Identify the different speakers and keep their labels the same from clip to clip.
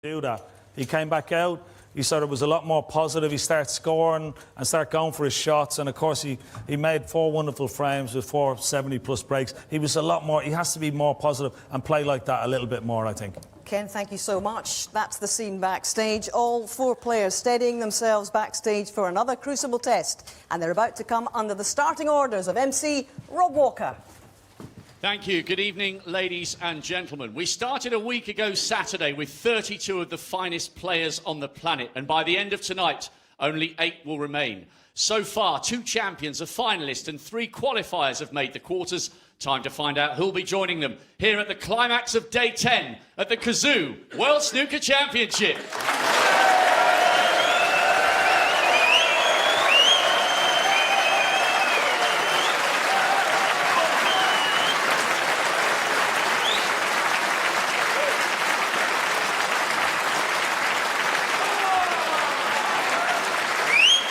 Speaker 1: do that. He came back out. He sort of was a lot more positive. He started scoring and started going for his shots. And, of course, he made 4 wonderful frames with 4 70-plus breaks. He was a lot more... He has to be more positive and play like that a little bit more, I think.
Speaker 2: Ken, thank you so much. That's the scene backstage. All 4 players steadying themselves backstage for another crucible test. And they're about to come under the starting orders of MC Rob Walker.
Speaker 3: Thank you. Good evening, ladies and gentlemen. We started a week ago Saturday with 32 of the finest players on the planet, and by the end of tonight, only 8 will remain. So far, 2 champions, a finalist, and 3 qualifiers have made the quarters. Time to find out who'll be joining them here at the climax of Day 10 at the Kazoo World Snooker Championship.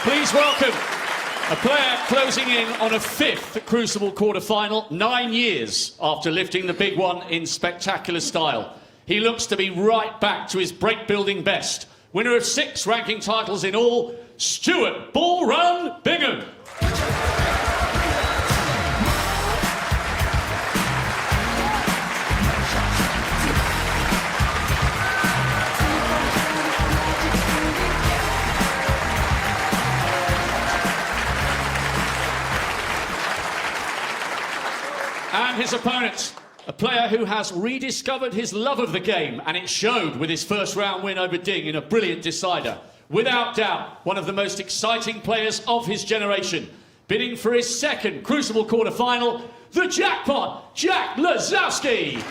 Speaker 3: Please welcome a player closing in on a 5th Crucible quarter-final, 9 years after lifting the big one in spectacular style. He looks to be right back to his break-building best. Winner of 6 ranking titles in all, Stuart Ball Run Bingham. And his opponent, a player who has rediscovered his love of the game, and it showed with his first round win over Ding in a brilliant decider. Without doubt, one of the most exciting players of his generation. Bidding for his 2nd Crucible quarter-final, the jackpot, Jack Lazowski.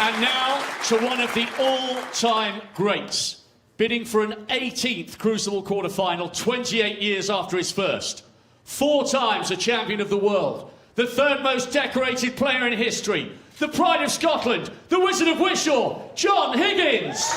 Speaker 3: And now to one of the all-time greats, bidding for an 18th Crucible quarter-final 28 years after his first. 4 times a champion of the world, the 3rd most decorated player in history, the pride of Scotland, the Wizard of Wishaw, John Higgins.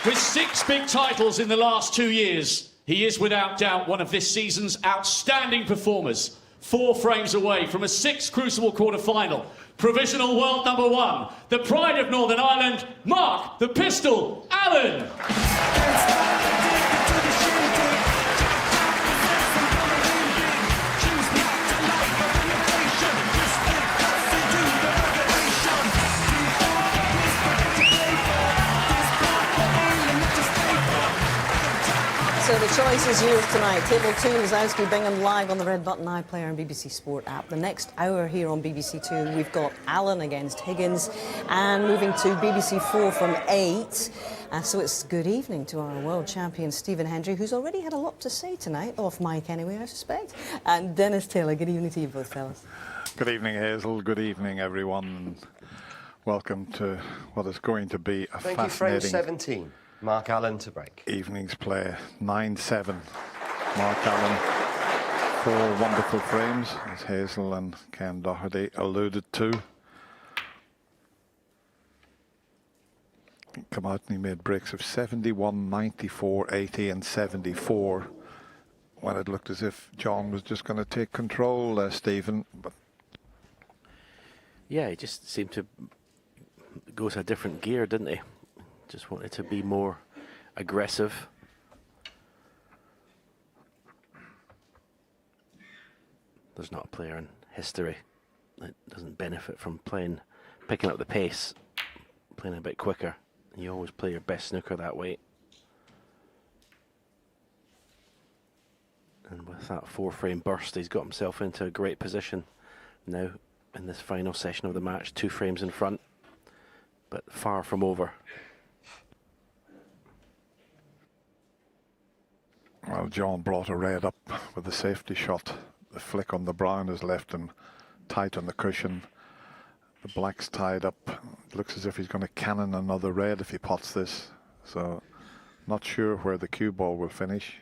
Speaker 3: With 6 big titles in the last 2 years, he is without doubt one of this season's outstanding performers. 4 frames away from a 6th Crucible quarter-final. Provisional world number 1, the pride of Northern Ireland, Mark the Pistol Allen.
Speaker 2: So the choice is yours tonight. Table 2, Lazowski Bingham live on the Red Button iPlayer and BBC Sport app. The next hour here on BBC 2, we've got Allen against Higgins, and moving to BBC 4 from 8. So it's good evening to our world champion Stephen Hendry, who's already had a lot to say tonight, off mic anyway, I suspect. And Dennis Taylor. Good evening to you both, fellas.
Speaker 4: Good evening, Hazel. Good evening, everyone. Welcome to what is going to be a
Speaker 5: Thank you, frame
Speaker 4: fascinating
Speaker 5: 17. Mark Allen to break.
Speaker 4: Evening's play, 9-7. Mark Allen, 4 wonderful frames, as Hazel and Ken Doherty alluded to. He came out and he made breaks of 71, 94, 80 and 74 when it looked as if John was just going to take control, Stephen. But
Speaker 6: yeah, he just seemed to go to a different gear, didn't he? Just wanted to be more aggressive. There's not a player in history that doesn't benefit from picking up the pace, playing a bit quicker. You always play your best snooker that way. And with that 4-frame burst, he's got himself into a great position now in this final session of the match. 2 frames in front, but far from over.
Speaker 4: Well, John brought a red up with a safety shot. The flick on the brown has left him tight on the cushion. The black's tied up. It looks as if he's going to cannon another red if he pots this. So not sure where the cue ball will finish.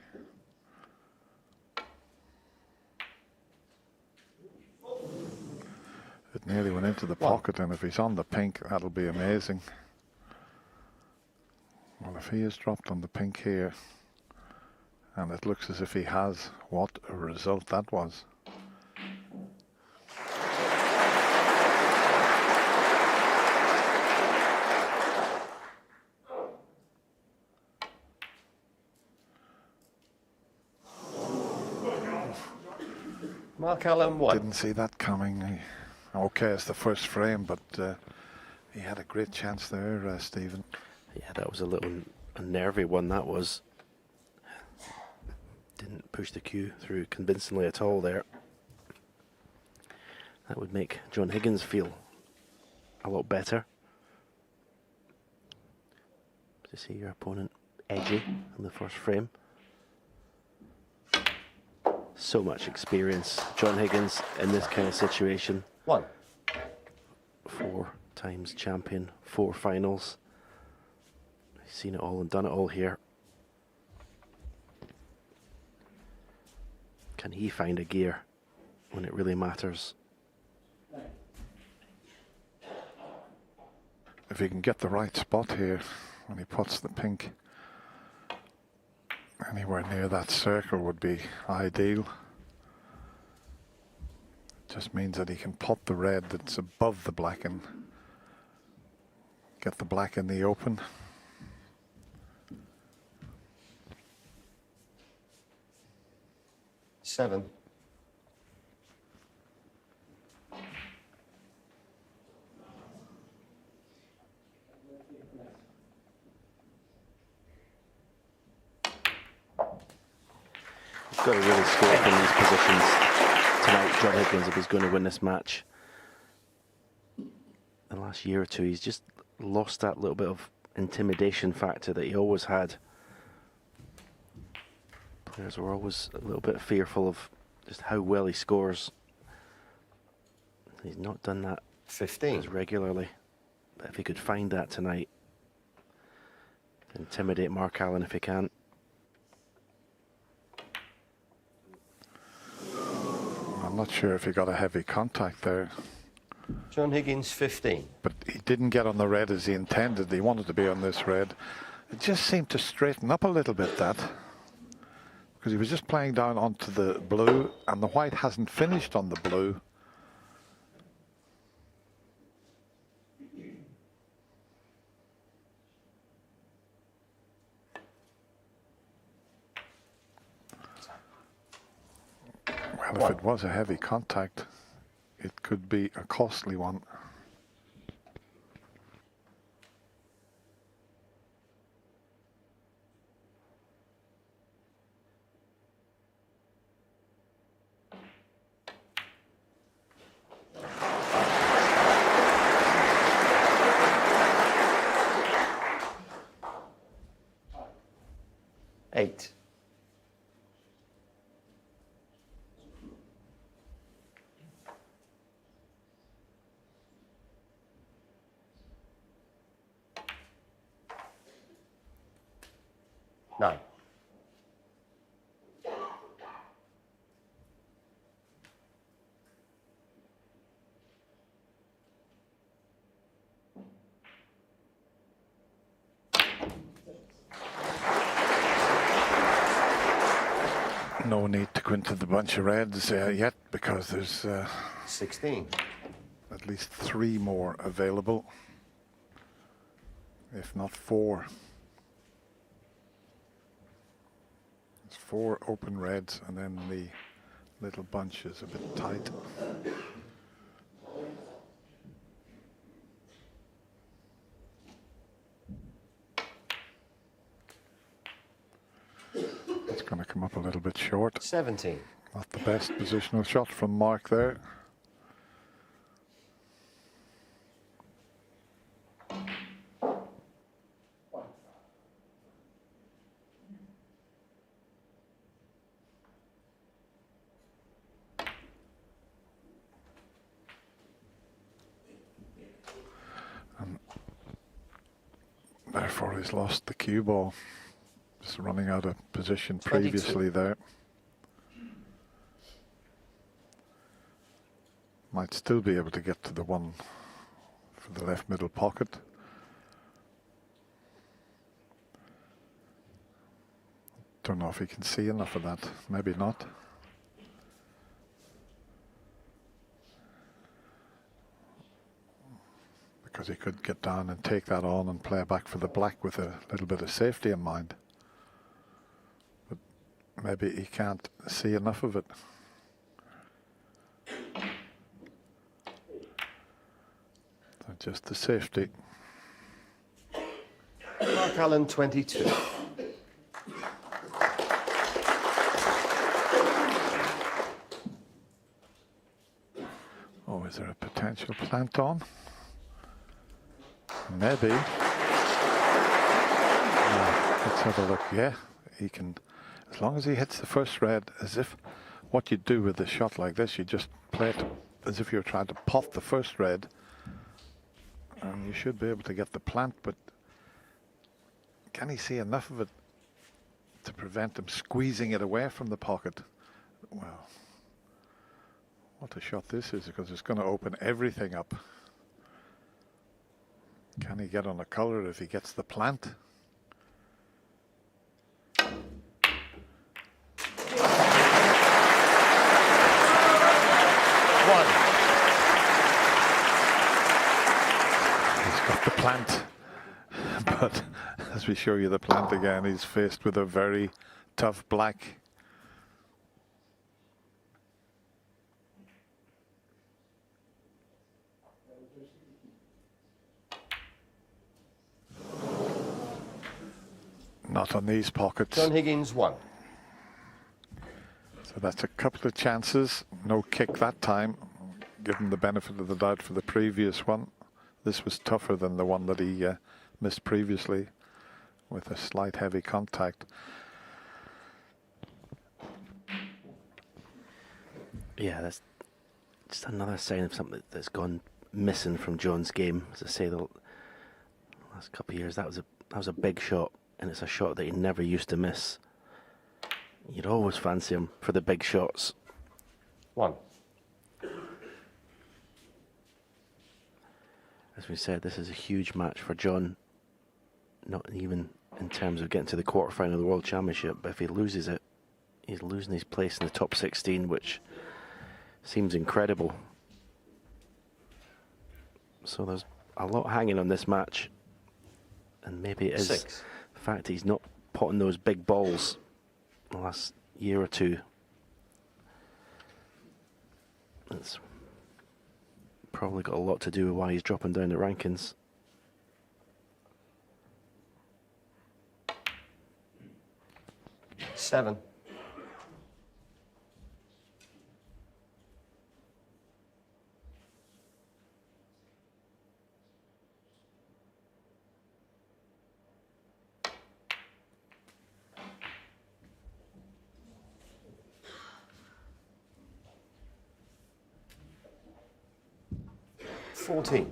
Speaker 4: It nearly went into the pocket, and if he's on the pink, that'll be amazing. Well, if he is dropped on the pink here, and it looks as if he has, what a result that was.
Speaker 5: Mark Allen won.
Speaker 4: Didn't see that coming. Okay, it's the first frame, but he had a great chance there, Stephen.
Speaker 6: Yeah, that was a little unnervy one, that was. Didn't push the cue through convincingly at all there. That would make John Higgins feel a lot better. To see your opponent edgy in the first frame. So much experience, John Higgins, in this kind of situation.
Speaker 5: 1.
Speaker 6: 4 times champion, 4 finals. He's seen it all and done it all here. Can he find a gear when it really matters?
Speaker 4: If he can get the right spot here when he puts the pink anywhere near that circle would be ideal. Just means that he can pot the red that's above the black and get the black in the open.
Speaker 5: Seven.
Speaker 6: He's got to really score up in these positions tonight, John Higgins, if he's going to win this match. In the last year or two, he's just lost that little bit of intimidation factor that he always had. Players were always a little bit fearful of just how well he scores. He's not done that
Speaker 5: 15.
Speaker 6: as regularly. But if he could find that tonight, intimidate Mark Allen if he can.
Speaker 4: I'm not sure if he got a heavy contact there.
Speaker 5: John Higgins 15.
Speaker 4: But he didn't get on the red as he intended. He wanted to be on this red. It just seemed to straighten up a little bit, that. Because he was just playing down onto the blue, and the white hasn't finished on the blue. Well, if it was a heavy contact, it could be a costly one.
Speaker 5: Eight. Nine.
Speaker 4: No need to go into the bunch of reds yet, because there's
Speaker 5: 16.
Speaker 4: at least 3 more available, if not 4. There's 4 open reds, and then the little bunch is a bit tight. It's going to come up a little bit short.
Speaker 5: 17.
Speaker 4: Not the best positional shot from Mark there. Therefore, he's lost the cue ball. Just running out of position
Speaker 5: 22.
Speaker 4: previously there. Might still be able to get to the one for the left middle pocket. Don't know if he can see enough of that. Maybe not. Because he could get down and take that on and play back for the black with a little bit of safety in mind. But maybe he can't see enough of it. So just the safety.
Speaker 5: Mark Allen, 22.
Speaker 4: Oh, is there a potential plant on? Maybe. Let's have a look. Yeah, he can, as long as he hits the first red, as if what you do with a shot like this, you just play it as if you're trying to pot the first red, and you should be able to get the plant, but can he see enough of it to prevent him squeezing it away from the pocket? Well, what a shot this is, because it's going to open everything up. Can he get on a colour if he gets the plant?
Speaker 5: One.
Speaker 4: He's got the plant, but as we show you the plant again, he's faced with a very tough black. Not on these pockets.
Speaker 5: John Higgins, 1.
Speaker 4: So that's a couple of chances. No kick that time. Give him the benefit of the doubt for the previous one. This was tougher than the one that he missed previously with a slight heavy contact.
Speaker 6: Yeah, that's just another sign of something that's gone missing from John's game. As I say, the last couple of years, that was a big shot, and it's a shot that he never used to miss. You'd always fancy him for the big shots.
Speaker 5: 1.
Speaker 6: As we said, this is a huge match for John. Not even in terms of getting to the quarterfinal of the World Championship, but if he loses it, he's losing his place in the top 16, which seems incredible. So there's a lot hanging on this match, and maybe it is
Speaker 5: 6.
Speaker 6: the fact he's not potting those big balls the last year or two. It's probably got a lot to do with why he's dropping down the rankings.
Speaker 5: Seven. $14.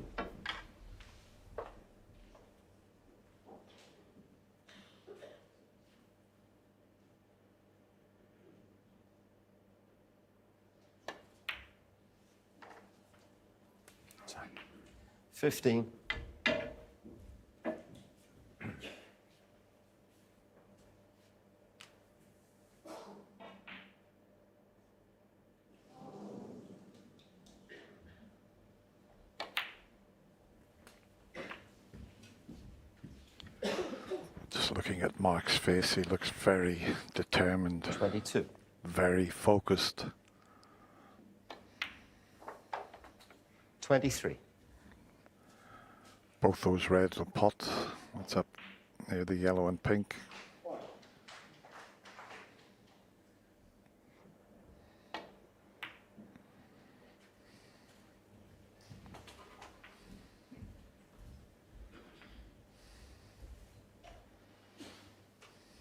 Speaker 5: $15.
Speaker 4: Just looking at Mark's face, he looks very determined,
Speaker 5: 22.
Speaker 4: very focused.
Speaker 5: 23.
Speaker 4: Both those reds will pot. What's up near the yellow and pink?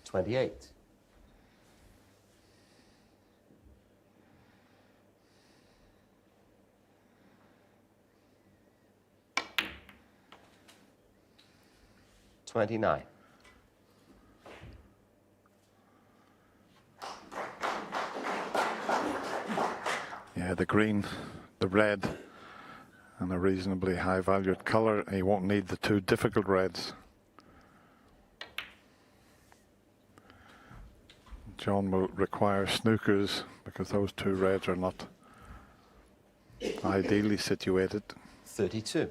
Speaker 5: $28. 29.
Speaker 4: Yeah, the green, the red, and a reasonably high valued colour. He won't need the two difficult reds. John will require snookers because those two reds are not ideally situated.
Speaker 5: 32.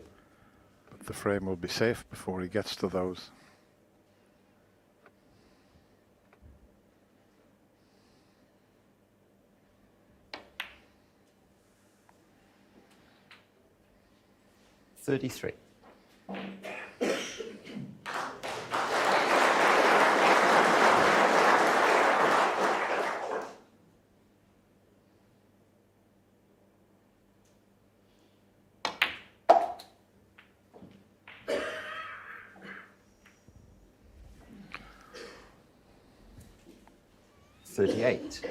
Speaker 4: But the frame will be safe before he gets to those.
Speaker 5: $33. $38.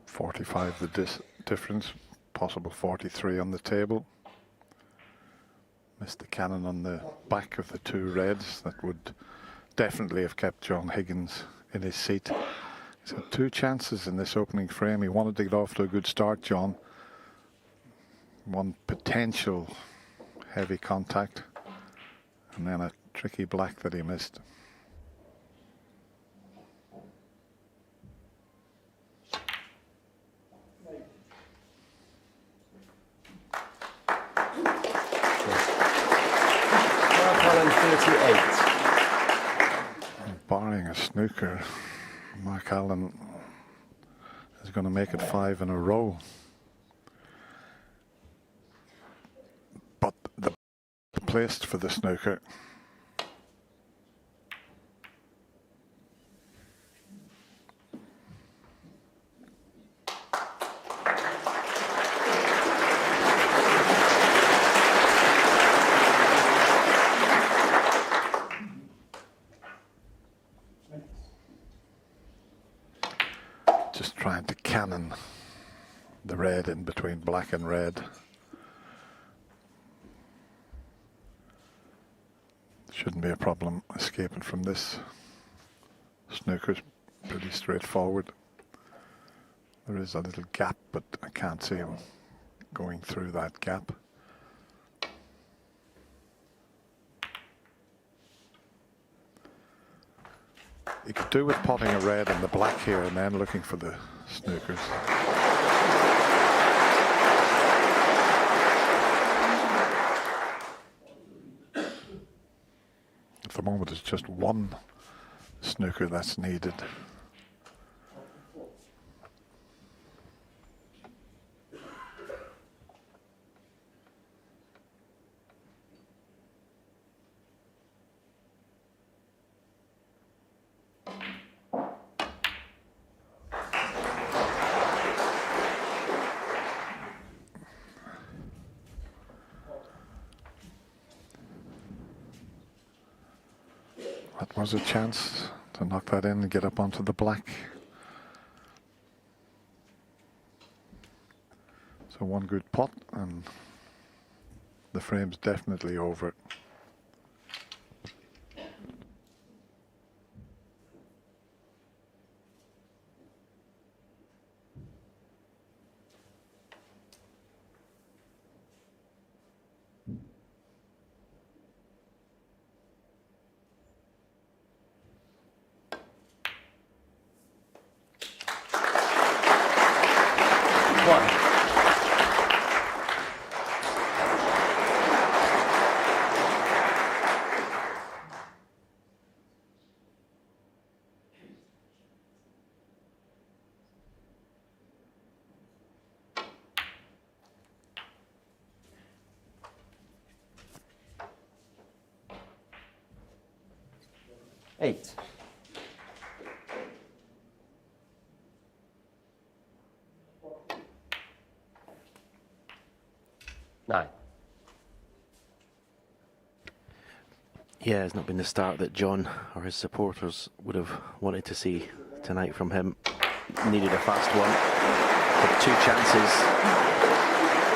Speaker 4: 45 the difference, possible 43 on the table. Missed the cannon on the back of the two reds. That would definitely have kept John Higgins in his seat. He's had two chances in this opening frame. He wanted to get off to a good start, John. One potential heavy contact, and then a tricky black that he missed. Barring a snooker, Mark Allen is going to make it 5 in a row. But the placed for the snooker. Just trying to cannon the red in between black and red. Shouldn't be a problem escaping from this. Snooker's pretty straightforward. There is a little gap, but I can't see him going through that gap. You could do with potting a red and the black here and then looking for the snookers. At the moment it's just one snooker that's needed. That was a chance to knock that in and get up onto the black. So one good pot and the frame's definitely over.
Speaker 5: Eight. Nine.
Speaker 6: Yeah, it's not been the start that John or his supporters would have wanted to see tonight from him. Needed a fast one. Took two chances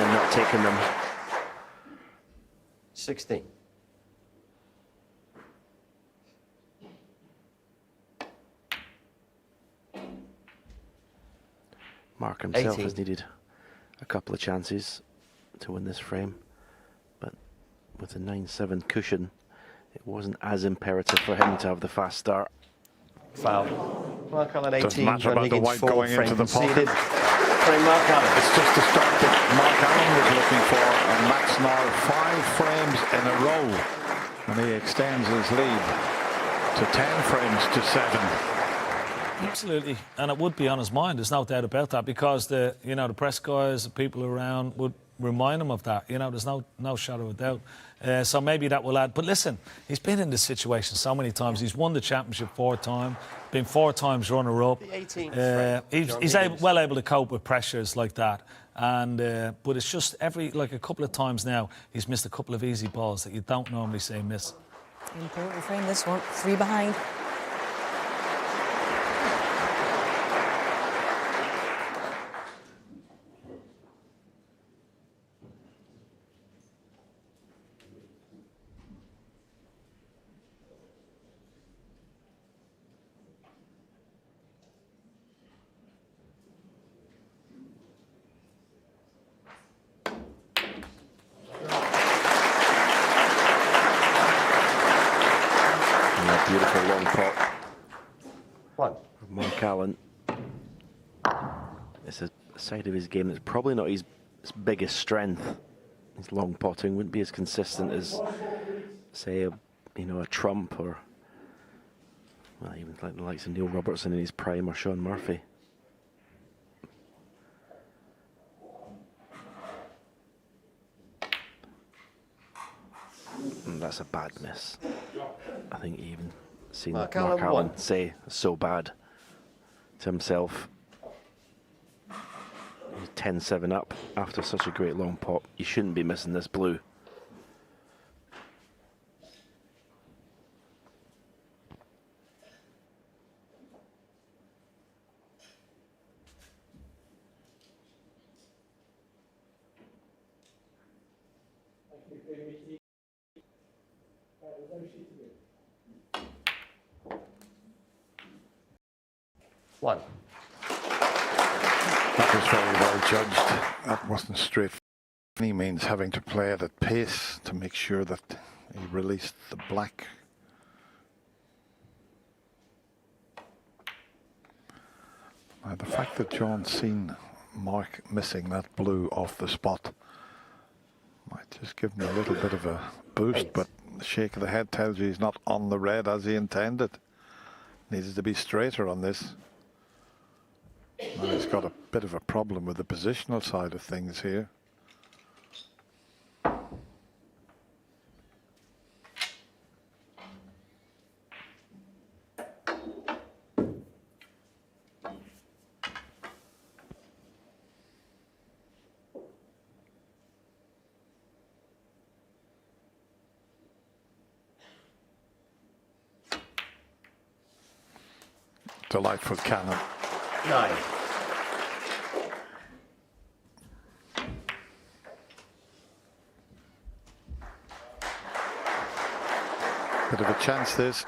Speaker 6: and not taking them.
Speaker 5: 16.
Speaker 6: Mark himself
Speaker 5: 18.
Speaker 6: has needed a couple of chances to win this frame, but with the 9-7 cushion, it wasn't as imperative for him to have the fast start.
Speaker 5: Foul. Mark Allen
Speaker 4: Doesn't
Speaker 5: 18,
Speaker 4: matter
Speaker 5: John
Speaker 4: about the
Speaker 5: Higgins
Speaker 4: white
Speaker 5: 4,
Speaker 4: going
Speaker 5: frame
Speaker 4: into the
Speaker 5: conceded.
Speaker 4: pocket.
Speaker 5: Frame Mark Allen.
Speaker 4: It's just the start that Mark Allen was looking for, and Max now 5 frames in a row, and he extends his lead to 10 frames to 7.
Speaker 1: Absolutely, and it would be on his mind. There's no doubt about that, because the press guys, the people around would remind him of that. There's no shadow of doubt. So maybe that will add. But listen, he's been in this situation so many times. He's won the championship 4 times, been 4 times runner-up.
Speaker 5: The 18th
Speaker 1: He's well able to cope with pressures like that. And but it's just a couple of times now he's missed a couple of easy balls that you don't normally see him miss.
Speaker 2: Important frame, this one. 3 behind.
Speaker 6: Beautiful long pot.
Speaker 5: 1.
Speaker 6: Mark Allen. It's a side of his game that's probably not his biggest strength. His long potting wouldn't be as consistent as, say, a Trump or, well, even like the likes of Neil Robertson in his prime, or Sean Murphy. And that's a bad miss. I think even seen Mark Allen say so bad to himself. He's 10-7 up after such a great long pot. You shouldn't be missing this blue.
Speaker 5: One.
Speaker 4: That was very well judged. That wasn't straight. Any means having to play it at pace to make sure that he released the black. Now, the fact that John's seen Mark missing that blue off the spot might just give him a little bit of a boost, but the shake of the head tells you he's not on the red as he intended. Needed to be straighter on this. Now he's got a bit of a problem with the positional side of things here. Delightful cannon.
Speaker 5: 9.
Speaker 4: Bit of a chance this.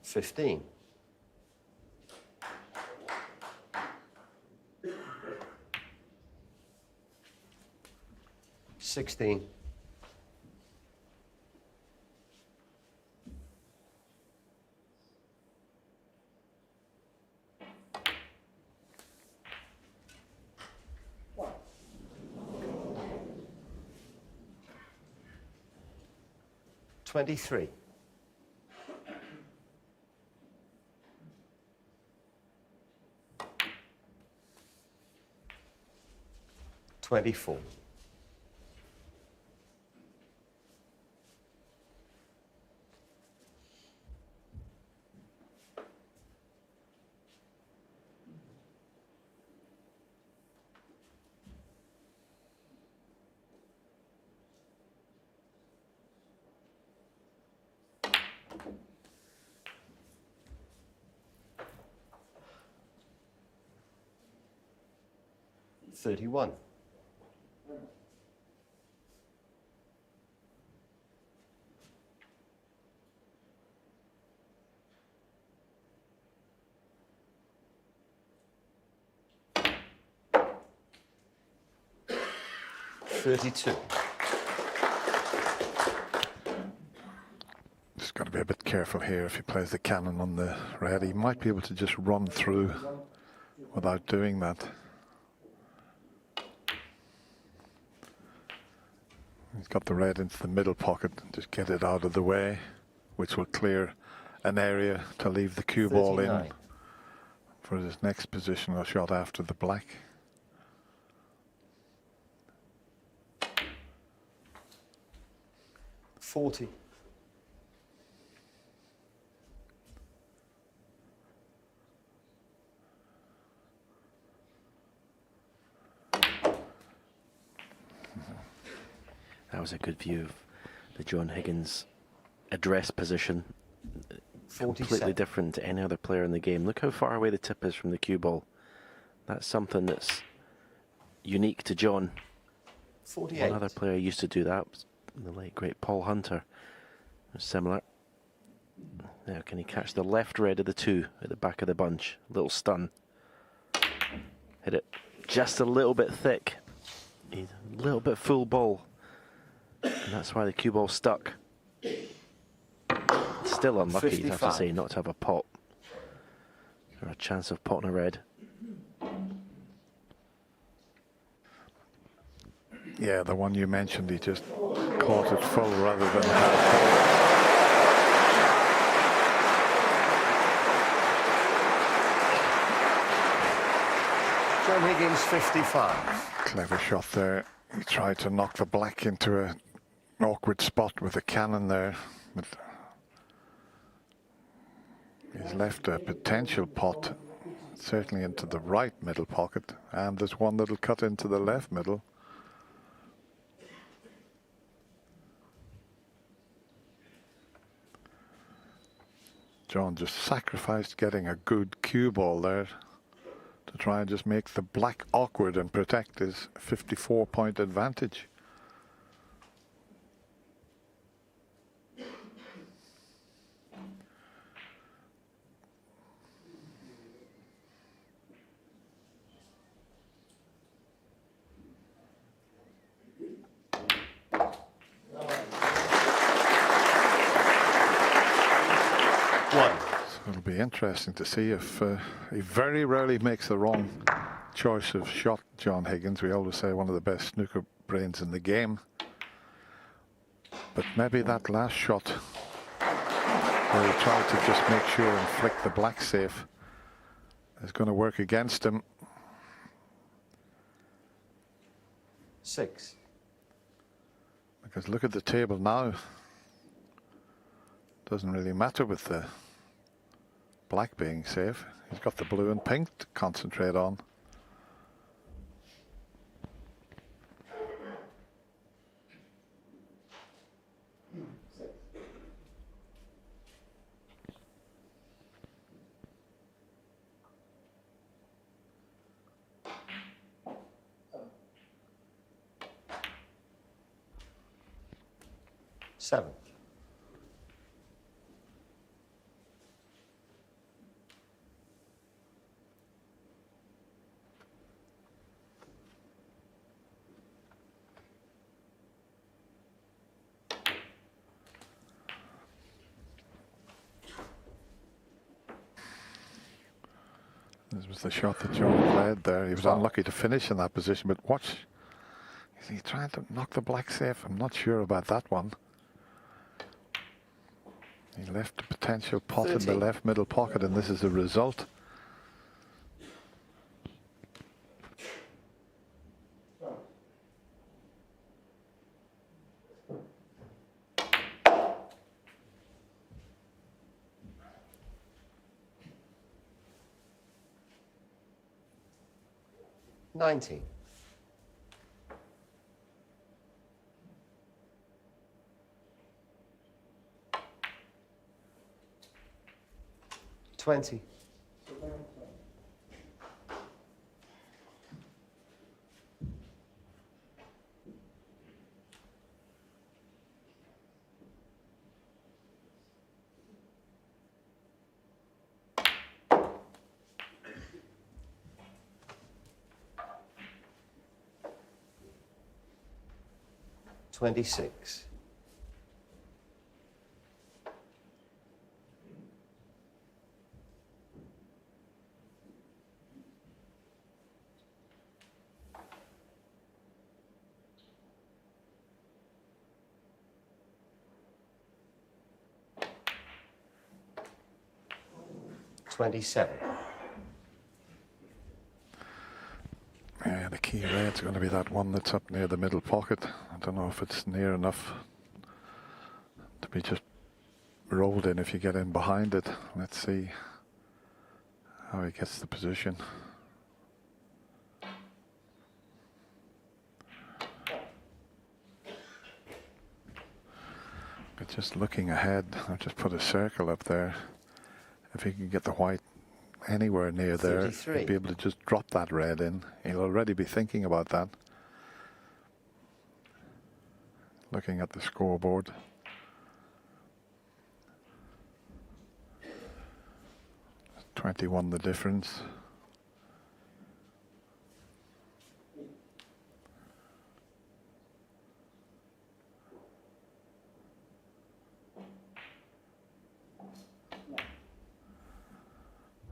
Speaker 5: $15. $16. $23. $24. 31. $32.
Speaker 4: Just got to be a bit careful here. If he plays the cannon on the red, he might be able to just run through without doing that. He's got the red into the middle pocket. Just get it out of the way, which will clear an area to leave the cue ball in
Speaker 5: 39.
Speaker 4: for his next positional shot after the black.
Speaker 5: $40.
Speaker 6: That was a good view of the John Higgins address position. Completely
Speaker 5: 47.
Speaker 6: different to any other player in the game. Look how far away the tip is from the cue ball. That's something that's unique to John.
Speaker 5: 48.
Speaker 6: One other player used to do that, the late great Paul Hunter. Similar. Now can he catch the left red of the two at the back of the bunch? Little stun. Hit it just a little bit thick. He's a little bit full ball. And that's why the cue ball stuck. Still unlucky, you'd have to
Speaker 5: 55.
Speaker 6: say, not to have a pot. Or a chance of potting a red.
Speaker 4: Yeah, the one you mentioned, he just caught it full rather than half.
Speaker 5: John Higgins, 55.
Speaker 4: Clever shot there. He tried to knock the black into an awkward spot with the cannon there. But he's left a potential pot, certainly into the right middle pocket. And there's one that'll cut into the left middle. John just sacrificed getting a good cue ball there to try and just make the black awkward and protect his 54-point advantage. It'll be interesting to see if he very rarely makes the wrong choice of shot, John Higgins. We always say one of the best snooker brains in the game. But maybe that last shot where he tried to just make sure and flick the black safe is going to work against him.
Speaker 5: 6.
Speaker 4: Because look at the table now. Doesn't really matter with the black being safe. He's got the blue and pink to concentrate on.
Speaker 5: Seven.
Speaker 4: This was the shot that John played there. He was unlucky to finish in that position, but watch. Is he trying to knock the black safe? I'm not sure about that one. He left a potential pot
Speaker 5: 30.
Speaker 4: in the left middle pocket, and this is the result.
Speaker 5: $90. $20. 26.
Speaker 4: Yeah, the key red's going to be that one that's up near the middle pocket. I don't know if it's near enough to be just rolled in if you get in behind it. Let's see how he gets the position. But just looking ahead, I'll just put a circle up there. If he can get the white anywhere near there,
Speaker 5: 33.
Speaker 4: he'll be able to just drop that red in. He'll already be thinking about that. Looking at the scoreboard. .21 the difference.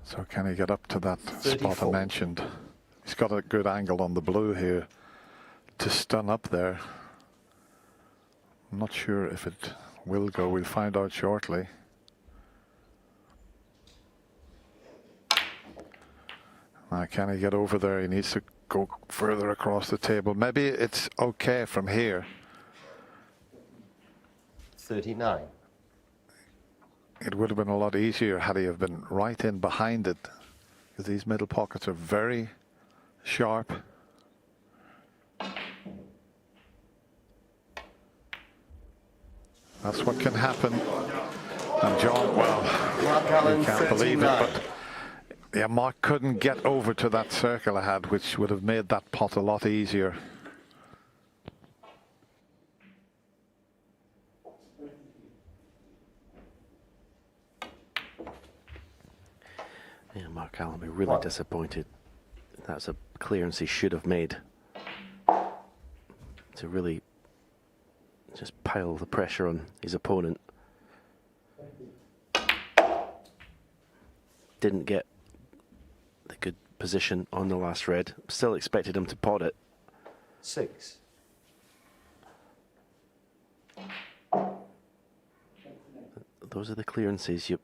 Speaker 4: So can he get up to that
Speaker 5: 34.
Speaker 4: spot I mentioned? He's got a good angle on the blue here to stun up there. I'm not sure if it will go. We'll find out shortly. Now, can he get over there? He needs to go further across the table. Maybe it's okay from here.
Speaker 5: 39.
Speaker 4: It would have been a lot easier had he have been right in behind it, because these middle pockets are very sharp. That's what can happen. And John, well,
Speaker 5: Mark Allen,
Speaker 4: you can't believe it,
Speaker 5: 39.
Speaker 4: but yeah, Mark couldn't get over to that circle ahead, which would have made that pot a lot easier.
Speaker 6: Yeah, Mark Allen will be really disappointed. That's a clearance he should have made. To really just pile the pressure on his opponent. Didn't get the good position on the last red. Still expected him to pot it.
Speaker 5: 6.
Speaker 6: Those are the clearances you're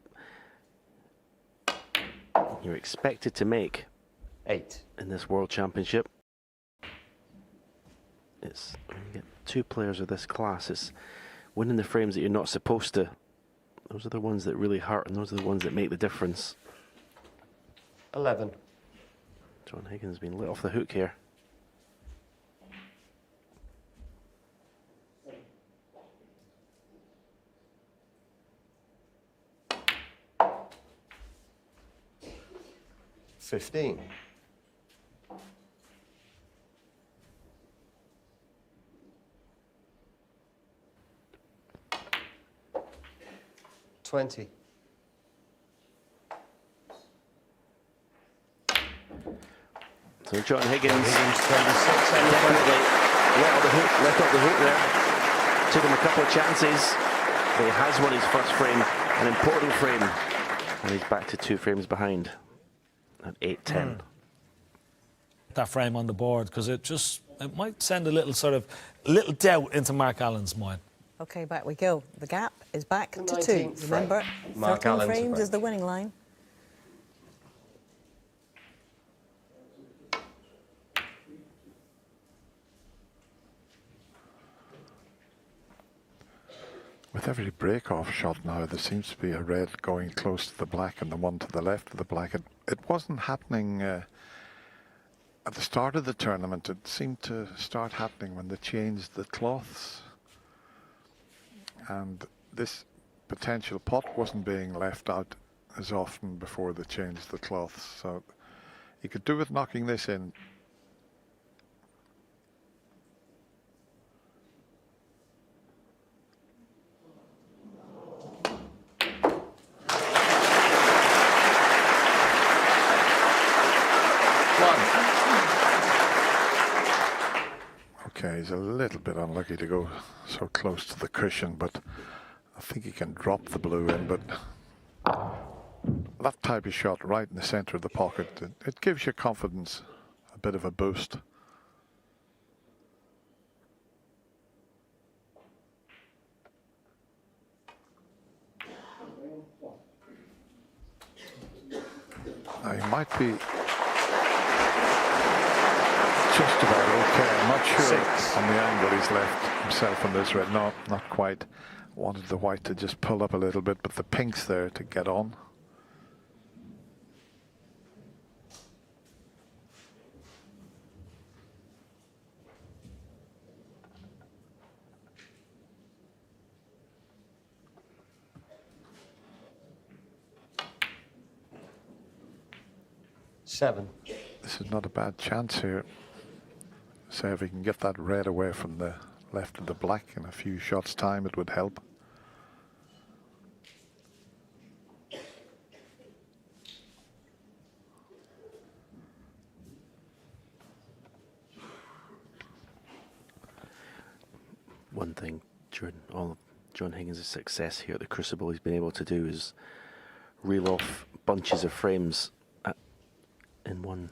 Speaker 6: expected to make
Speaker 5: 8.
Speaker 6: in this World Championship. It's when you get two players of this class, it's winning the frames that you're not supposed to. Those are the ones that really hurt, and those are the ones that make the difference.
Speaker 5: 11.
Speaker 6: John Higgins been lit off the hook here.
Speaker 5: $15. 20.
Speaker 6: So John Higgins
Speaker 5: 26.
Speaker 6: definitely let off the hook there. Took him a couple of chances. But he has won his first frame, an important frame. And he's back to 2 frames behind at 8-10.
Speaker 1: That frame on the board, because it might send a little doubt into Mark Allen's mind.
Speaker 2: OK, back we go. The gap is back
Speaker 5: The
Speaker 2: to 2.
Speaker 5: 19th frame.
Speaker 2: Remember,
Speaker 5: Mark
Speaker 2: 13
Speaker 5: Allen's the
Speaker 2: frames
Speaker 5: break.
Speaker 2: is the winning line.
Speaker 4: With every break-off shot now, there seems to be a red going close to the black and the one to the left of the black. It wasn't happening at the start of the tournament. It seemed to start happening when they changed the cloths. And this potential pot wasn't being left out as often before they changed the cloths. So you could do with knocking this in. Okay, he's a little bit unlucky to go so close to the cushion, but I think he can drop the blue in. But that type of shot right in the center of the pocket, it gives you confidence, a bit of a boost. Now, he might be just about okay. I'm not sure
Speaker 5: 6.
Speaker 4: on the angle he's left himself on this red. No, not quite. Wanted the white to just pull up a little bit, but the pink's there to get on.
Speaker 5: Seven.
Speaker 4: This is not a bad chance here. Say if he can get that red away from the left of the black in a few shots time, it would help.
Speaker 6: One thing during all of John Higgins' success here at the Crucible he's been able to do is reel off bunches of frames in one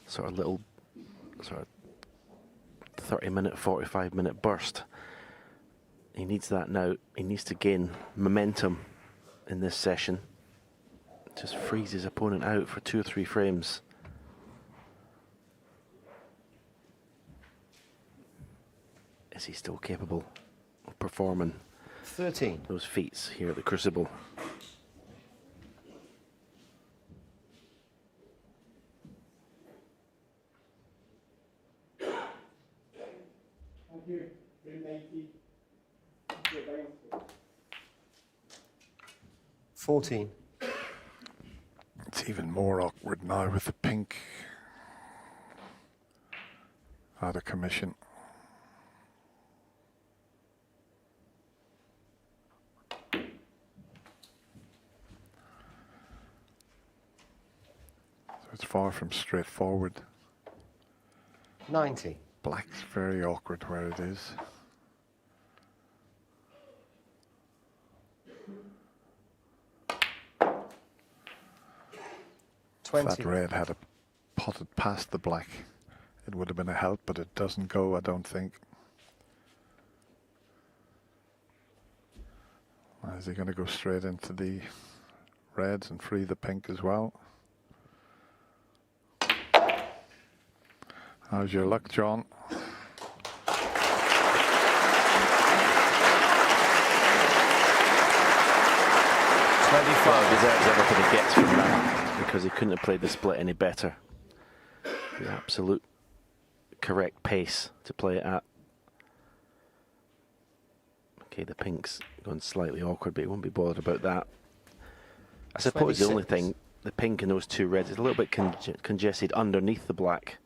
Speaker 6: sort of little 30-minute, 45-minute burst. He needs that now. He needs to gain momentum in this session. Just freeze his opponent out for 2 or 3 frames. Is he still capable of performing
Speaker 5: 13.
Speaker 6: those feats here at the Crucible?
Speaker 5: $14.
Speaker 4: It's even more awkward now with the pink out of commission. So it's far from straightforward.
Speaker 5: 90.
Speaker 4: Black's very awkward where it is. If that red had a potted past the black, it would have been a help, but it doesn't go, I don't think. Is he going to go straight into the reds and free the pink as well? How's your luck, John?
Speaker 6: Well, he deserves everything he gets from that because he couldn't have played the split any better. The absolute correct pace to play it at. Okay, the pink's gone slightly awkward, but he won't be bothered about that. I suppose
Speaker 5: 26.
Speaker 6: the only thing, the pink and those 2 reds is a little bit congested underneath the black.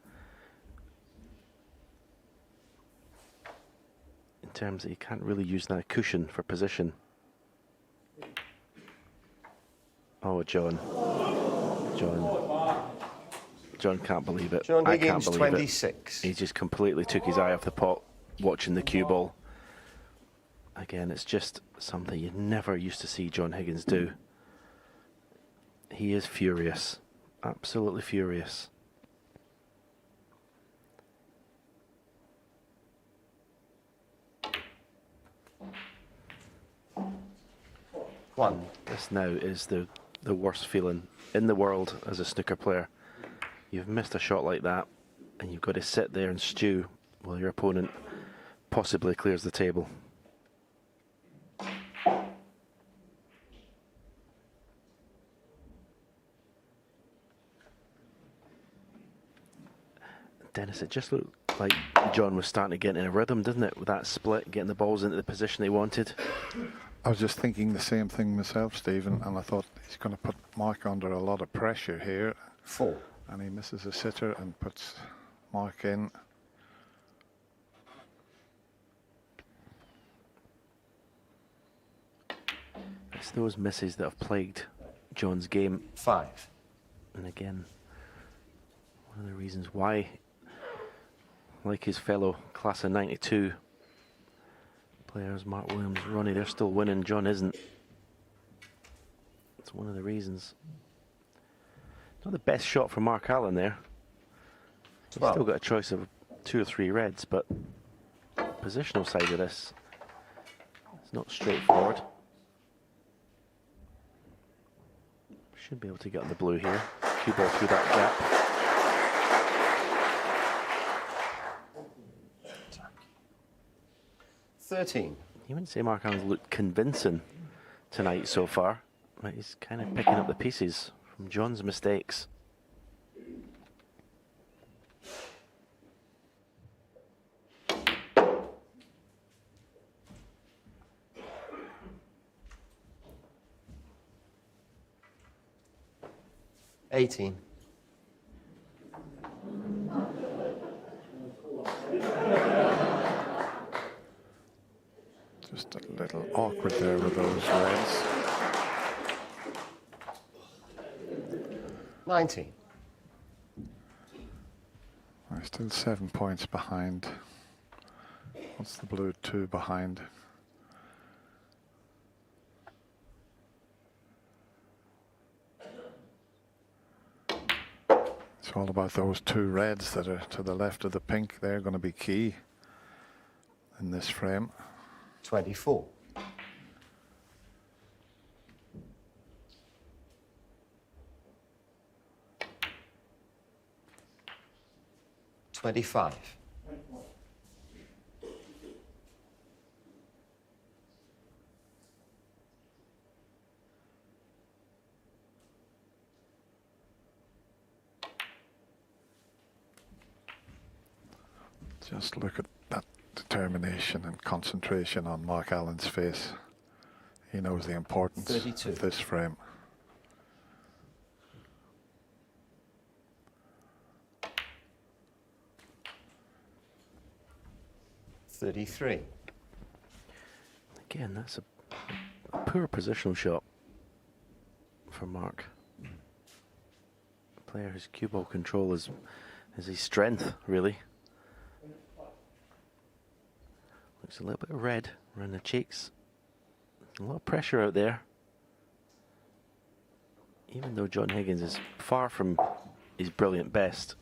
Speaker 6: In terms that you can't really use that cushion for position. Oh, John can't believe it.
Speaker 5: John
Speaker 6: I can't
Speaker 5: Higgins,
Speaker 6: believe
Speaker 5: 26.
Speaker 6: it. He just completely took his eye off the pot watching the cue ball. Again, it's just something you never used to see John Higgins do. He is furious, absolutely furious.
Speaker 5: One.
Speaker 6: This now is the worst feeling in the world as a snooker player. You've missed a shot like that, and you've got to sit there and stew while your opponent possibly clears the table. Dennis, it just looked like John was starting to get in a rhythm, didn't it? With that split, getting the balls into the position he wanted.
Speaker 4: I was just thinking the same thing myself, Stephen, and I thought he's going to put Mark under a lot of pressure here.
Speaker 5: 4.
Speaker 4: And he misses a sitter and puts Mark in.
Speaker 6: It's those misses that have plagued John's game.
Speaker 5: 5.
Speaker 6: And again, one of the reasons why like his fellow class of 92 players, Mark Williams, Ronnie, they're still winning. John isn't. That's one of the reasons. Not the best shot for Mark Allen there. He's still got a choice of 2 or 3 reds, but positional side of this, it's not straightforward. Should be able to get on the blue here. Cue ball through that gap.
Speaker 5: $13.
Speaker 6: You wouldn't say Mark Allen's looked convincing tonight so far, but he's kind of picking up the pieces from John's mistakes.
Speaker 5: $18.
Speaker 4: Just a little awkward there with those reds.
Speaker 5: 19.
Speaker 4: I'm still 7 points behind. What's the blue 2 behind? It's all about those 2 reds that are to the left of the pink. They're going to be key in this frame.
Speaker 5: 24. $25.
Speaker 4: Just look at that determination and concentration on Mark Allen's face. He knows the importance
Speaker 5: 32.
Speaker 4: of this frame.
Speaker 5: $33.
Speaker 6: Again, that's a poor positional shot for Mark. A player whose cue ball control is his strength, really. Looks a little bit of red around the cheeks. A lot of pressure out there. Even though John Higgins is far from his brilliant best,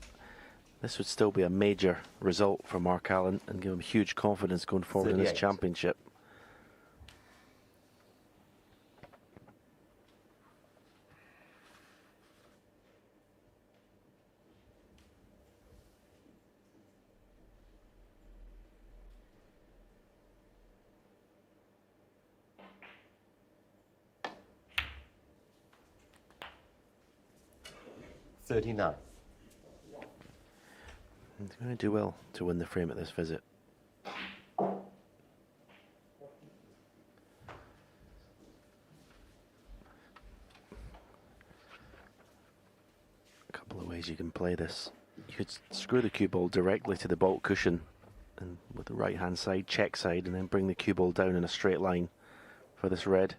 Speaker 6: this would still be a major result for Mark Allen and give him huge confidence going forward in this
Speaker 5: 38.
Speaker 6: championship.
Speaker 5: $39.
Speaker 6: He's going to do well to win the frame at this visit. A couple of ways you can play this. You could screw the cue ball directly to the baulk cushion and with the right hand side, check side, and then bring the cue ball down in a straight line for this red.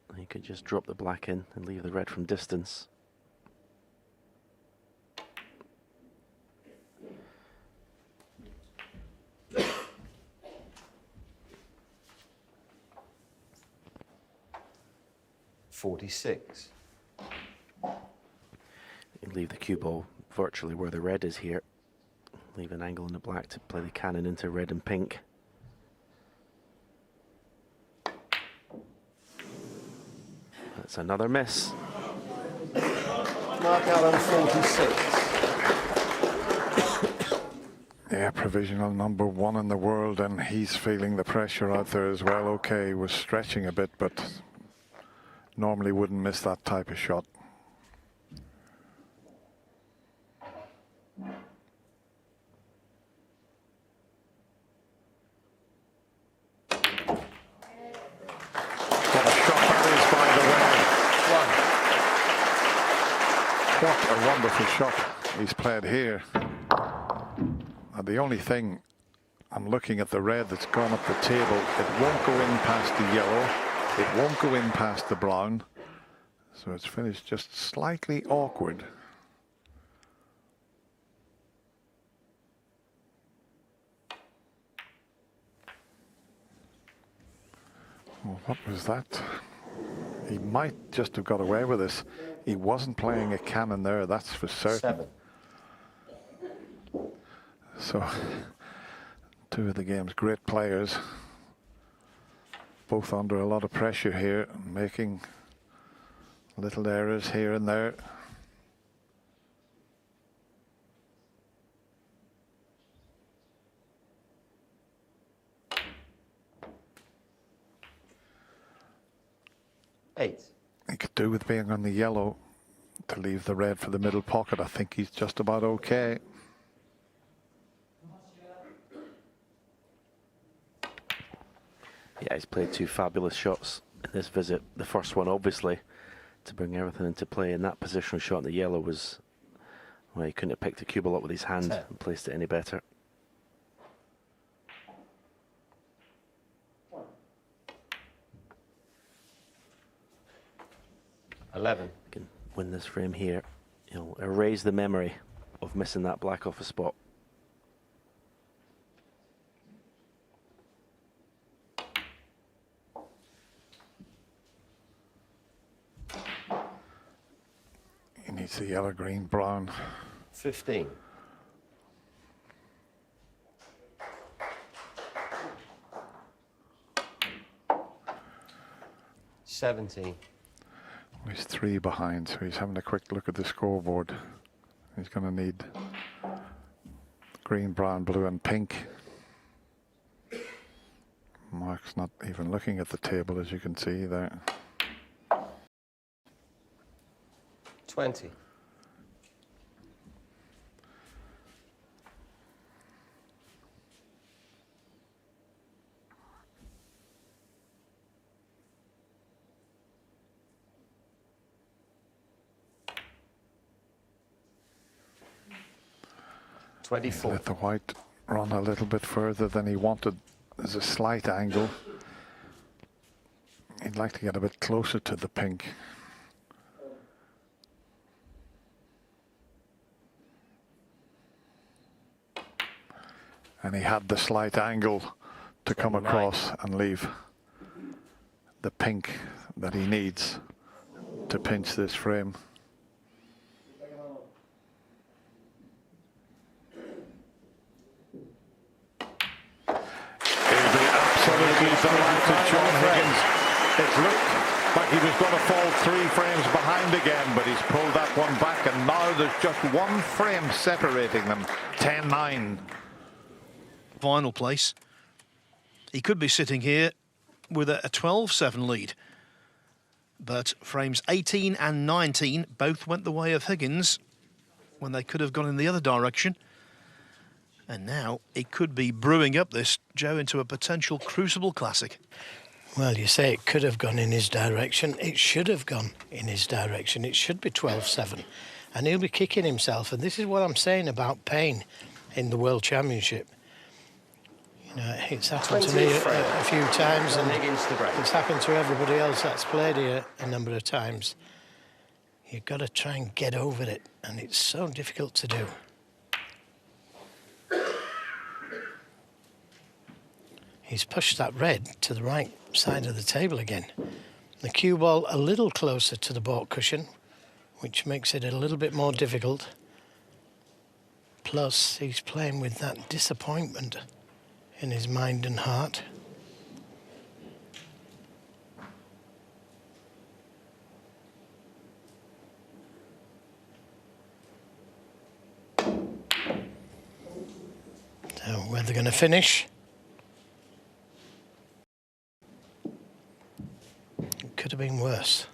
Speaker 6: And you could just drop the black in and leave the red from distance.
Speaker 5: $46.
Speaker 6: You leave the cue ball virtually where the red is here. Leave an angle in the black to play the cannon into red and pink. That's another miss.
Speaker 5: Mark Allen, 46.
Speaker 4: Yeah, provisional number 1 in the world, and he's feeling the pressure out there as well. Okay, he was stretching a bit, but normally wouldn't miss that type of shot. What a shot that is, by the way. What a wonderful shot he's played here. And the only thing, I'm looking at the red that's gone up the table. It won't go in past the yellow. It won't go in past the brown. So it's finished just slightly awkward. Well, what was that? He might just have got away with this. He wasn't playing a cannon there, that's for certain.
Speaker 5: 7.
Speaker 4: So, two of the game's great players, both under a lot of pressure here, making little errors here and there.
Speaker 5: Eight.
Speaker 4: He could do with being on the yellow to leave the red for the middle pocket. I think he's just about okay.
Speaker 6: Yeah, he's played 2 fabulous shots in this visit. The first one, obviously, to bring everything into play. And that positional shot in the yellow was, well, he couldn't have picked the cue ball up with his hand and placed it any better.
Speaker 5: $11.
Speaker 6: Can win this frame here. He'll erase the memory of missing that black off a spot.
Speaker 4: He needs the yellow, green, brown.
Speaker 5: 15. $17.
Speaker 4: He's 3 behind, so he's having a quick look at the scoreboard. He's going to need green, brown, blue and pink. Mark's not even looking at the table, as you can see there.
Speaker 5: 20. $24.
Speaker 4: Let the white run a little bit further than he wanted. There's a slight angle. He'd like to get a bit closer to the pink. And he had the slight angle to come across and leave the pink that he needs to pinch this frame. Absolutely delighted, John Higgins. It looked like he was going to fall 3 frames behind again, but he's pulled that one back, and now there's just 1 frame separating them. 10-9.
Speaker 7: Final place. He could be sitting here with a 12-7 lead. But frames 18 and 19 both went the way of Higgins when they could have gone in the other direction. And now it could be brewing up this, Joe, into a potential Crucible Classic.
Speaker 8: Well, you say it could have gone in his direction. It should have gone in his direction. It should be 12-7. And he'll be kicking himself. And this is what I'm saying about pain in the World Championship. You know, it's happened to me a few times, and it's happened to everybody else that's played here a number of times. You've got to try and get over it, and it's so difficult to do. He's pushed that red to the right side of the table again. The cue ball a little closer to the baulk cushion, which makes it a little bit more difficult. Plus, he's playing with that disappointment in his mind and heart. So, where they're going to finish? It could have been worse.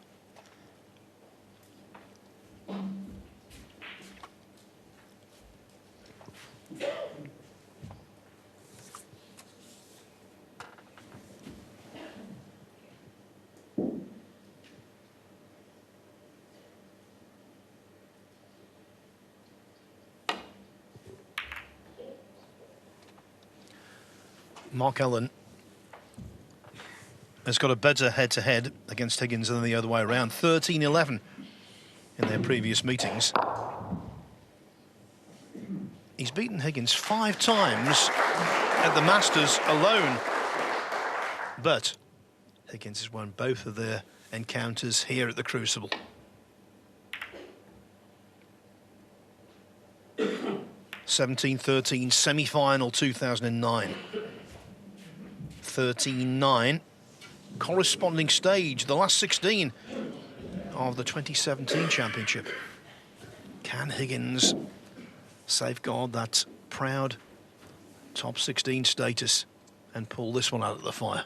Speaker 7: Mark Allen has got a better head-to-head against Higgins than the other way around. 13-11 in their previous meetings. He's beaten Higgins 5 times at the Masters alone. But Higgins has won both of their encounters here at the Crucible. (17-13) semi-final 2009. 13-9 corresponding stage, the last 16 of the 2017 championship. Can Higgins safeguard that proud top 16 status and pull this one out of the fire?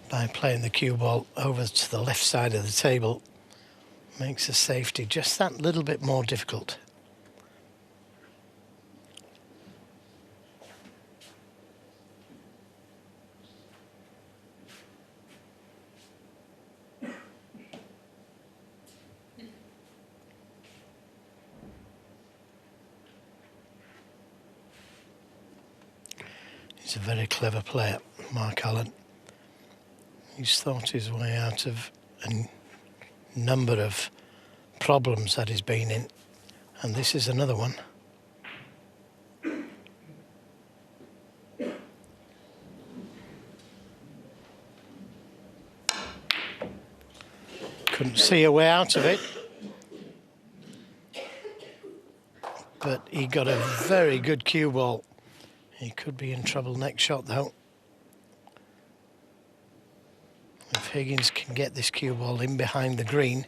Speaker 8: By playing the cue ball over to the left side of the table, makes the safety just that little bit more difficult. He's a very clever player, Mark Allen. He's thought his way out of a number of problems that he's been in, and this is another one. Couldn't see a way out of it, but he got a very good cue ball. He could be in trouble next shot though. If Higgins can get this cue ball in behind the green,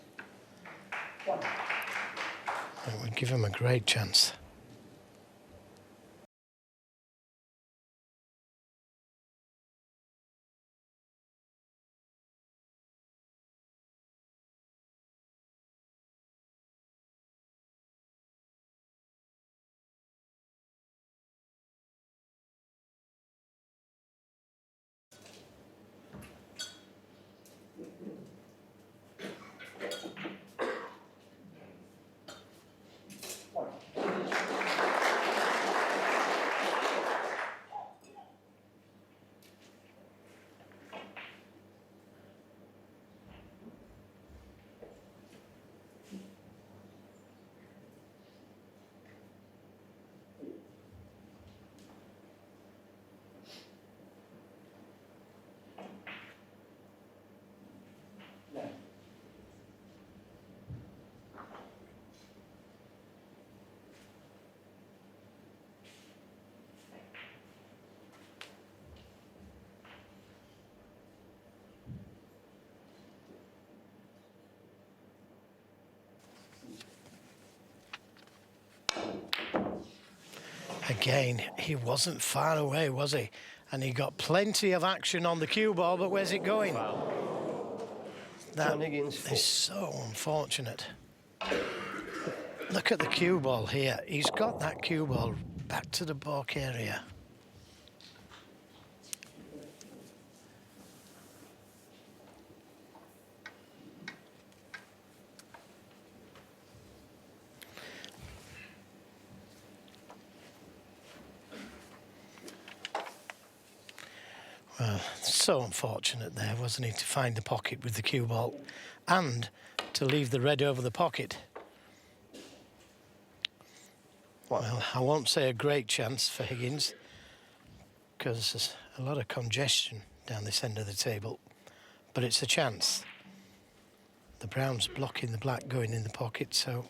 Speaker 8: it would give him a great chance. Again, he wasn't far away, was he? And he got plenty of action on the cue ball, but where's it going? That is so unfortunate. Look at the cue ball here. He's got that cue ball back to the baulk area. Well, so unfortunate there, wasn't he, to find the pocket with the cue ball and to leave the red over the pocket. Well, I won't say a great chance for Higgins because there's a lot of congestion down this end of the table, but it's a chance. The brown's blocking the black going in the pocket, so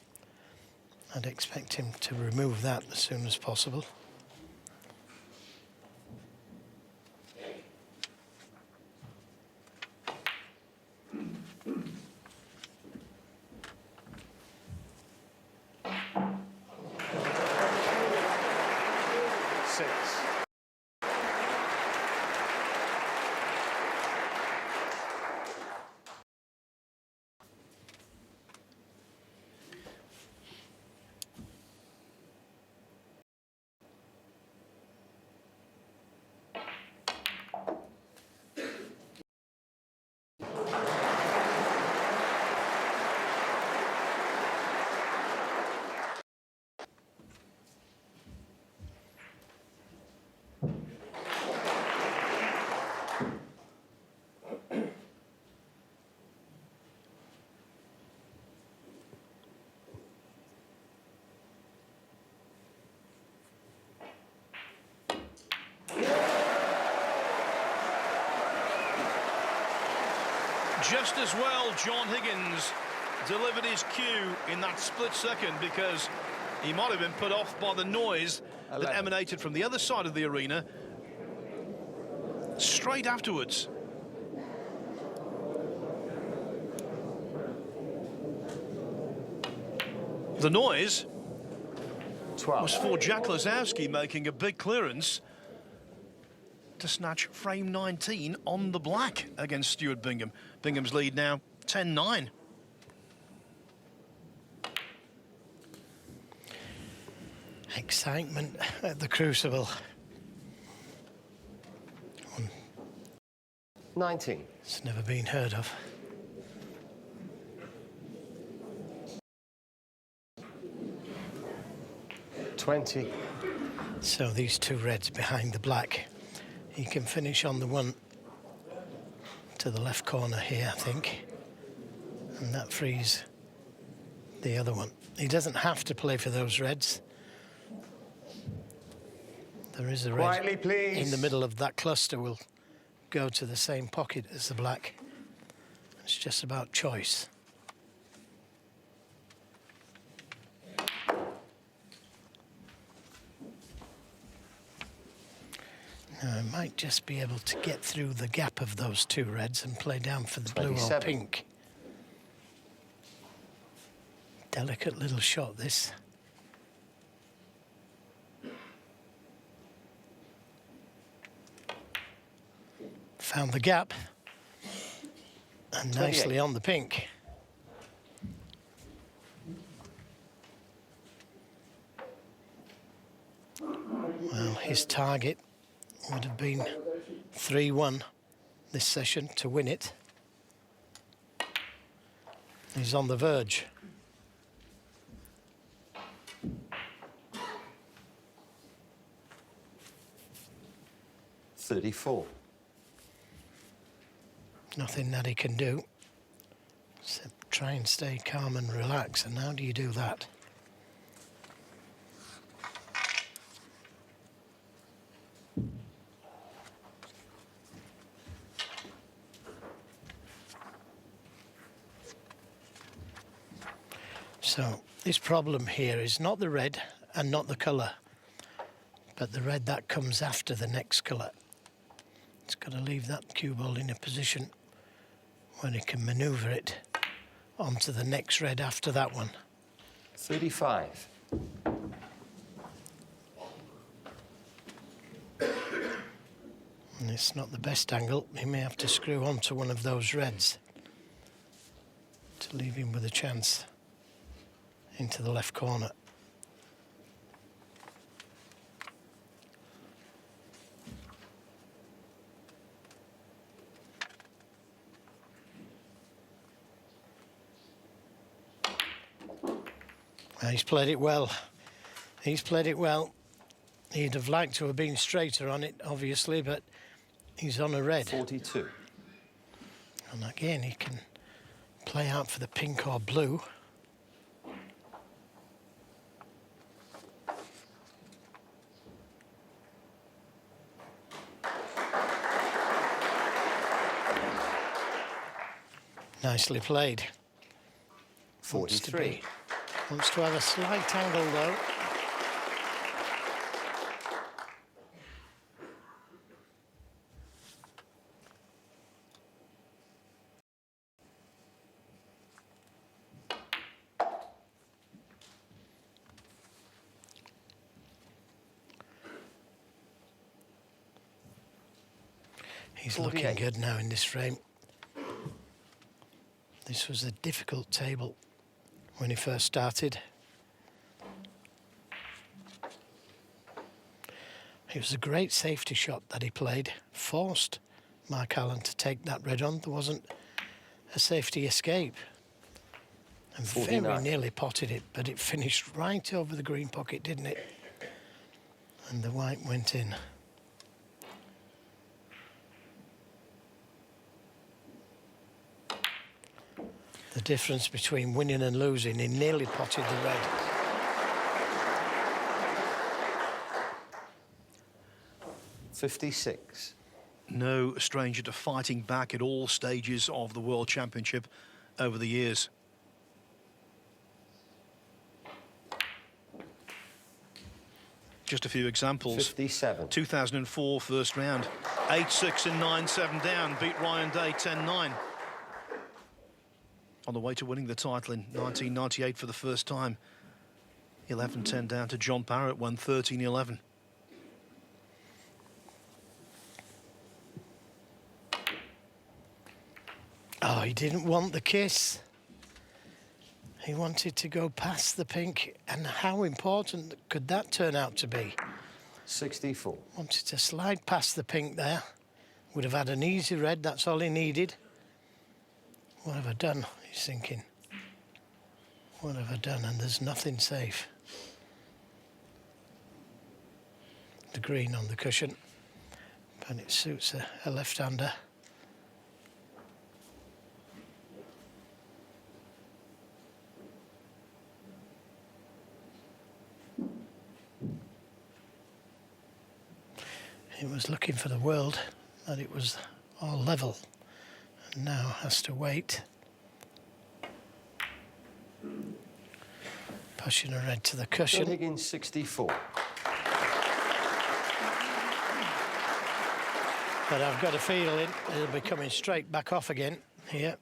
Speaker 8: I'd expect him to remove that as soon as possible.
Speaker 7: just as well John Higgins delivered his cue in that split second, because he might have been put off by the noise that emanated from the other side of the arena straight afterwards. The noise
Speaker 5: 12.
Speaker 7: was for Jack Lazowski making a big clearance to snatch frame 19 on the black against Stuart Bingham. Bingham's lead now 10-9.
Speaker 8: Excitement at the Crucible.
Speaker 5: 19.
Speaker 8: It's never been heard of. So these two reds behind the black. He can finish on the one to the left corner here, I think. And that frees the other one. He doesn't have to play for those reds. There is a red
Speaker 5: Quietly, please.
Speaker 8: in the middle of that cluster will go to the same pocket as the black. It's just about choice. Now, I might just be able to get through the gap of those two reds and play down for the blue or pink. Delicate little shot, this. Found the gap. And nicely on the pink. Well, his target would have been 3-1 this session to win it. He's on the verge.
Speaker 5: $34.
Speaker 8: Nothing that he can do except try and stay calm and relax. And how do you do that? So this problem here is not the red and not the colour, but the red that comes after the next colour. It's got to leave that cue ball in a position where it can manoeuvre it onto the next red after that one.
Speaker 5: 35.
Speaker 8: And it's not the best angle. He may have to screw onto one of those reds to leave him with a chance into the left corner. Well, he's played it well. He's played it well. He'd have liked to have been straighter on it, obviously, but he's on a red.
Speaker 5: 42.
Speaker 8: And again, he can play out for the pink or blue. Nicely played.
Speaker 5: 43.
Speaker 8: Wants to have a slight angle, though. He's
Speaker 5: 48.
Speaker 8: looking good now in this frame. This was a difficult table when he first started. It was a great safety shot that he played. Forced Mark Allen to take that red on. There wasn't a safety escape. And
Speaker 5: 49.
Speaker 8: very nearly potted it, but it finished right over the green pocket, didn't it? And the white went in. The difference between winning and losing, he nearly potted the red.
Speaker 5: $56.
Speaker 7: no stranger to fighting back at all stages of the World Championship over the years. Just a few examples.
Speaker 5: 57.
Speaker 7: 2004 first round, 8-6 and 9-7 down, beat Ryan Day 10-9. On the way to winning the title in 1998 for the first time. 11-10 down to John Barrett, won 13-11.
Speaker 8: Oh, he didn't want the kiss. He wanted to go past the pink, and how important could that turn out to be?
Speaker 5: 64.
Speaker 8: Wanted to slide past the pink there. Would have had an easy red, that's all he needed. What have I done, he's thinking. What have I done? And there's nothing safe. The green on the cushion, but it suits a left-hander. It was looking for the world, that it was all level, and now has to wait. Pushing a red to the cushion.
Speaker 5: John Higgins, 64.
Speaker 8: But I've got a feeling it'll be coming straight back off again here.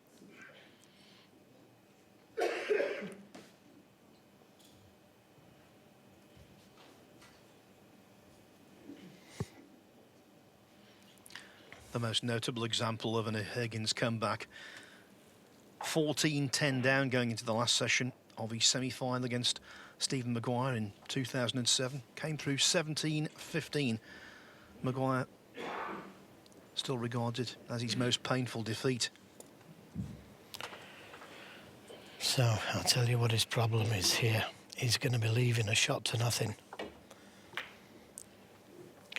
Speaker 7: The most notable example of an Higgins comeback. 14-10 down going into the last session of his semi-final against Stephen Maguire in 2007. Came through 17-15. Maguire still regarded as his most painful defeat.
Speaker 8: So I'll tell you what his problem is here. He's going to be leaving a shot to nothing.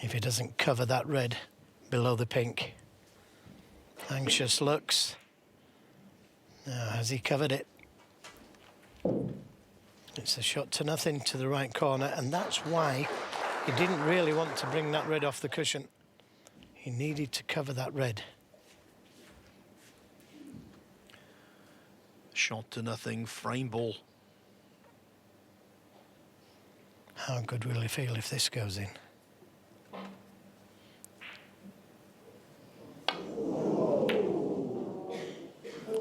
Speaker 8: If he doesn't cover that red below the pink. Anxious looks. Now, has he covered it? It's a shot to nothing to the right corner, and that's why he didn't really want to bring that red off the cushion. He needed to cover that red.
Speaker 7: Shot to nothing, frame ball.
Speaker 8: How good will he feel if this goes in?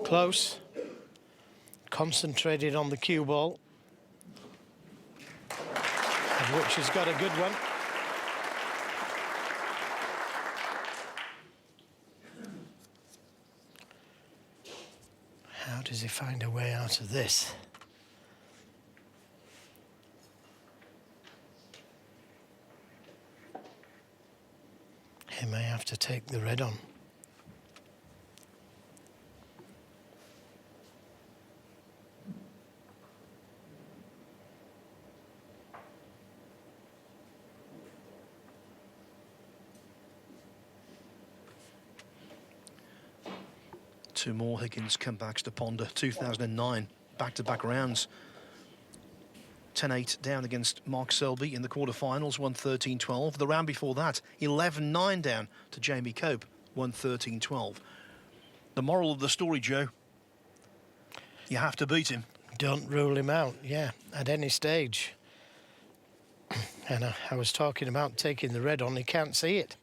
Speaker 8: Close. Concentrated on the cue ball, of which he's got a good one. How does he find a way out of this? He may have to take the red on.
Speaker 7: Two more Higgins comebacks to ponder. 2009, back-to-back rounds. 10-8 down against Mark Selby in the quarterfinals, 1-13-12. The round before that, 11-9 down to Jamie Cope, 1-13-12. The moral of the story, Joe, you have to beat him.
Speaker 8: Don't rule him out, yeah, at any stage. And I was talking about taking the red on, he can't see it.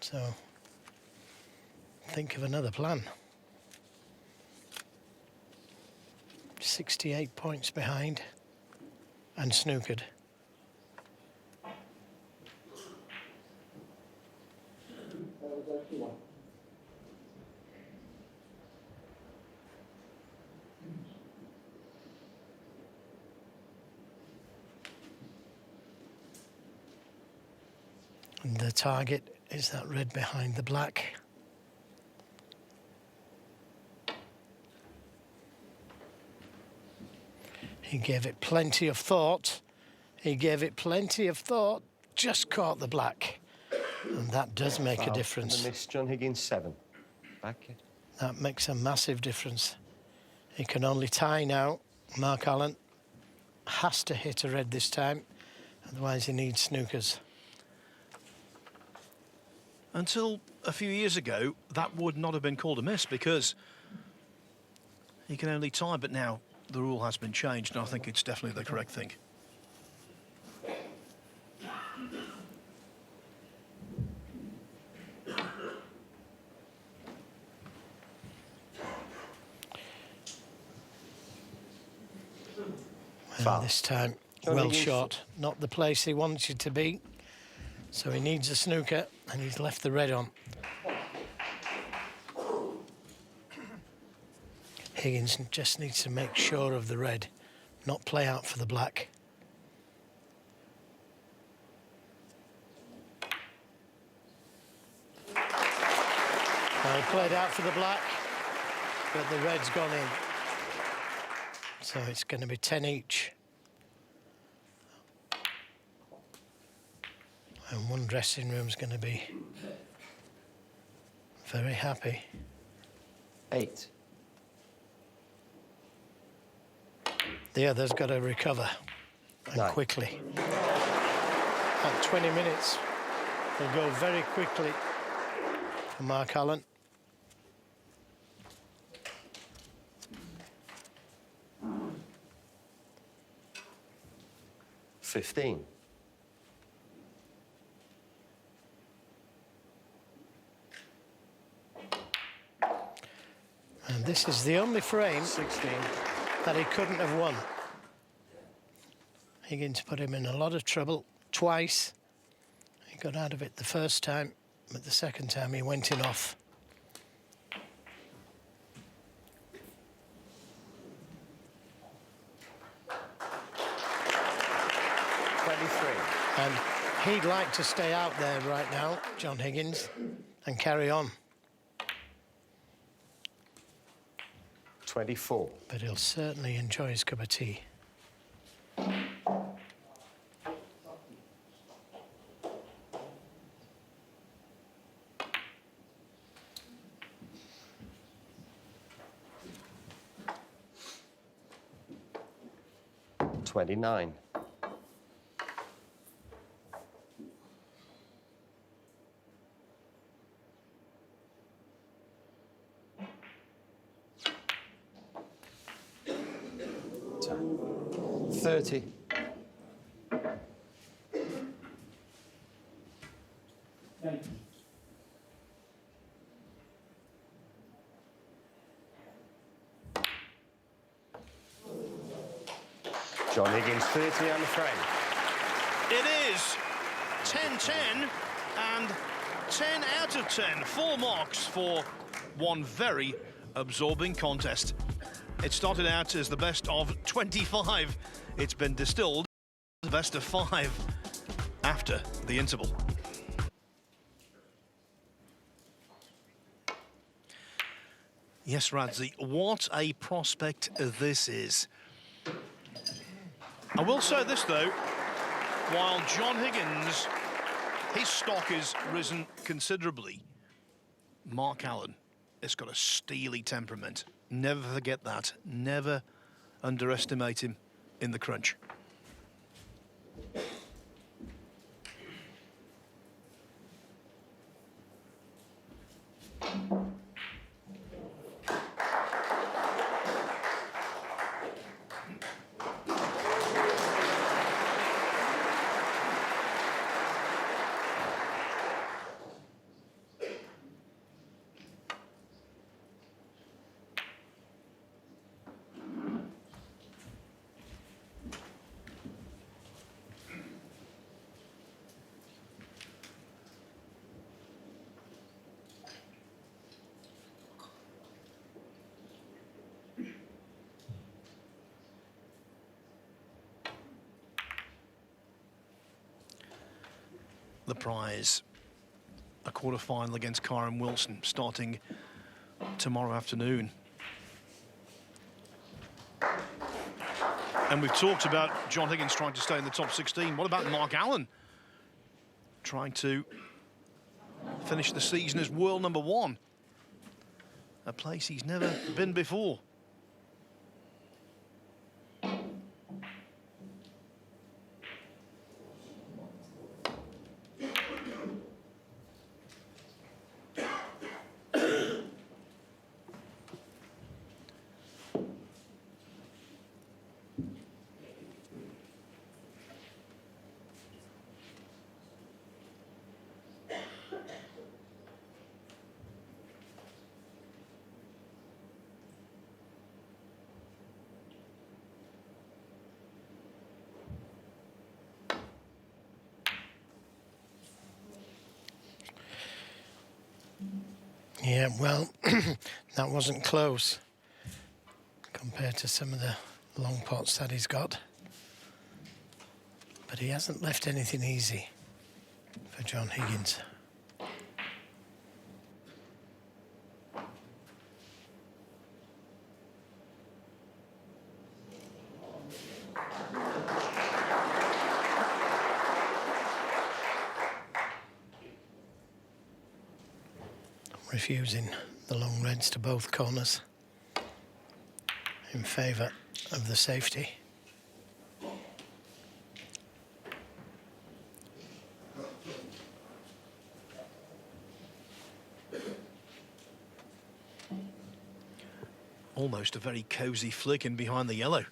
Speaker 8: So, think of another plan. 68 points behind and snookered. And the target is that red behind the black. He gave it plenty of thought. He gave it plenty of thought. Just caught the black. And that does make a difference.
Speaker 5: And the miss, John Higgins, 7. Back.
Speaker 8: That makes a massive difference. He can only tie now. Mark Allen has to hit a red this time. Otherwise he needs snookers.
Speaker 7: Until a few years ago, that would not have been called a miss because he can only tie, but now the rule has been changed, and I think it's definitely the correct thing.
Speaker 8: Well, this time, well shot. Not the place he wants you to be. So he needs a snooker, and he's left the red on. Higgins just needs to make sure of the red, not play out for the black. Well, he played out for the black, but the red's gone in. So it's going to be 10 each. And one dressing room's going to be very happy.
Speaker 5: 8.
Speaker 8: The other's got to recover, and
Speaker 5: 9.
Speaker 8: quickly. At 20 minutes, will go very quickly for Mark Allen.
Speaker 5: $15.
Speaker 8: And this is the only frame
Speaker 5: 16.
Speaker 8: that he couldn't have won. Higgins put him in a lot of trouble twice. He got out of it the first time, but the second time he went in off. And he'd like to stay out there right now, John Higgins, and carry on.
Speaker 5: 24.
Speaker 8: But he'll certainly enjoy his cup of tea.
Speaker 5: $29. $30. John Higgins, 30 on the frame.
Speaker 7: It is 10-10 and 10 out of 10. 4 marks for one very absorbing contest. It started out as the best of 25. It's been distilled the best of 5 after the interval. Yes, Radzi, what a prospect this is. I will say this, though, while John Higgins, his stock has risen considerably, Mark Allen has got a steely temperament. Never forget that. Never underestimate him in the crunch. The prize, a quarter-final against Kyron Wilson, starting tomorrow afternoon. And we've talked about John Higgins trying to stay in the top 16. What about Mark Allen trying to finish the season as world #1? A place he's never been before.
Speaker 8: Yeah, well, that wasn't close compared to some of the long pots that he's got. But he hasn't left anything easy for John Higgins. Refusing the long reds to both corners in favour of the safety.
Speaker 7: Almost a very cosy flick in behind the yellow.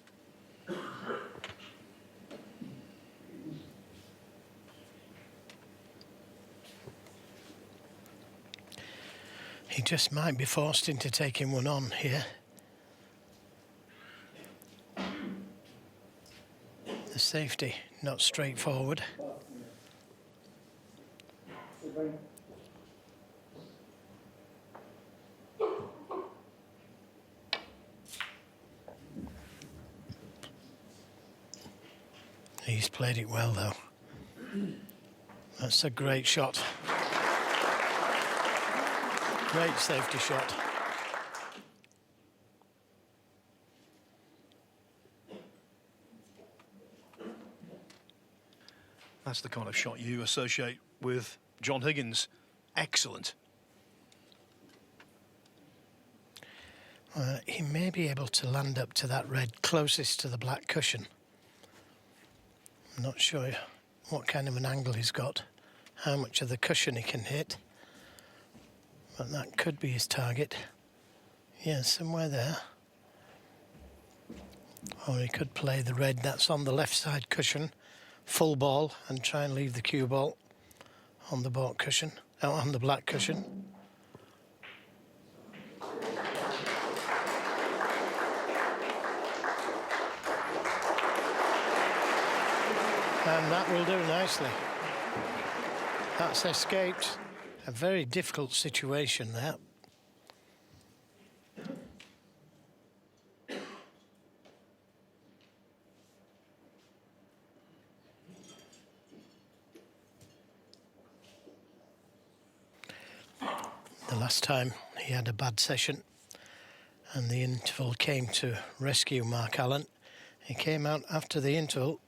Speaker 8: He just might be forced into taking one on here. The safety not straightforward. He's played it well though. That's a great shot. Great safety shot.
Speaker 7: That's the kind of shot you associate with John Higgins. Excellent.
Speaker 8: He may be able to land up to that red closest to the black cushion. I'm not sure what kind of an angle he's got, how much of the cushion he can hit. But that could be his target. Yeah, somewhere there. Or he could play the red that's on the left side cushion, full ball, and try and leave the cue ball on the baulk cushion, on the black cushion. And that will do nicely. That's escaped a very difficult situation there. The last time he had a bad session and the interval came to rescue Mark Allen. He came out after the interval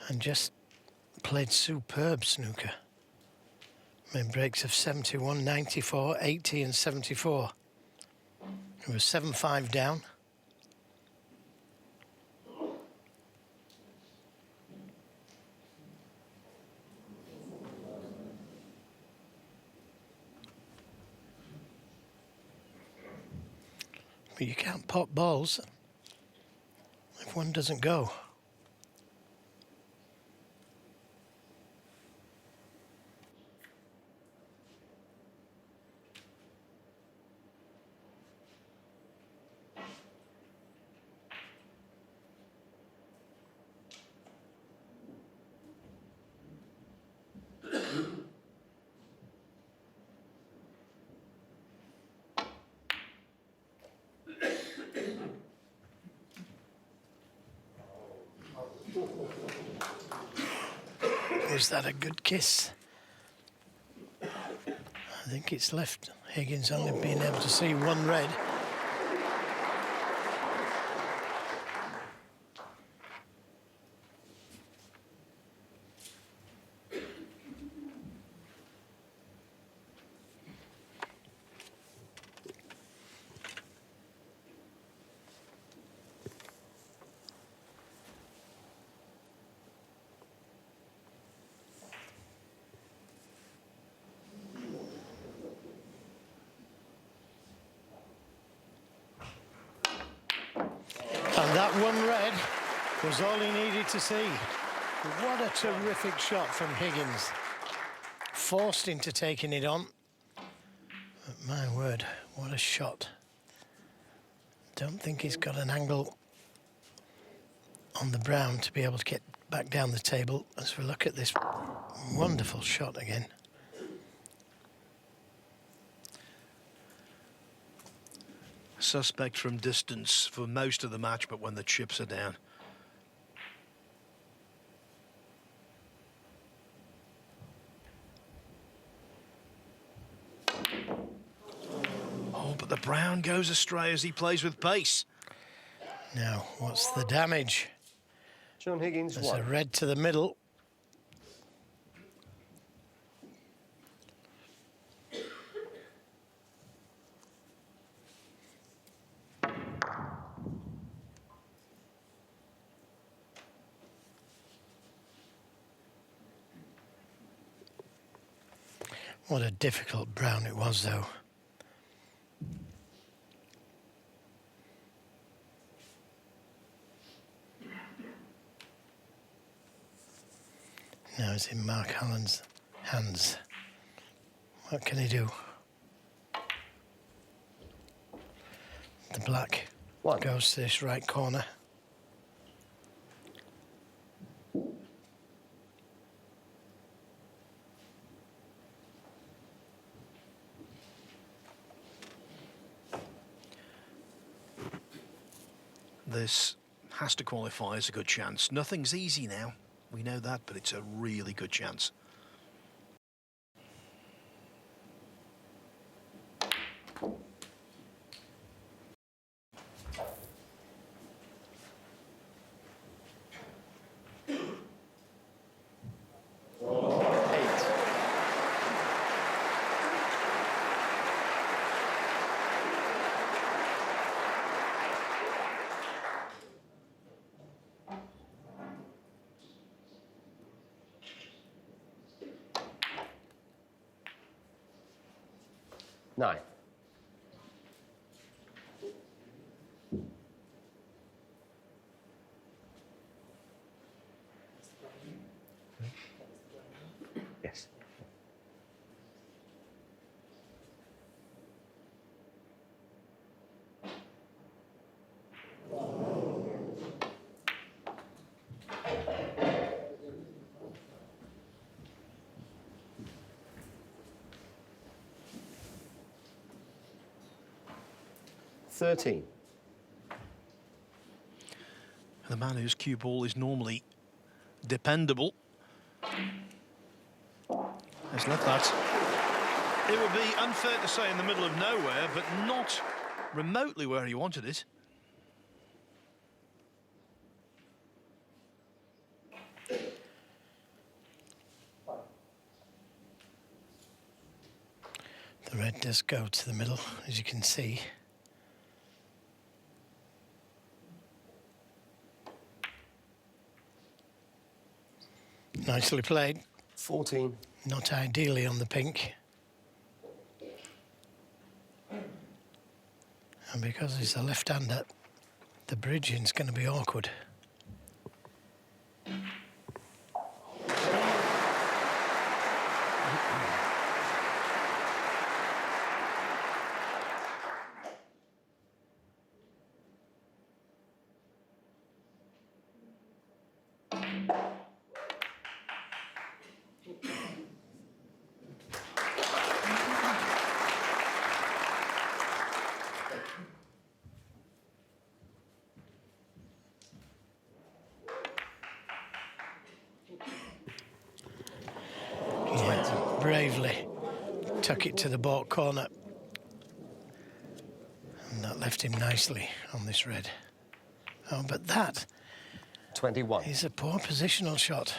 Speaker 8: and just played superb snooker. Made breaks of 71, 94, 80 and 74. It was 7-5 down. But you can't pop balls if one doesn't go. Was that a good kiss? I think it's left Higgins only being able to see one red. And that one red was all he needed to see. What a terrific shot from Higgins. Forced into taking it on. But my word, what a shot. Don't think he's got an angle on the brown to be able to get back down the table as we look at this wonderful shot again.
Speaker 7: Suspect from distance for most of the match, but when the chips are down. Oh, but the brown goes astray as he plays with pace.
Speaker 8: Now, what's the damage?
Speaker 5: John Higgins,
Speaker 8: There's a
Speaker 5: 1.
Speaker 8: red to the middle. What a difficult brown it was, though. Now it's in Mark Allen's hands. What can he do? The black
Speaker 5: 1.
Speaker 8: goes to this right corner.
Speaker 7: This has to qualify as a good chance. Nothing's easy now. We know that, but it's a really good chance.
Speaker 5: Nine. Yes. $13.
Speaker 7: The man whose cue ball is normally dependable has left that. It would be unfair to say in the middle of nowhere, but not remotely where he wanted it.
Speaker 8: The red does go to the middle, as you can see. Nicely played.
Speaker 5: 14.
Speaker 8: Not ideally on the pink. And because he's a left-hander, the bridging's going to be awkward. Bravely took it to the baulk corner, and that left him nicely on this red. Oh, but that
Speaker 5: 21.
Speaker 8: is a poor positional shot.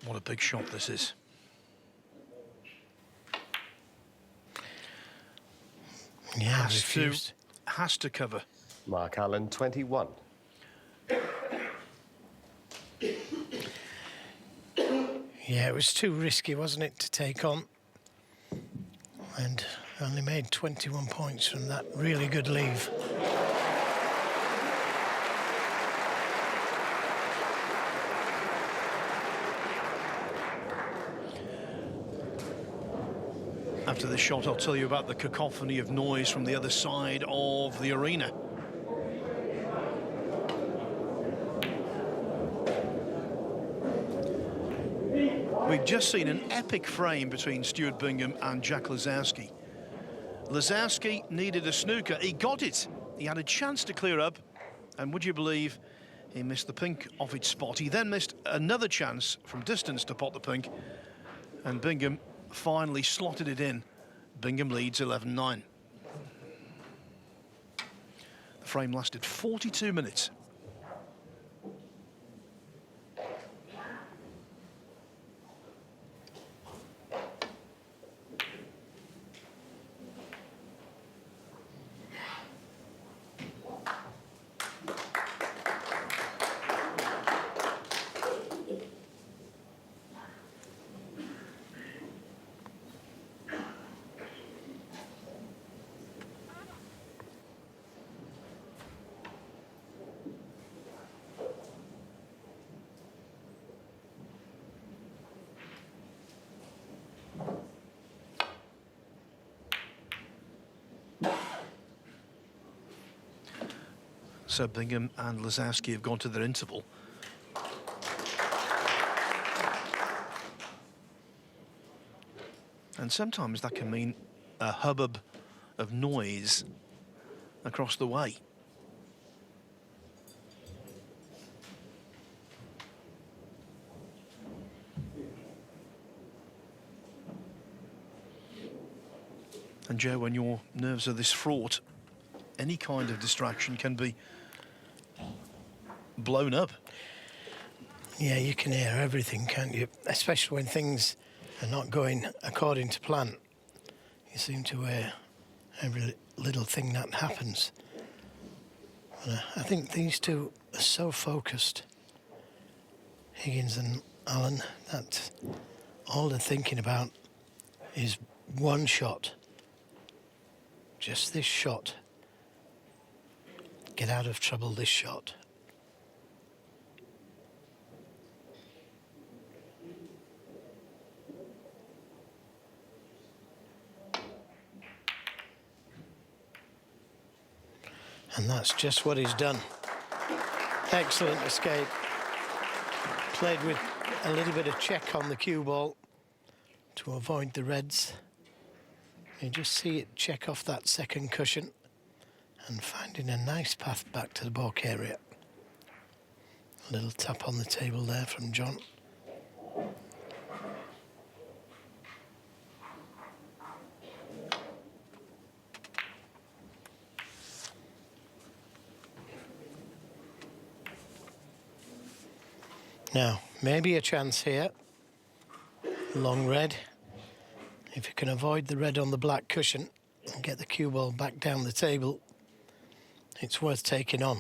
Speaker 7: What a big shot this is.
Speaker 8: Yeah,
Speaker 7: has to cover.
Speaker 5: Mark Allen, 21.
Speaker 8: Yeah, it was too risky, wasn't it, to take on? And only made 21 points from that really good leave.
Speaker 7: After this shot, I'll tell you about the cacophony of noise from the other side of the arena. We've just seen an epic frame between Stuart Bingham and Jack Lazowski. Lazowski needed a snooker. He got it. He had a chance to clear up, and would you believe he missed the pink off its spot. He then missed another chance from distance to pot the pink, and Bingham finally slotted it in. Bingham leads 11-9. The frame lasted 42 minutes. So Bingham and Lazowski have gone to their interval. And sometimes that can mean a hubbub of noise across the way. And Joe, when your nerves are this fraught, any kind of distraction can be blown up.
Speaker 8: Yeah, you can hear everything, can't you? Especially when things are not going according to plan. You seem to hear every little thing that happens. But I think these two are so focused, Higgins and Allen, that all they're thinking about is one shot. Just this shot. Get out of trouble this shot. And that's just what he's done. Excellent escape. Played with a little bit of check on the cue ball to avoid the reds. You just see it check off that second cushion and finding a nice path back to the baulk area. A little tap on the table there from John. Now, maybe a chance here. Long red. If you can avoid the red on the black cushion and get the cue ball back down the table, it's worth taking on.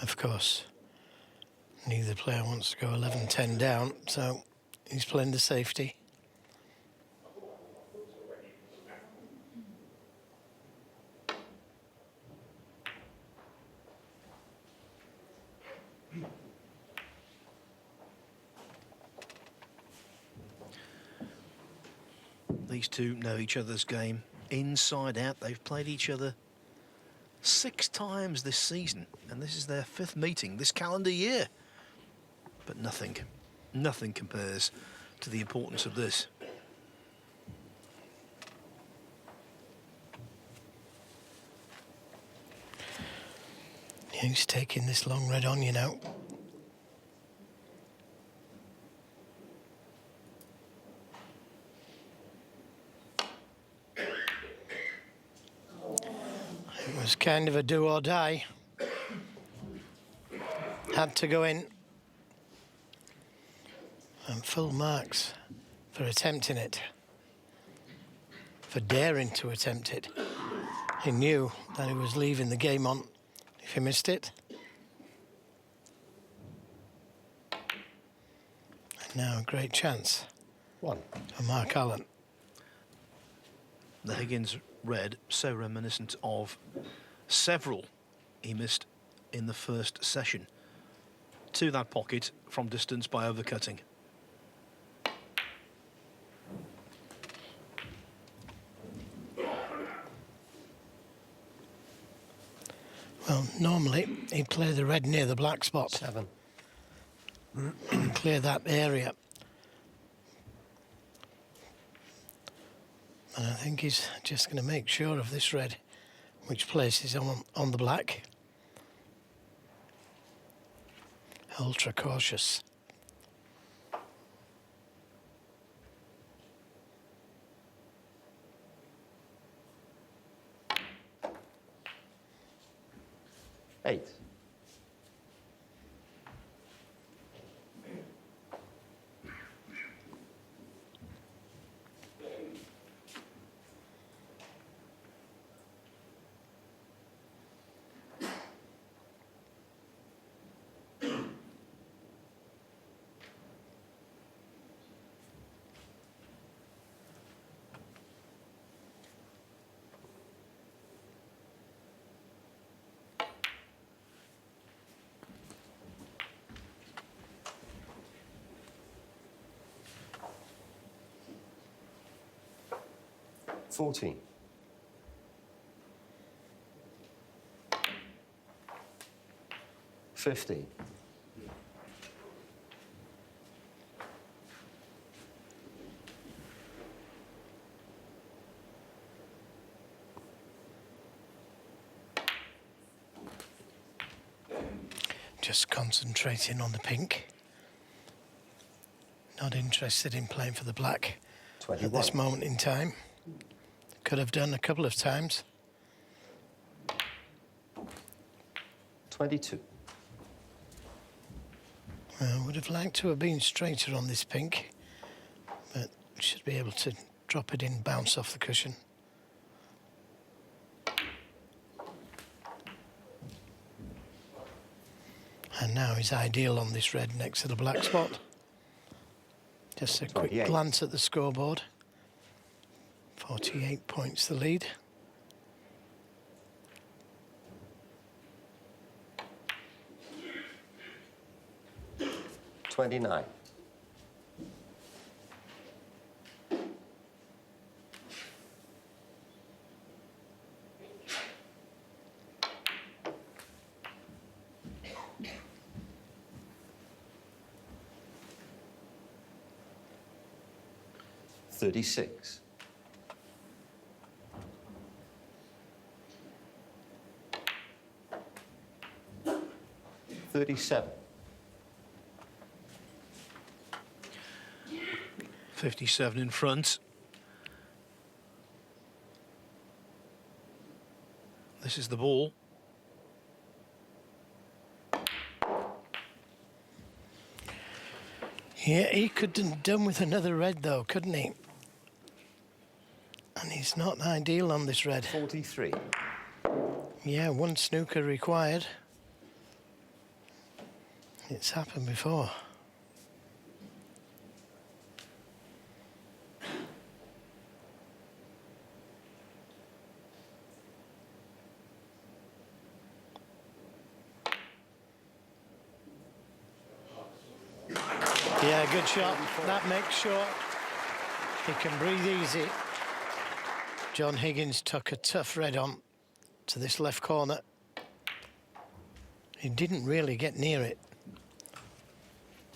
Speaker 8: Of course, neither player wants to go 11-10 down, so he's playing the safety.
Speaker 7: These two know each other's game inside out. They've played each other 6 times this season, and this is their 5th meeting this calendar year. But nothing compares to the importance of this.
Speaker 8: He's taking this long red on, you know. It was kind of a do or die. Had to go in. And full marks for attempting it, for daring to attempt it. He knew that he was leaving the game on if he missed it. And now a great chance for Mark Allen.
Speaker 7: The Higgins red, so reminiscent of several he missed in the first session. To that pocket from distance by overcutting.
Speaker 8: Well, normally he'd play the red near the black spot.
Speaker 5: 7.
Speaker 8: And clear that area. And I think he's just going to make sure of this red, which places on the black. Ultra cautious.
Speaker 5: Eight. $14. $15.
Speaker 8: Just concentrating on the pink. Not interested in playing for the black
Speaker 5: 21.
Speaker 8: at this moment in time. Could have done a couple of times.
Speaker 5: 22.
Speaker 8: I would have liked to have been straighter on this pink, but should be able to drop it in, bounce off the cushion. And now he's ideal on this red next to the black spot. Just a quick
Speaker 5: 28.
Speaker 8: glance at the scoreboard. 48 points the lead.
Speaker 5: $29. $36. $37.
Speaker 7: 57 in front. This is the ball.
Speaker 8: Yeah, he could have done with another red though, couldn't he? And he's not ideal on this red.
Speaker 5: 43.
Speaker 8: Yeah, one snooker required. It's happened before. Yeah, good shot. That makes sure he can breathe easy. John Higgins took a tough red on to this left corner. He didn't really get near it,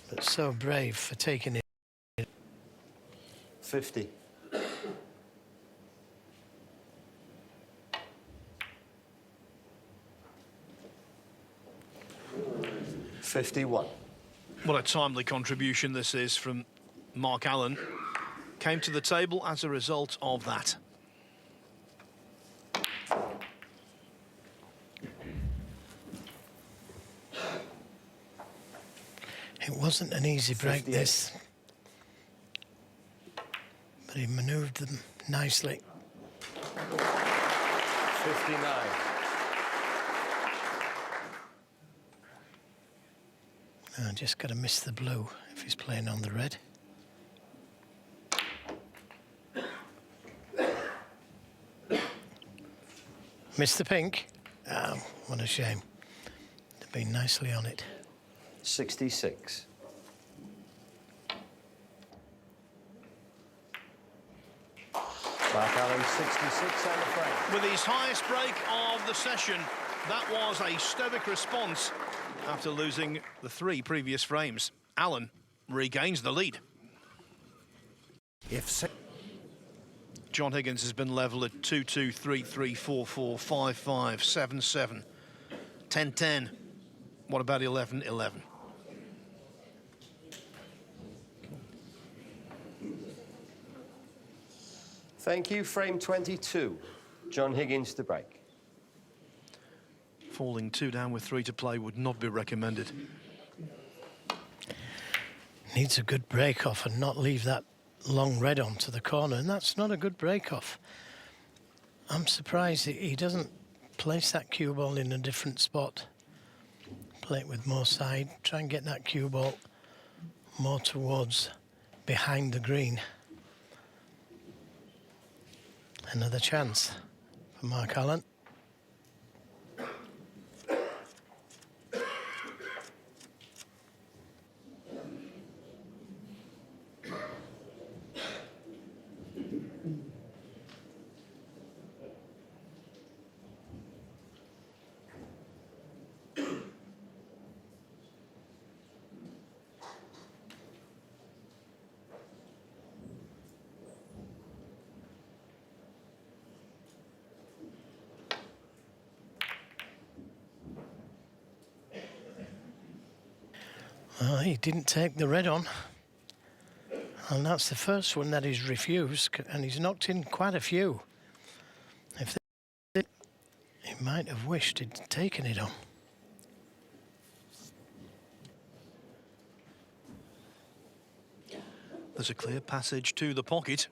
Speaker 8: but so brave for taking it.
Speaker 5: 50. $51.
Speaker 7: What a timely contribution this is from Mark Allen. Came to the table as a result of that.
Speaker 8: It wasn't an easy break,
Speaker 5: 58.
Speaker 8: this. but he manoeuvred them nicely.
Speaker 5: 59.
Speaker 8: Just got to miss the blue if he's playing on the red. Missed the pink. Oh, what a shame. They've been nicely on it.
Speaker 5: 66. Mark Allen, 66 on the frame.
Speaker 7: With his highest break of the session, that was a stoic response after losing the 3 previous frames. Allen regains the lead. John Higgins has been level at 2-2, 3-3, 4-4, 5-5, 7-7, 10-10. What about 11-11?
Speaker 5: Thank you. Frame 22. John Higgins to break.
Speaker 7: Falling 2 down with 3 to play would not be recommended.
Speaker 8: Needs a good break off and not leave that long red onto the corner, and that's not a good break off. I'm surprised he doesn't place that cue ball in a different spot. Play it with more side, try and get that cue ball more towards behind the green. Another chance for Mark Allen. Well, he didn't take the red on, and that's the first one that he's refused, and he's knocked in quite a few. If they did, he might have wished he'd taken it on.
Speaker 7: There's a clear passage to the pocket.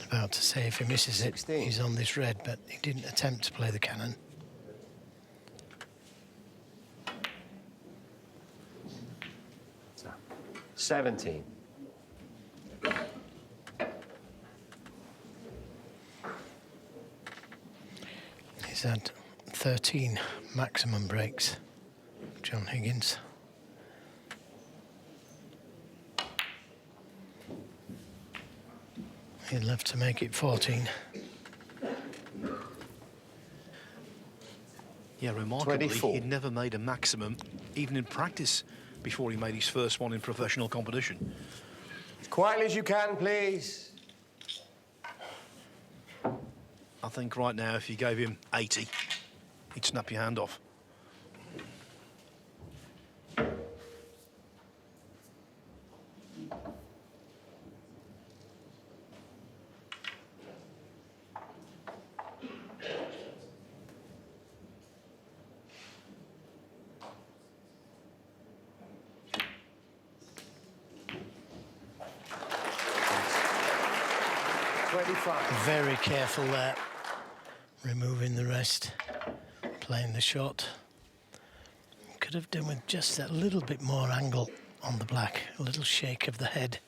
Speaker 8: About to say if he misses it,
Speaker 5: 16.
Speaker 8: he's on this red, but he didn't attempt to play the cannon.
Speaker 5: So, 17.
Speaker 8: He's had 13 maximum breaks, John Higgins. He'd love to make it 14.
Speaker 7: Yeah, remarkably,
Speaker 5: 24.
Speaker 7: he'd never made a maximum, even in practice, before he made his first one in professional competition.
Speaker 5: As quietly as you can, please.
Speaker 7: I think right now, if you gave him 80, he'd snap your hand off.
Speaker 5: 25.
Speaker 8: Very careful there. Removing the rest. Playing the shot. Could have done with just a little bit more angle on the black. A little shake of the head.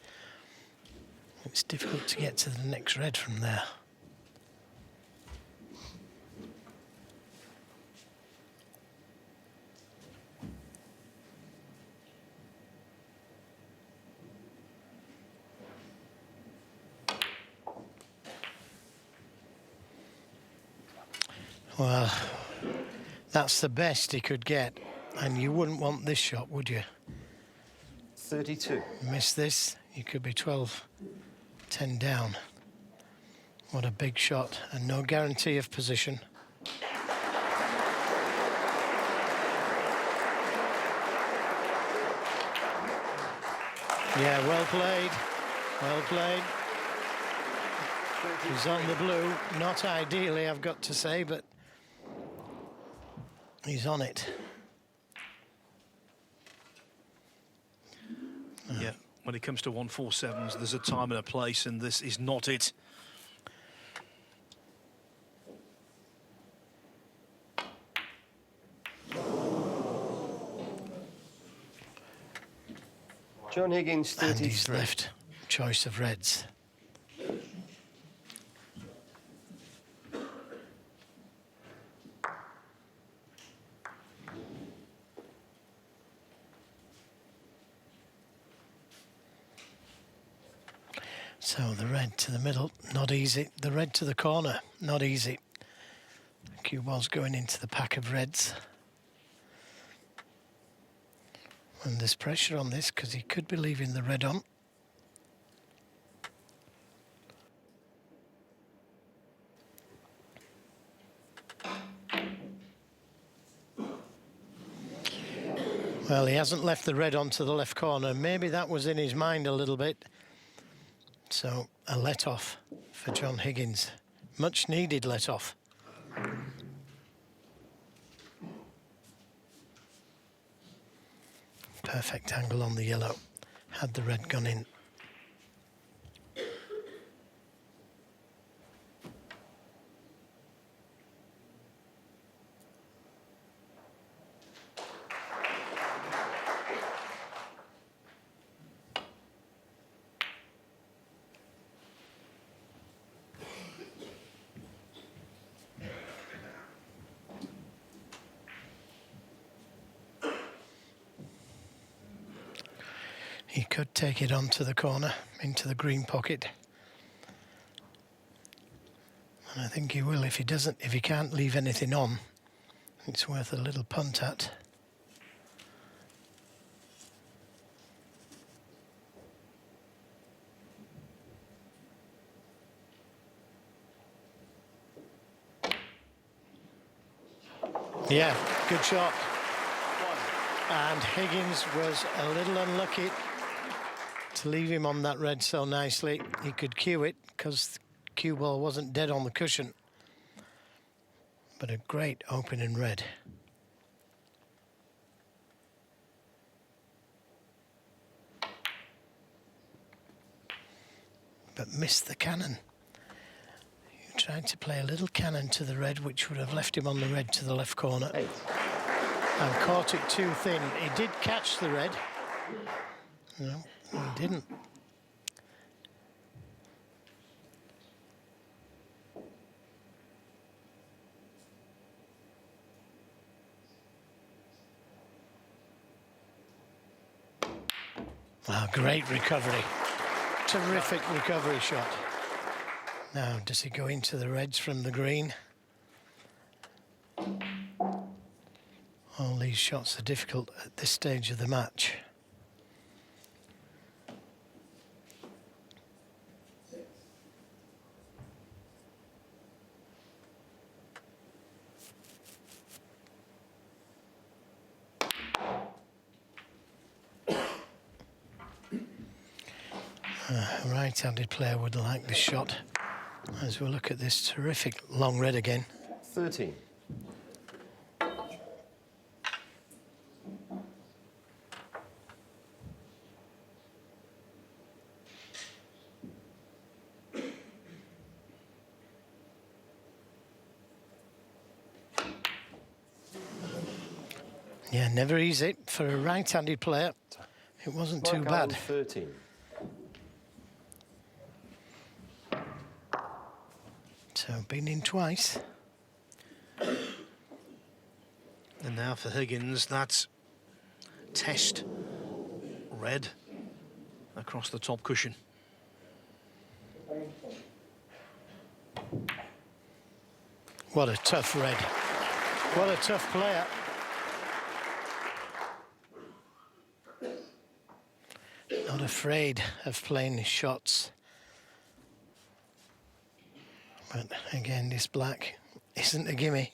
Speaker 8: It's difficult to get to the next red from there. Well, that's the best he could get, and you wouldn't want this shot, would you?
Speaker 5: 32.
Speaker 8: Miss this, you could be 12-10 down. What a big shot, and no guarantee of position. Yeah, well played, well played. He's on the blue, not ideally, I've got to say, but he's on it.
Speaker 7: Yeah, when it comes to 147s, there's a time and a place, and this is not it.
Speaker 5: John Higgins, 33.
Speaker 8: And he's left choice of reds. So the red to the middle, not easy. The red to the corner, not easy. Cue ball's going into the pack of reds. And there's pressure on this because he could be leaving the red on. Well, he hasn't left the red onto the left corner. Maybe that was in his mind a little bit. So a let-off for John Higgins. Much needed let-off. Perfect angle on the yellow. Had the red gone in. He could take it onto the corner, into the green pocket. And I think he will. If he doesn't, if he can't leave anything on, it's worth a little punt at. Yeah, good shot. And Higgins was a little unlucky to leave him on that red so nicely. He could cue it because the cue ball wasn't dead on the cushion. But a great opening red. But missed the cannon. He tried to play a little cannon to the red, which would have left him on the red to the left corner.
Speaker 5: 8.
Speaker 8: And caught it too thin. He did catch the red. No, he didn't. Wow, great recovery. Terrific recovery shot. Now, does he go into the reds from the green? All these shots are difficult at this stage of the match. A right-handed player would like this shot. As we look at this terrific long red again.
Speaker 5: 13.
Speaker 8: Yeah, never easy for a right-handed player. It wasn't too
Speaker 5: Mark
Speaker 8: bad.
Speaker 5: Allen, 13.
Speaker 8: So, been in twice.
Speaker 7: And now for Higgins, that's test red across the top cushion.
Speaker 8: What a tough red. What a tough player. Not afraid of playing his shots. But again, this black isn't a gimme.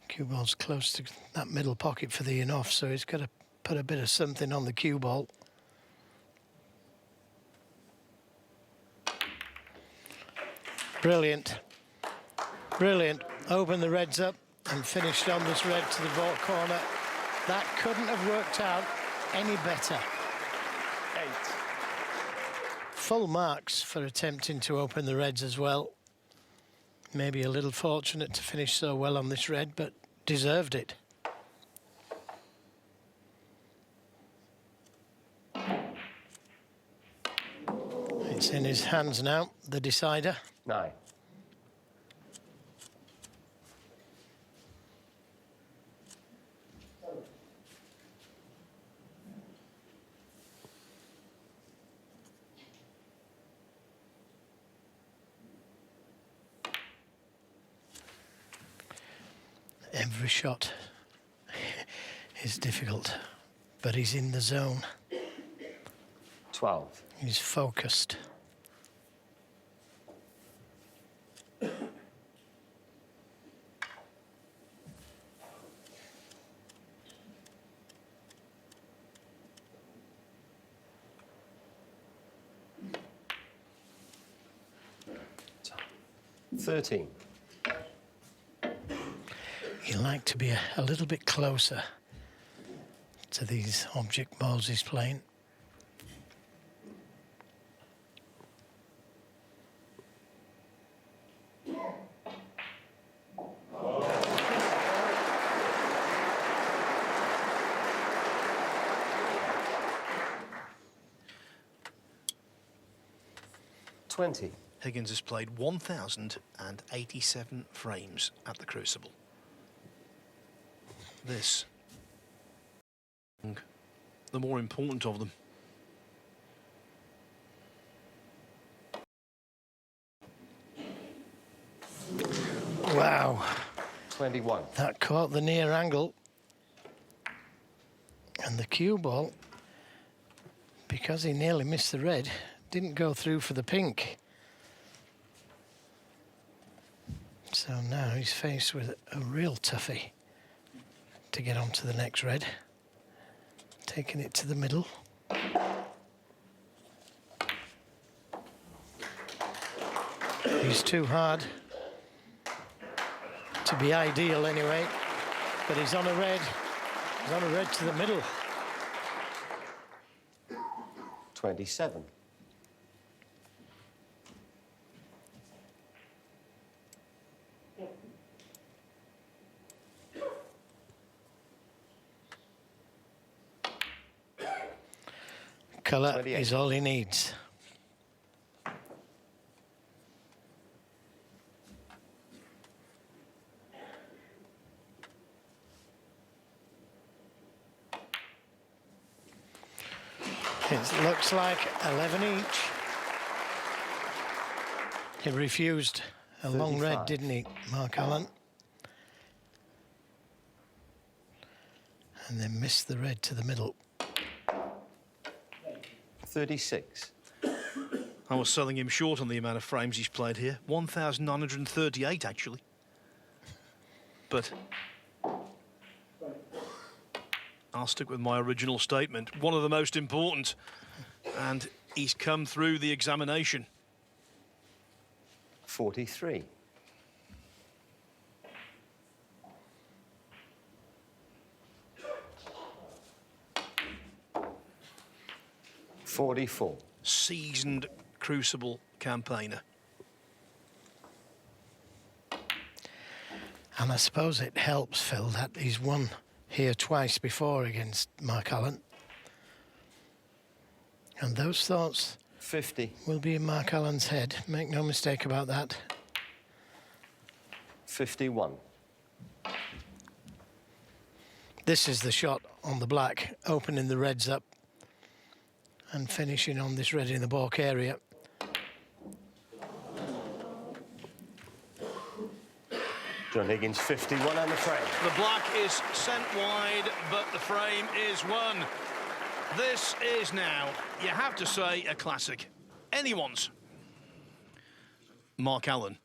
Speaker 8: Cue ball's close to that middle pocket for the in-off, so he's got to put a bit of something on the cue ball. Brilliant. Brilliant. Opened the reds up and finished on this red to the baulk corner. That couldn't have worked out any better.
Speaker 5: 8.
Speaker 8: Full marks for attempting to open the reds as well. Maybe a little fortunate to finish so well on this red, but deserved it. It's in his hands now, the decider.
Speaker 5: 9.
Speaker 8: Every shot is difficult, but he's in the zone.
Speaker 5: 12.
Speaker 8: He's focused.
Speaker 5: $13.
Speaker 8: You like to be a little bit closer to these object balls he's playing.
Speaker 5: $20.
Speaker 7: Higgins has played 1,087 frames at the Crucible. This, the more important of them.
Speaker 8: Wow.
Speaker 5: 21.
Speaker 8: That caught the near angle. And the cue ball, because he nearly missed the red, didn't go through for the pink. So now he's faced with a real toughie to get onto the next red. Taking it to the middle. He's too hard to be ideal anyway, but he's on a red. He's on a red to the middle.
Speaker 5: 27.
Speaker 8: Colour
Speaker 5: 28.
Speaker 8: is all he needs. It looks like 11 each. He refused a long red,
Speaker 5: 35.
Speaker 8: didn't he, Mark Allen? And then missed the red to the middle.
Speaker 5: 36.
Speaker 7: I was selling him short on the amount of frames he's played here. 1,938, actually. But I'll stick with my original statement. One of the most important. And he's come through the examination.
Speaker 5: 43. $44.
Speaker 7: Seasoned Crucible campaigner.
Speaker 8: And I suppose it helps, Phil, that he's won here twice before against Mark Allen. And those thoughts
Speaker 5: 50.
Speaker 8: will be in Mark Allen's head. Make no mistake about that.
Speaker 5: 51.
Speaker 8: This is the shot on the black, opening the reds up and finishing on this red in the baulk area.
Speaker 5: John Higgins, 51 on the frame.
Speaker 7: The black is sent wide, but the frame is won. This is now, you have to say, a classic. Anyone's. Mark Allen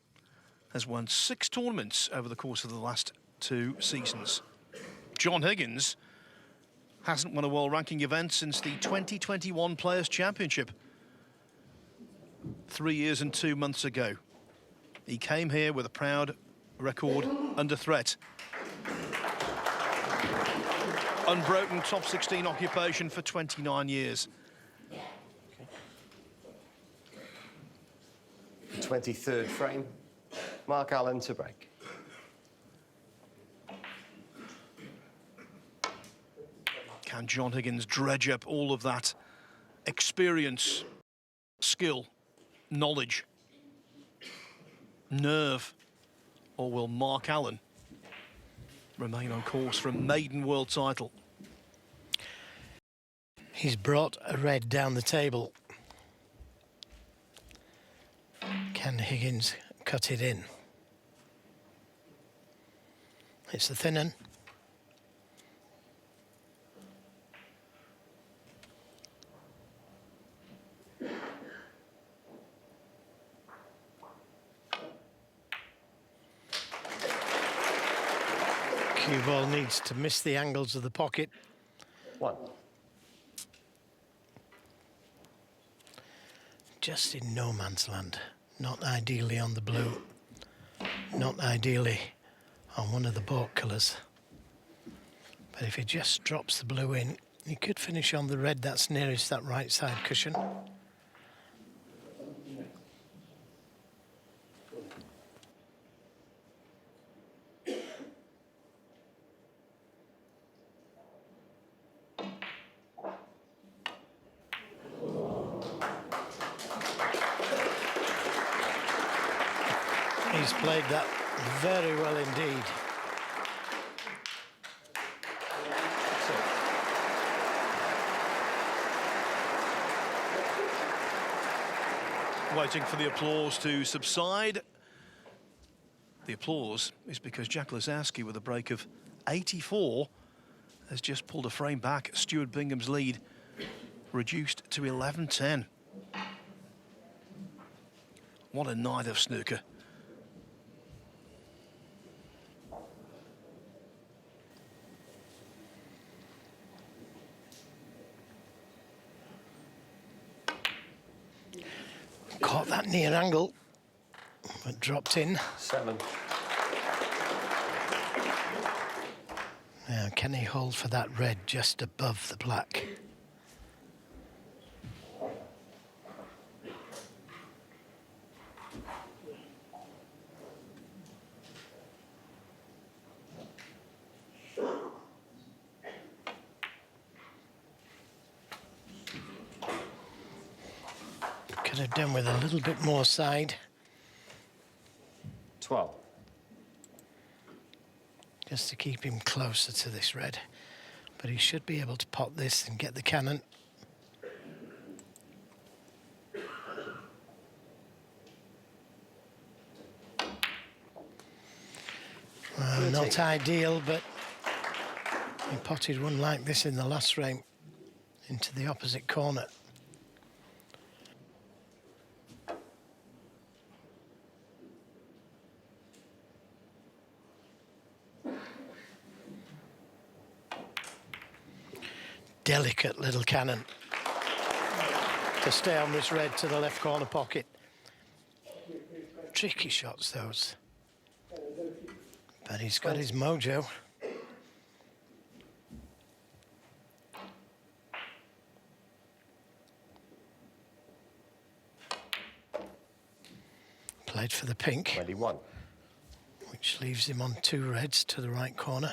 Speaker 7: has won 6 tournaments over the course of the last 2 seasons. John Higgins hasn't won a world ranking event since the 2021 Players' Championship 3 years and 2 months ago. He came here with a proud record under threat. Unbroken top 16 occupation for 29 years.
Speaker 5: 23rd frame. Mark Allen to break.
Speaker 7: Can John Higgins dredge up all of that experience, skill, knowledge, nerve, or will Mark Allen remain on course for a maiden world title?
Speaker 8: He's brought a red down the table. Can Higgins cut it in? It's the thin end. Cue ball needs to miss the angles of the pocket.
Speaker 5: 1.
Speaker 8: Just in no man's land. Not ideally on the blue. Not ideally on one of the baulk colours. But if he just drops the blue in, he could finish on the red that's nearest that right side cushion. He's played that very well indeed.
Speaker 7: Waiting for the applause to subside. The applause is because Jack Lazowski, with a break of 84, has just pulled a frame back. Stuart Bingham's lead reduced to 11-10. What a night of snooker. Caught that near angle, but dropped in.
Speaker 5: 7.
Speaker 8: Now, can he hold for that red just above the black? Could have done with a little bit more side.
Speaker 5: 12.
Speaker 8: Just to keep him closer to this red. But he should be able to pot this and get the cannon. Not ideal, but he potted one like this in the last frame into the opposite corner. Delicate little cannon to stay on this red to the left corner pocket. Tricky shots, those. But he's got his mojo. Played for the pink.
Speaker 5: 21.
Speaker 8: Which leaves him on 2 reds to the right corner.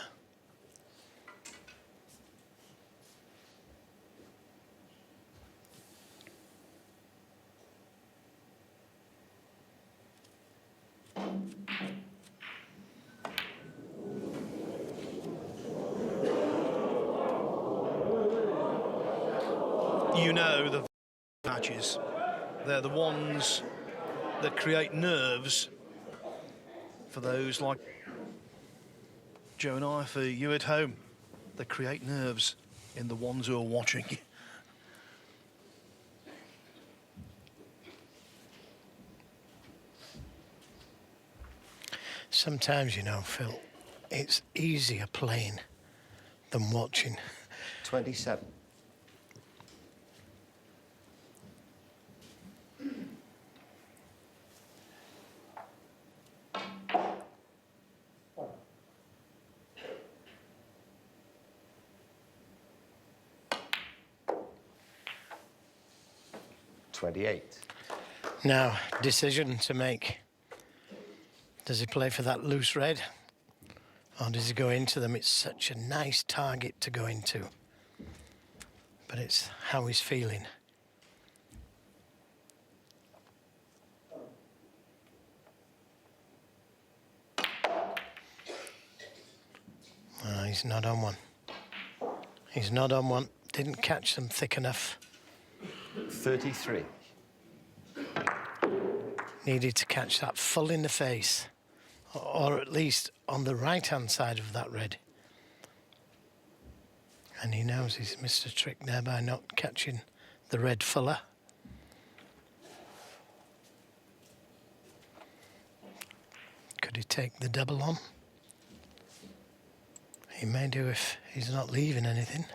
Speaker 7: you know the matches. They're the ones that create nerves for those like Joe and I, for you at home. They create nerves in the ones who are watching.
Speaker 8: Sometimes, you know, Phil, it's easier playing than watching.
Speaker 5: 27.
Speaker 8: Now, decision to make. Does he play for that loose red? Or does he go into them? It's such a nice target to go into. But it's how he's feeling. He's not on one. He's not on one. Didn't catch them thick enough.
Speaker 5: 33.
Speaker 8: Needed to catch that full in the face. Or at least on the right-hand side of that red. And he knows he's missed a trick there by not catching the red fuller. Could he take the double on? He may do if he's not leaving anything.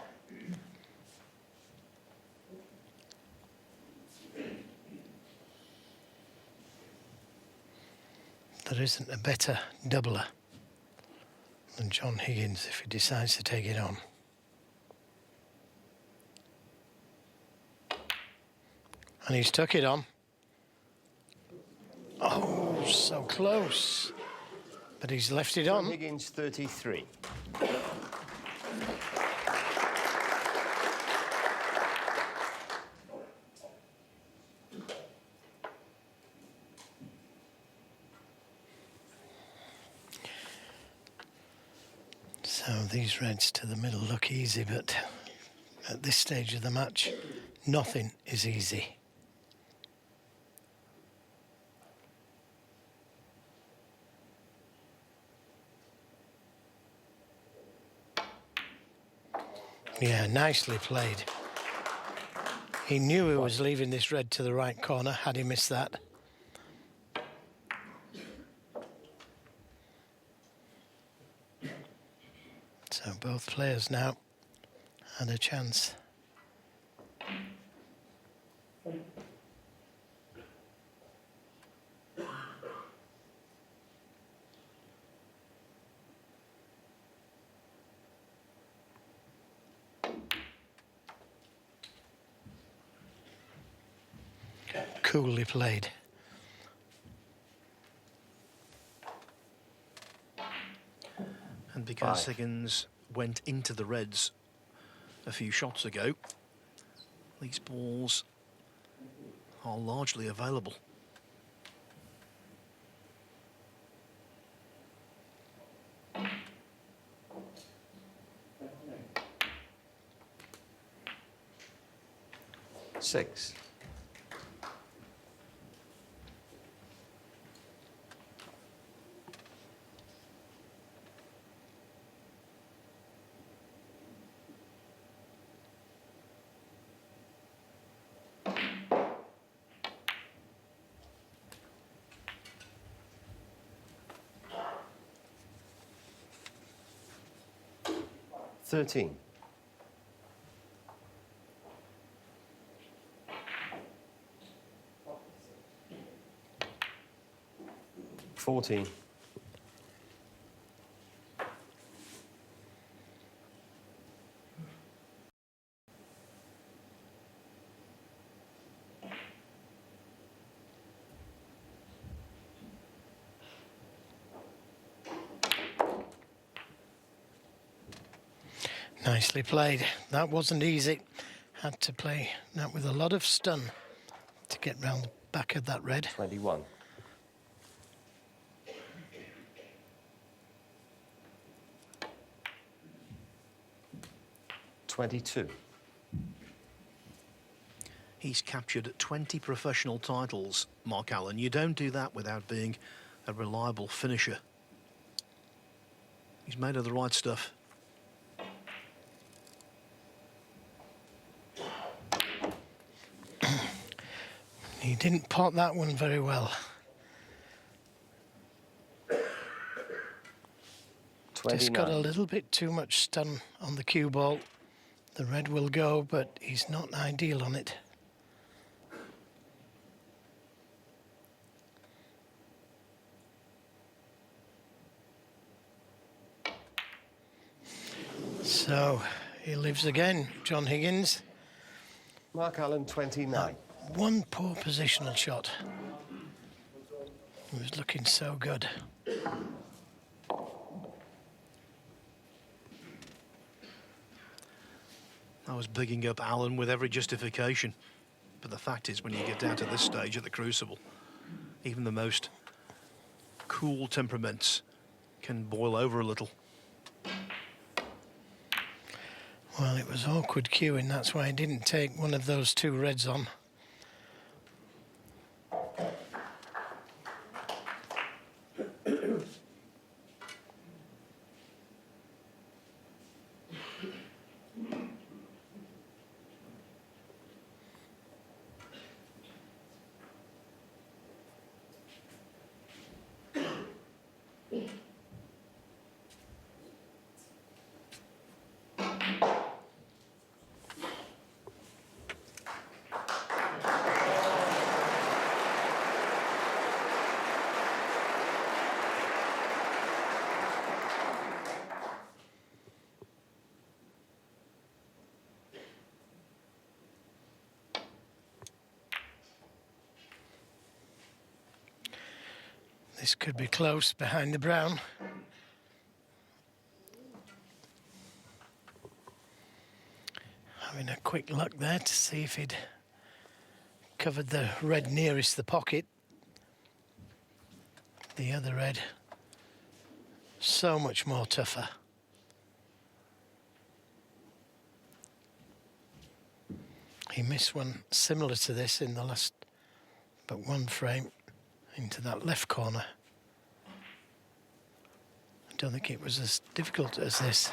Speaker 8: There isn't a better doubler than John Higgins if he decides to take it on. And he's took it on. Oh, so close. But he's left it on.
Speaker 5: Higgins, 33.
Speaker 8: So these reds to the middle look easy, but at this stage of the match, nothing is easy. Yeah, nicely played. He knew he was leaving this red to the right corner, had he missed that. So both players now had a chance. Coolly played.
Speaker 7: And because Higgins went into the reds a few shots ago, these balls are largely available.
Speaker 5: Six. Thirteen. $14.
Speaker 8: Nicely played. That wasn't easy. Had to play that with a lot of stun to get round the back of that red.
Speaker 5: 21. $22.
Speaker 7: He's captured 20 professional titles, Mark Allen. You don't do that without being a reliable finisher. He's made of the right stuff.
Speaker 8: He didn't pot that one very well.
Speaker 5: 29.
Speaker 8: Just got a little bit too much stun on the cue ball. The red will go, but he's not ideal on it. So he lives again, John Higgins.
Speaker 5: Mark Allen, 29.
Speaker 8: One poor positional shot. He was looking so good.
Speaker 7: I was bigging up Allen with every justification. But the fact is, when you get down to this stage at the Crucible, even the most cool temperaments can boil over a little.
Speaker 8: Well, it was awkward queuing, that's why I didn't take one of those two reds on. This could be close behind the brown. Having a quick look there to see if he'd covered the red nearest the pocket. The other red, so much more tougher. He missed one similar to this in the last but one frame into that left corner. I don't think it was as difficult as this.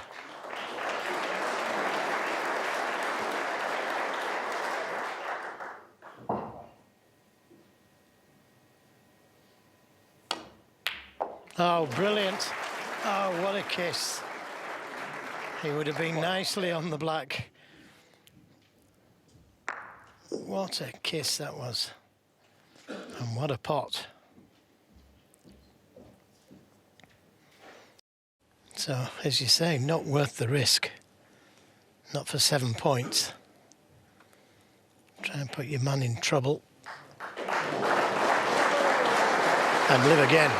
Speaker 8: Oh, brilliant. Oh, what a kiss. He would have been nicely on the black. What a kiss that was. And what a pot. So, as you say, not worth the risk. Not for 7 points. Try and put your man in trouble. And live again.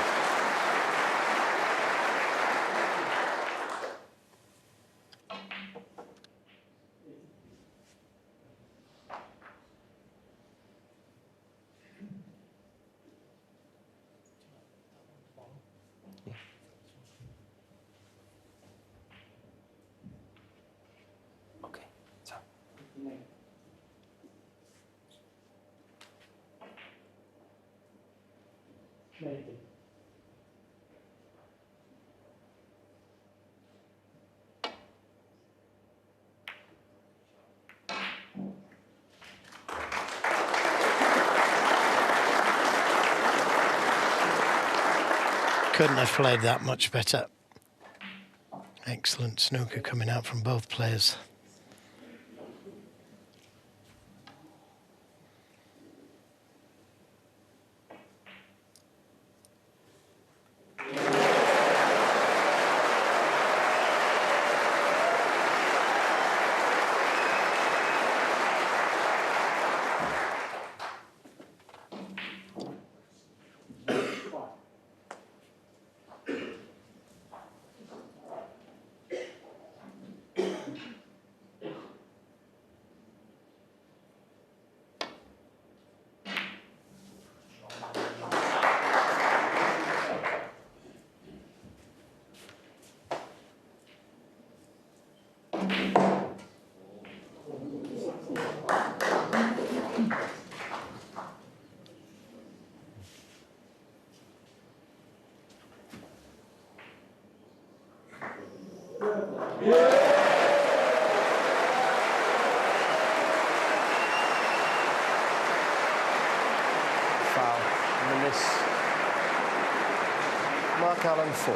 Speaker 8: Couldn't have played that much better. Excellent snooker coming out from both players.
Speaker 5: Foul. And the miss. Mark Allen full.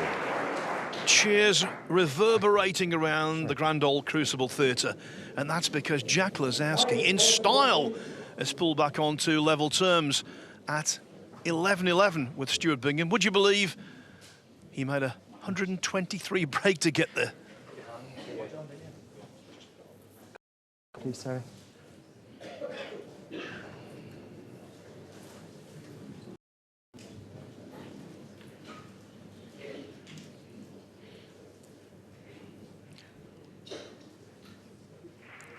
Speaker 7: Cheers reverberating around the Grand Ole Crucible Theatre, and that's because Jack Lazowski, in style, has pulled back onto level terms at 11-11 with Stuart Bingham. Would you believe he made a 123 break to get there?
Speaker 5: Please, Terry.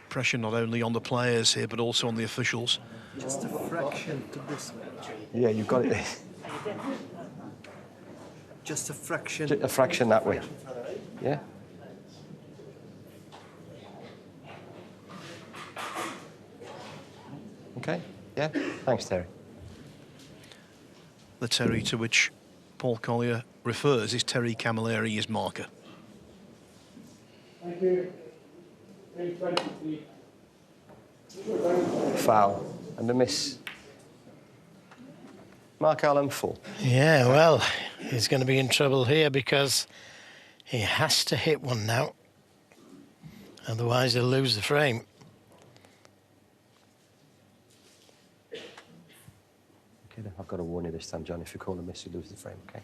Speaker 7: Pressure not only on the players here, but also on the officials.
Speaker 9: Just a fraction to this way.
Speaker 5: Yeah, you got it.
Speaker 9: Just a fraction.
Speaker 5: A fraction that way. Yeah. Okay. Yeah. Thanks, Terry.
Speaker 7: The Terry to which Paul Collier refers is Terry Camilleri, his marker.
Speaker 10: Thank you.
Speaker 5: Foul. And a miss. Mark Allen full.
Speaker 8: Yeah, well, he's going to be in trouble here because he has to hit one now. Otherwise, he'll lose the frame.
Speaker 5: Okay, I've got to warn you this time, John. If you call a miss, you lose the frame, okay?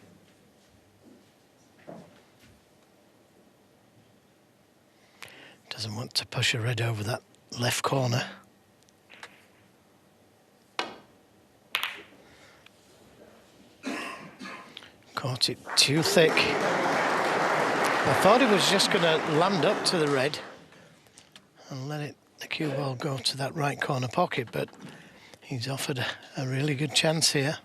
Speaker 8: Doesn't want to push a red over that left corner. Caught it too thick. I thought he was just going to land up to the red and let the cue ball go to that right corner pocket, but he's offered a really good chance here.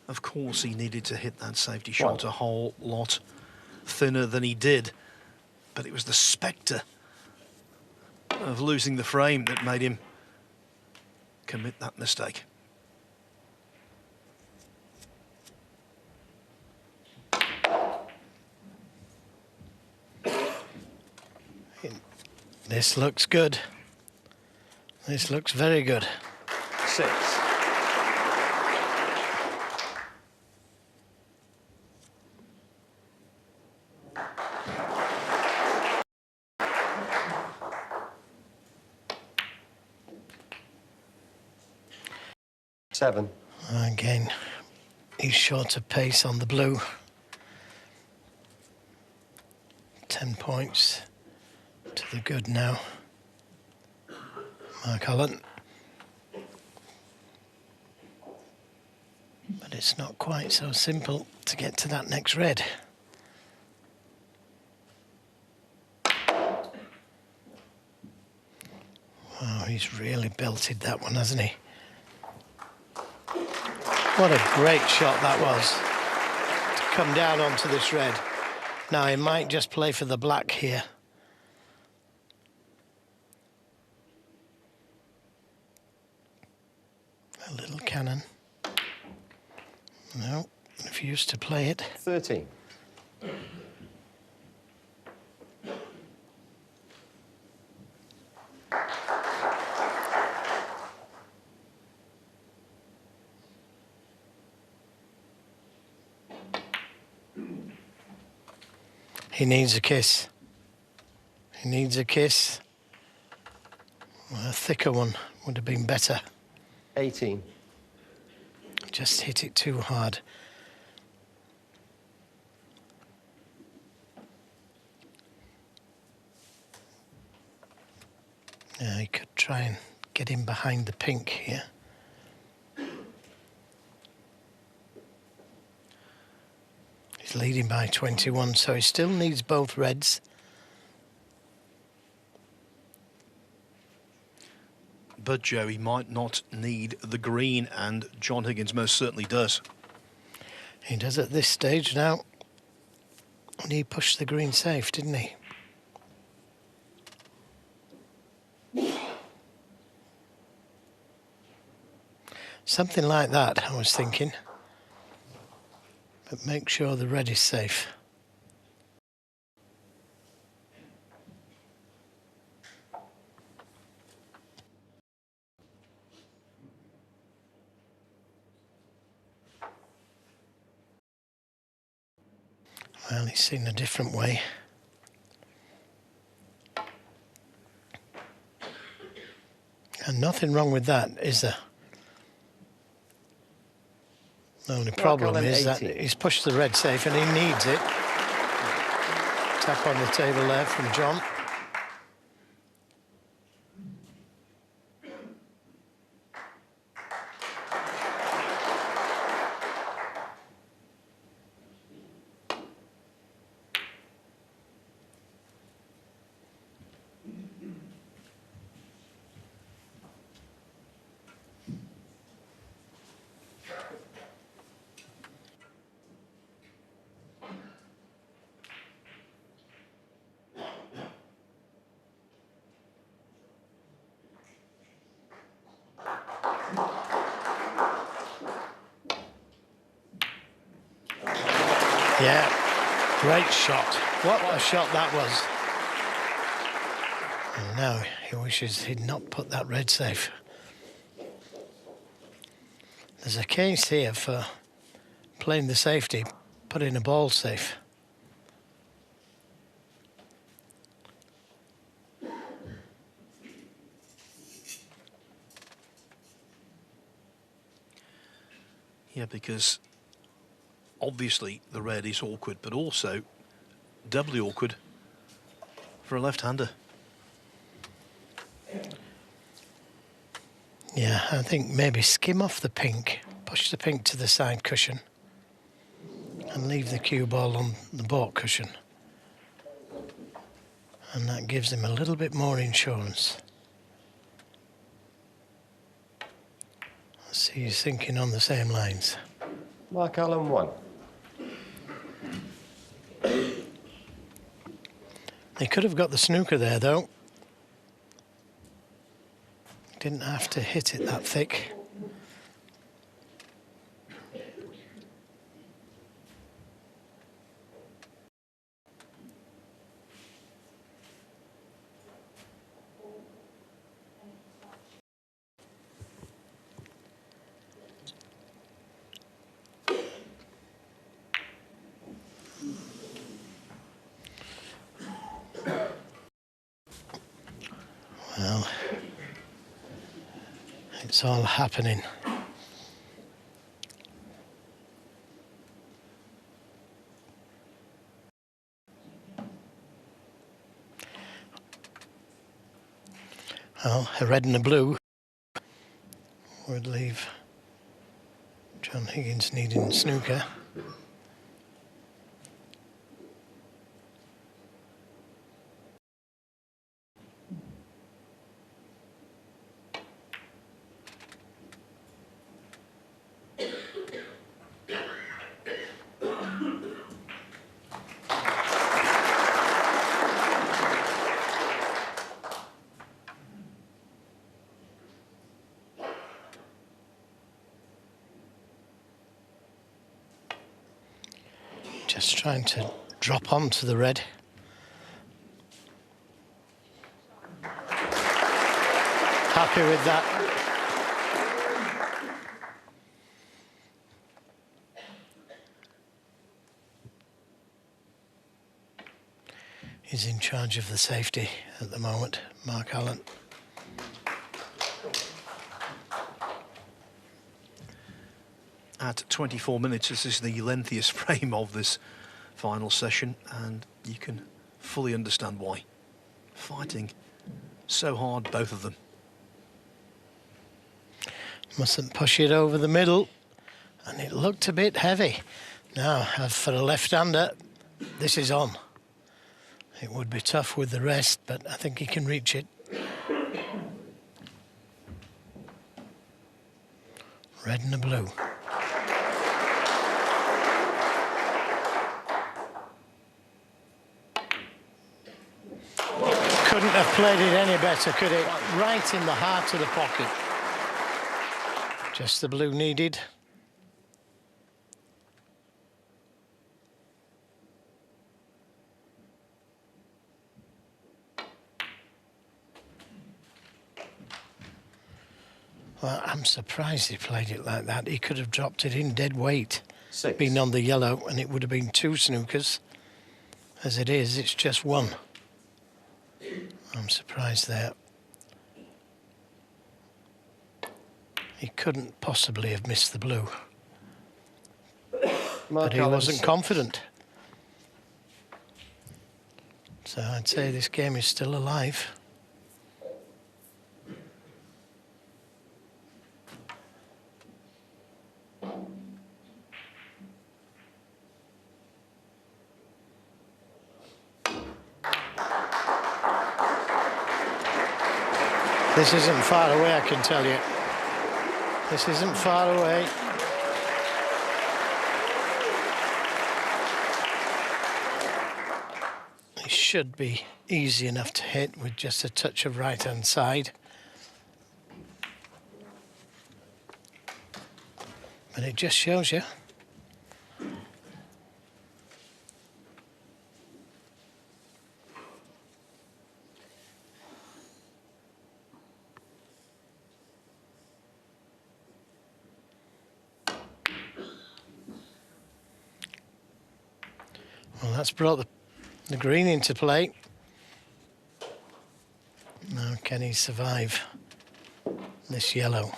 Speaker 7: Of course, he needed to hit that safety shot a whole lot thinner than he did, but it was the spectre of losing the frame that made him commit that mistake.
Speaker 8: This looks good. This looks very good.
Speaker 5: 6. Seven.
Speaker 8: Again, he's short of pace on the blue. 10 points to the good now. Mark Allen. But it's not quite so simple to get to that next red. Wow, he's really belted that one, hasn't he? What a great shot that was, to come down onto this red. Now, he might just play for the black here. A little cannon. No, refused to play it.
Speaker 5: 13.
Speaker 8: He needs a kiss. He needs a kiss. Well, a thicker one would have been better.
Speaker 5: 18.
Speaker 8: Just hit it too hard. Yeah, he could try and get in behind the pink here. He's leading by 21, so he still needs both reds.
Speaker 7: But Joe, he might not need the green, and John Higgins most certainly does.
Speaker 8: He does at this stage now. And he pushed the green safe, didn't he? Something like that, I was thinking. But make sure the red is safe. Well, he's seen a different way. And nothing wrong with that, is there? The only problem is that he's pushed the red safe and he needs it. Tap on the table there from John. Yeah, great shot. What a shot that was. And now he wishes he'd not put that red safe. There's a case here for playing the safety, putting a ball safe.
Speaker 7: Yeah, because obviously the red is awkward, but also doubly awkward for a left-hander.
Speaker 8: Yeah, I think maybe skim off the pink, push the pink to the side cushion and leave the cue ball on the baulk cushion. And that gives him a little bit more insurance. Let's see, he's thinking on the same lines.
Speaker 5: Mark Allen 1.
Speaker 8: They could have got the snooker there, though. Didn't have to hit it that thick. Well, it's all happening. Well, a red and a blue would leave John Higgins needing snooker. Just trying to drop onto the red. Happy with that. He's in charge of the safety at the moment, Mark Allen.
Speaker 7: At 24 minutes, this is the lengthiest frame of this final session, and you can fully understand why. Fighting so hard, both of them.
Speaker 8: Mustn't push it over the middle, and it looked a bit heavy. Now, for a left-hander, this is on. It would be tough with the rest, but I think he can reach it. Red and a blue. Couldn't have played it any better, could it? Right in the heart of the pocket. Just the blue needed. Well, I'm surprised he played it like that. He could have dropped it in dead weight, been on the yellow, and it would have been 2 snookers. As it is, it's just 1. I'm surprised there. He couldn't possibly have missed the blue. But he wasn't confident. So I'd say this game is still alive. This isn't far away, I can tell you. This isn't far away. It should be easy enough to hit with just a touch of right-hand side. But it just shows you. Well, that's brought the green into play. Now, can he survive this yellow?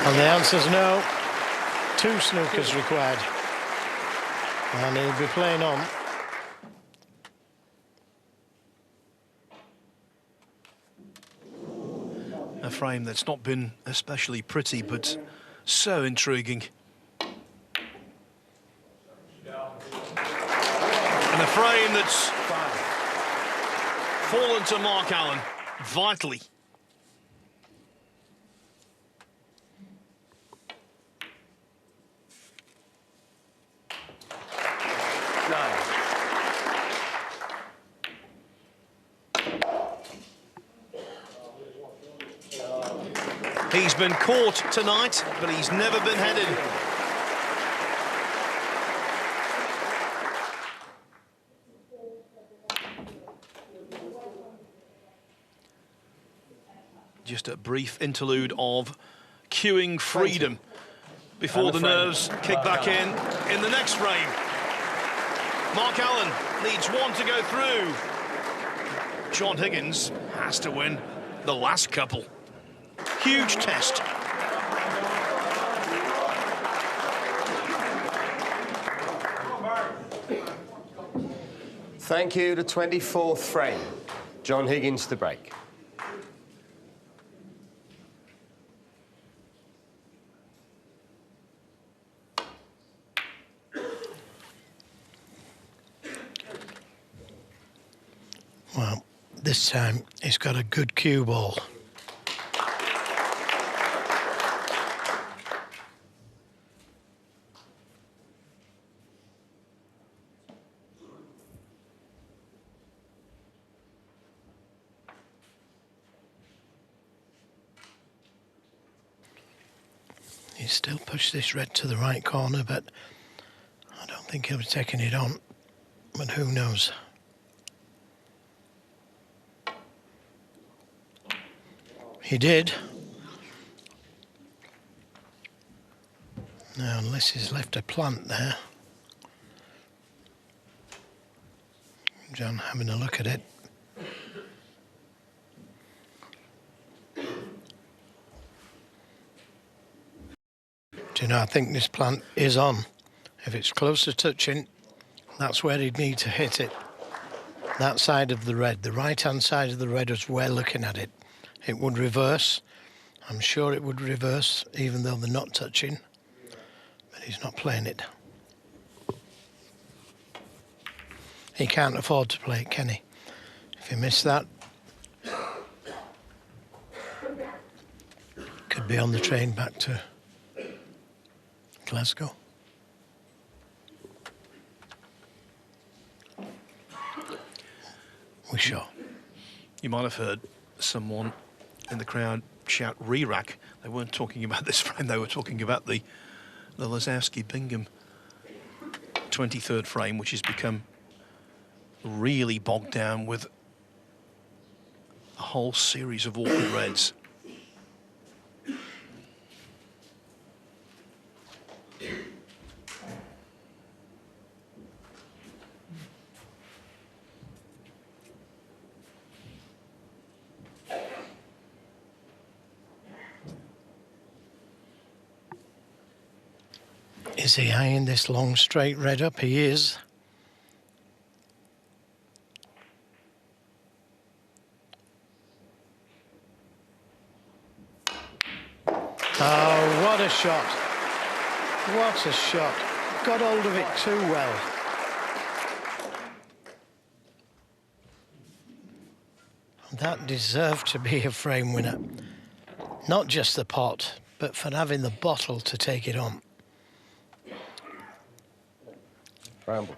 Speaker 8: And the answer's no. 2 snookers required. And he'll be playing on.
Speaker 7: A frame that's not been especially pretty, but so intriguing. And a frame that's fallen to Mark Allen vitally. He's been caught tonight, but he's never been headed. Just a brief interlude of queuing freedom before the nerves kick back in the next frame. Mark Allen needs 1 to go through. John Higgins has to win the last couple. Huge test.
Speaker 5: Thank you. The 24th frame. John Higgins to break.
Speaker 8: Well, this time he's got a good cue ball. He's still pushed this red to the right corner, but I don't think he'll be taking it on. But who knows? He did. Now, unless he's left a plant there. John having a look at it. Do you know, I think this plant is on. If it's close to touching, that's where he'd need to hit it. That side of the red, the right-hand side of the red is where looking at it. It would reverse. I'm sure it would reverse, even though they're not touching. But he's not playing it. He can't afford to play it, can he? If he missed that, could be on the train back to Glasgow. we show.
Speaker 7: You might have heard someone in the crowd shout rerack. They weren't talking about this frame, they were talking about the Lazowski-Bingham 23rd frame, which has become really bogged down with a whole series of awkward reds.
Speaker 8: Is he eyeing this long straight red up? He is. Oh, what a shot. What a shot. Got hold of it too well. That deserved to be a frame winner. Not just the pot, but for having the bottle to take it on.
Speaker 5: Bramble.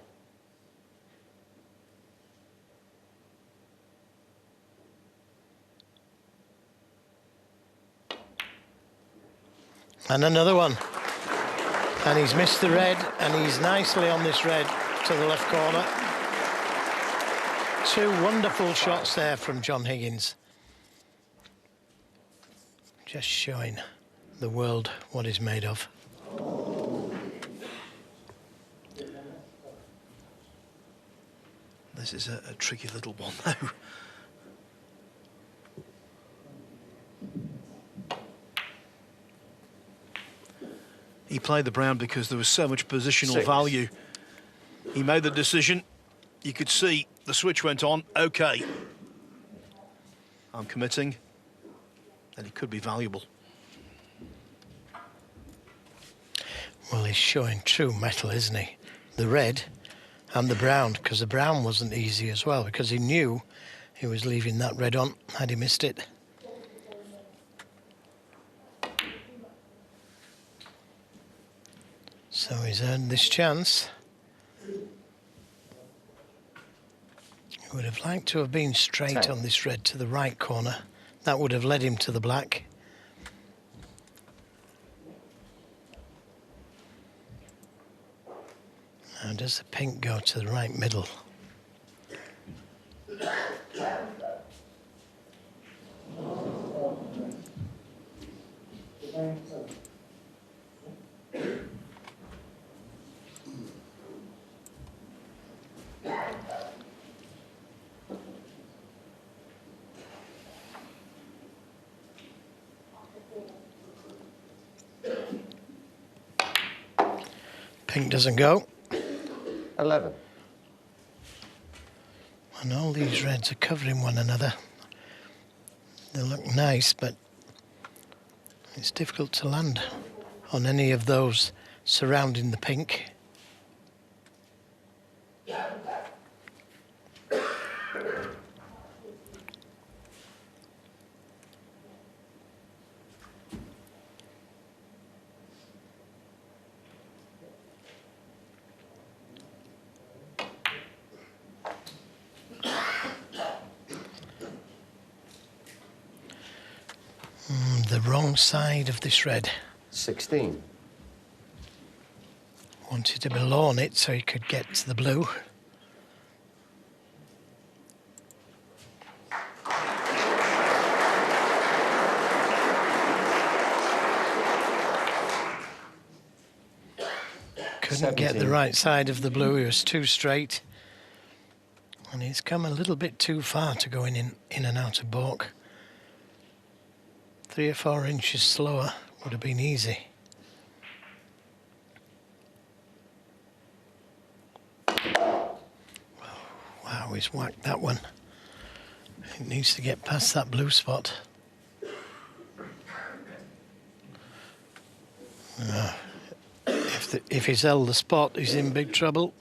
Speaker 8: And another one. And he's missed the red, and he's nicely on this red to the left corner. Two wonderful shots there from John Higgins. Just showing the world what he's made of.
Speaker 7: This is a tricky little one, though. He played the brown because there was so much positional value. He made the decision. You could see the switch went on. OK. I'm committing. And it could be valuable.
Speaker 8: Well, he's showing true metal, isn't he? The red and the brown, because the brown wasn't easy as well, because he knew he was leaving that red on had he missed it. So he's earned this chance. He would have liked to have been straight on this red to the right corner. That would have led him to the black. Now does the pink go to the right middle? Pink doesn't go.
Speaker 5: 11.
Speaker 8: And all these reds are covering one another. They look nice, but it's difficult to land on any of those surrounding the pink. The wrong side of this red.
Speaker 5: 16.
Speaker 8: Wanted to be low on it so he could get to the blue. Couldn't get the right side of the blue, he was too straight. And he's come a little bit too far to go in and out of baulk. 3 or 4 inches slower would have been easy. Wow, he's whacked that one. It needs to get past that blue spot. If he's held the spot, he's in big trouble.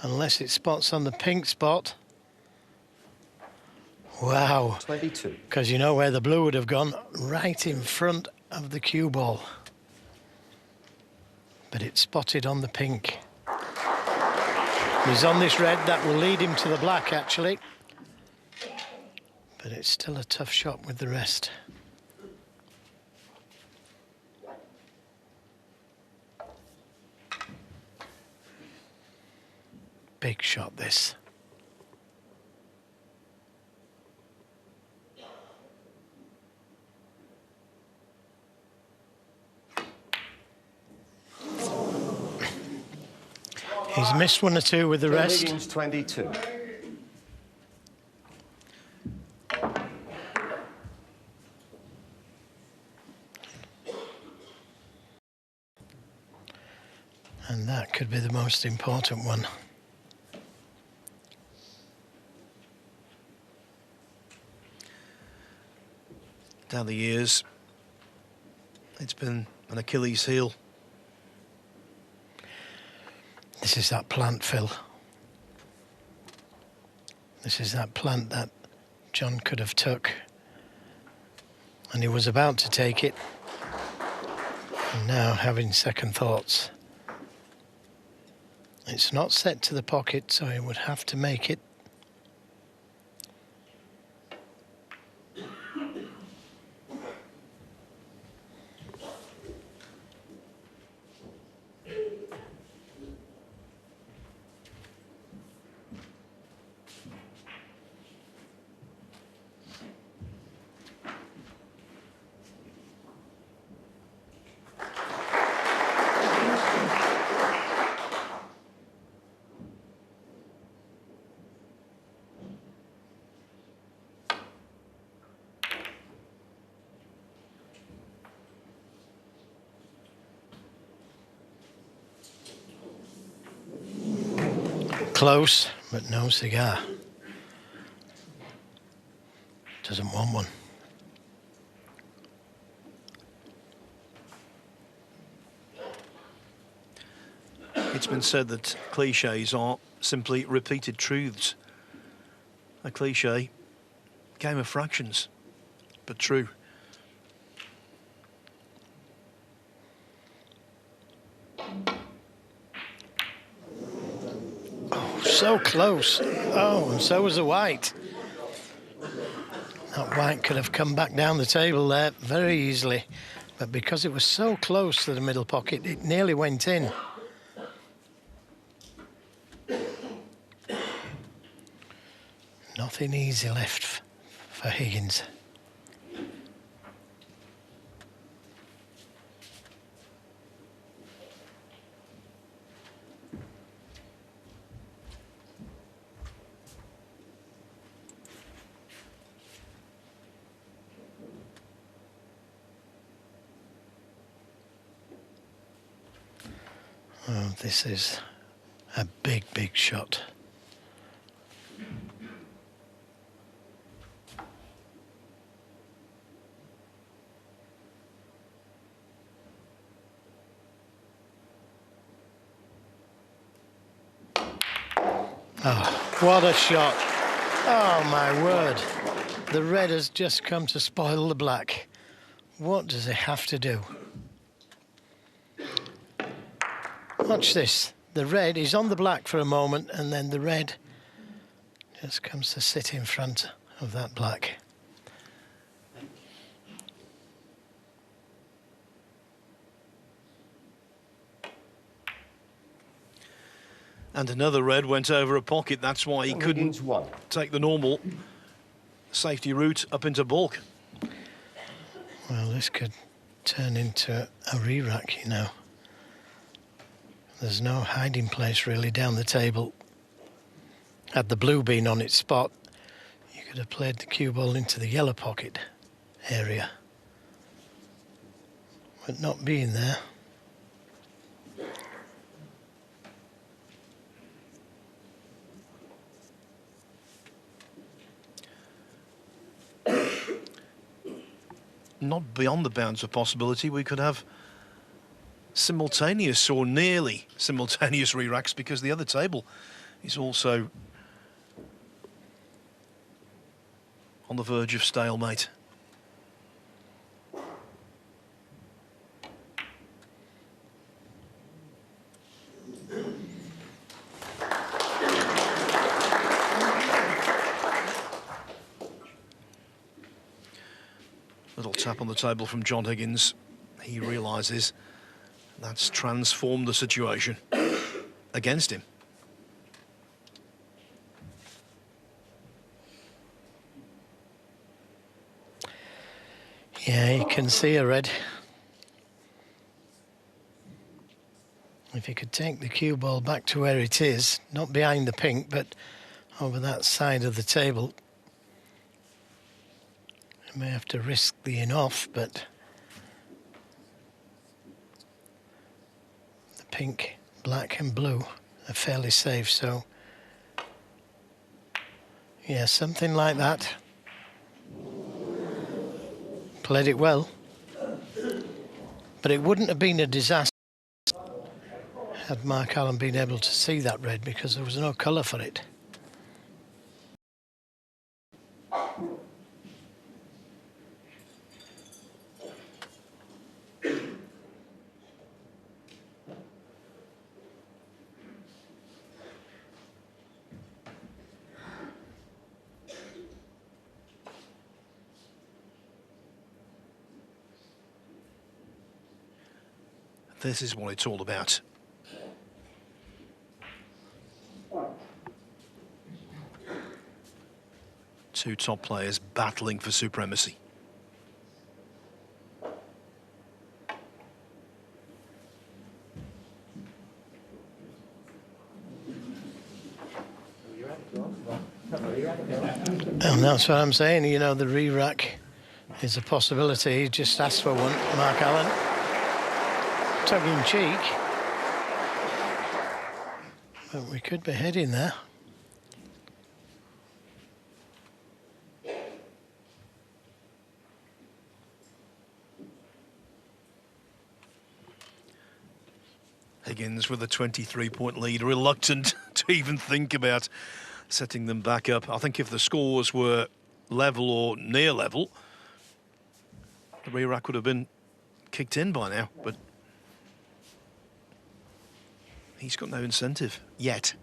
Speaker 8: Unless it spots on the pink spot. Wow.
Speaker 5: 22.
Speaker 8: Because you know where the blue would have gone? Right in front of the cue ball. But it's spotted on the pink. He's on this red. That will lead him to the black, actually. But it's still a tough shot with the rest. Big shot, this. He's missed one or two with the rest.
Speaker 5: Higgins 22.
Speaker 8: And that could be the most important one.
Speaker 7: Down the years, it's been an Achilles heel.
Speaker 8: This is that plant, Phil. This is that plant that John could have took. And he was about to take it. And now having second thoughts. It's not set to the pocket, so he would have to make it. Close, but no cigar. Doesn't want one.
Speaker 7: It's been said that cliches are simply repeated truths. A cliche, game of fractions, but true.
Speaker 8: So close. Oh, and so was the white. That white could have come back down the table there very easily. But because it was so close to the middle pocket, it nearly went in. Nothing easy left for Higgins. Oh, this is a big, big shot. Oh, what a shot. Oh, my word. The red has just come to spoil the black. What does it have to do? Watch this. The red is on the black for a moment, and then the red just comes to sit in front of that black.
Speaker 7: And another red went over a pocket. That's why he couldn't take the normal safety route up into bulk.
Speaker 8: Well, this could turn into a rerack, you know. There's no hiding place really down the table. Had the blue been on its spot, you could have played the cue ball into the yellow pocket area. But not being there.
Speaker 7: Not beyond the bounds of possibility, we could have simultaneous or nearly simultaneous re-racks, because the other table is also on the verge of stalemate. Little tap on the table from John Higgins. He realises that's transformed the situation against him.
Speaker 8: Yeah, you can see a red. If he could take the cue ball back to where it is, not behind the pink, but over that side of the table, he may have to risk the in-off, but the pink, black and blue are fairly safe, so yeah, something like that. Played it well, but it wouldn't have been a disaster had Mark Allen been able to see that red, because there was no colour for it.
Speaker 7: This is what it's all about. Two top players battling for supremacy.
Speaker 8: And that's what I'm saying, you know, the re-rack is a possibility. He just asked for one, Mark Allen. Tongue in cheek. But we could be heading there.
Speaker 7: Higgins with a 23-point lead, reluctant to even think about setting them back up. I think if the scores were level or near level, the re-rack would have been kicked in by now, but he's got no incentive yet.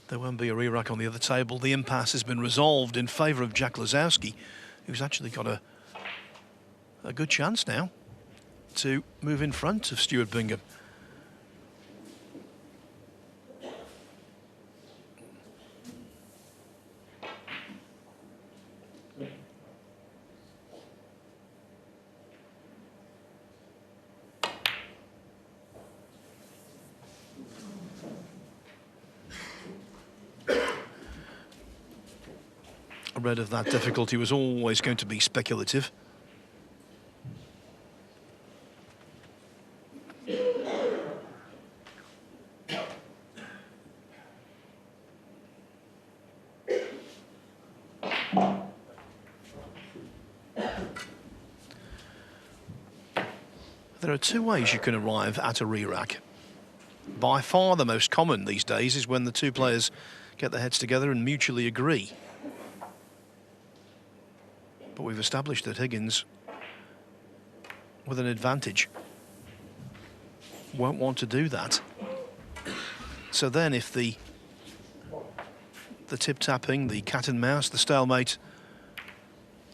Speaker 7: There won't be a re-rack on the other table. The impasse has been resolved in favour of Jack Lazowski, who's actually got a good chance now to move in front of Stuart Bingham. A red of that difficulty was always going to be speculative. There are two ways you can arrive at a re-rack. By far the most common these days is when the two players get their heads together and mutually agree. But we've established that Higgins, with an advantage, won't want to do that. So then if the tip-tapping, the cat and mouse, the stalemate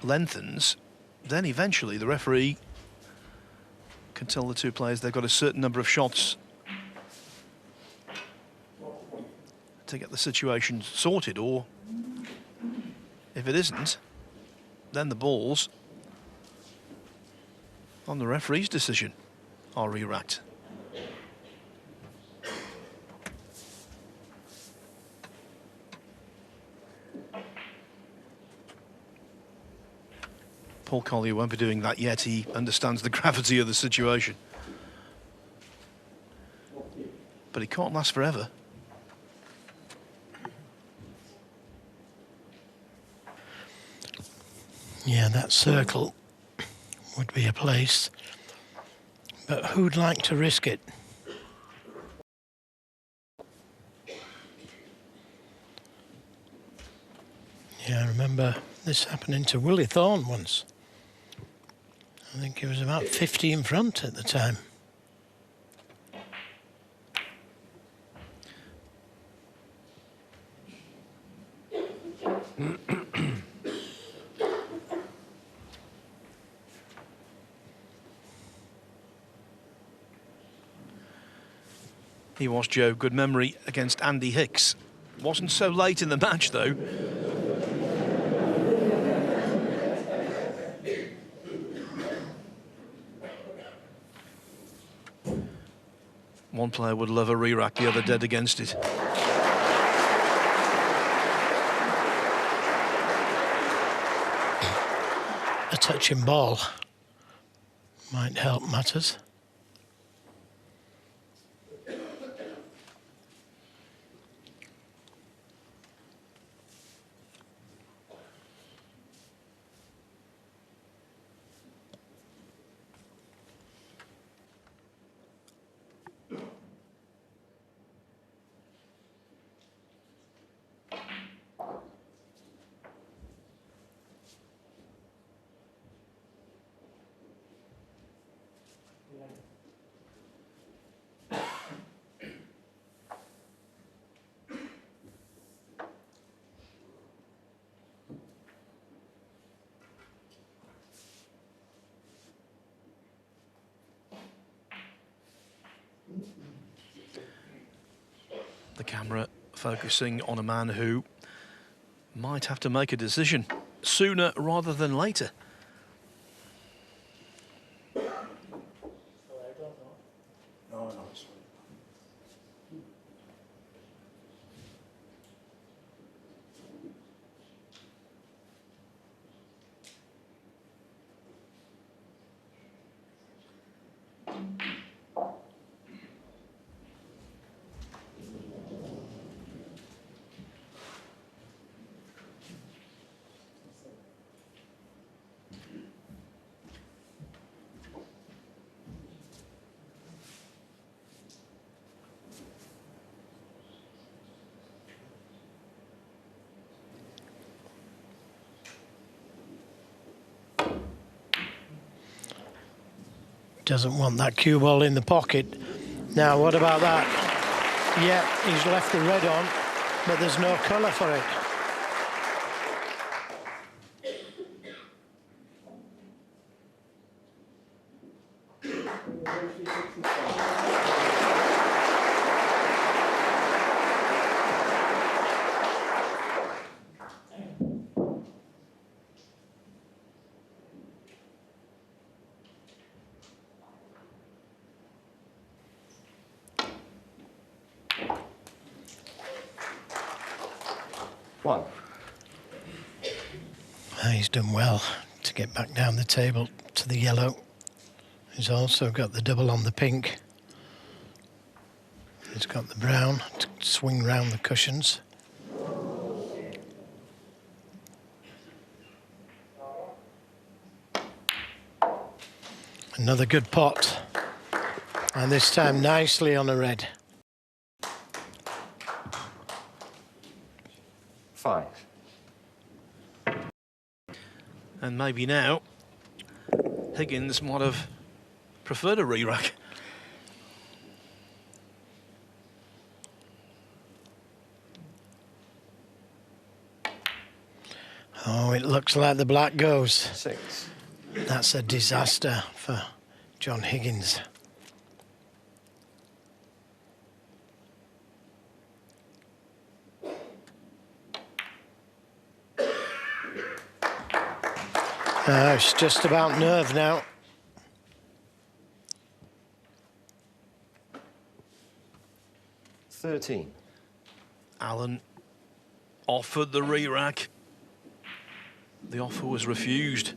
Speaker 7: lengthens, then eventually the referee can tell the two players they've got a certain number of shots to get the situation sorted, or if it isn't, then the balls, on the referee's decision, are re-racked. Paul Collier won't be doing that yet. He understands the gravity of the situation. But it can't last forever.
Speaker 8: Yeah, that circle would be a place. But who'd like to risk it? Yeah, I remember this happening to Willie Thorne once. I think he was about 50 in front at the time.
Speaker 7: He was, Joe, good memory against Andy Hicks. Wasn't so late in the match, though. One player would love a re-rack, the other dead against it.
Speaker 8: A touching ball might help matters.
Speaker 7: The camera focusing on a man who might have to make a decision sooner rather than later.
Speaker 8: Doesn't want that cue ball in the pocket. Now, what about that? Yeah, he's left the red on, but there's no colour for it.
Speaker 5: One.
Speaker 8: He's done well to get back down the table to the yellow. He's also got the double on the pink. He's got the brown to swing round the cushions. Another good pot. And this time nicely on a red.
Speaker 5: 5.
Speaker 7: And maybe now Higgins might have preferred a re-rack.
Speaker 8: Oh, it looks like the black goes.
Speaker 5: 6.
Speaker 8: That's a disaster for John Higgins. It's just about nerve now.
Speaker 5: $13.
Speaker 7: Allen offered the re-rack. The offer was refused.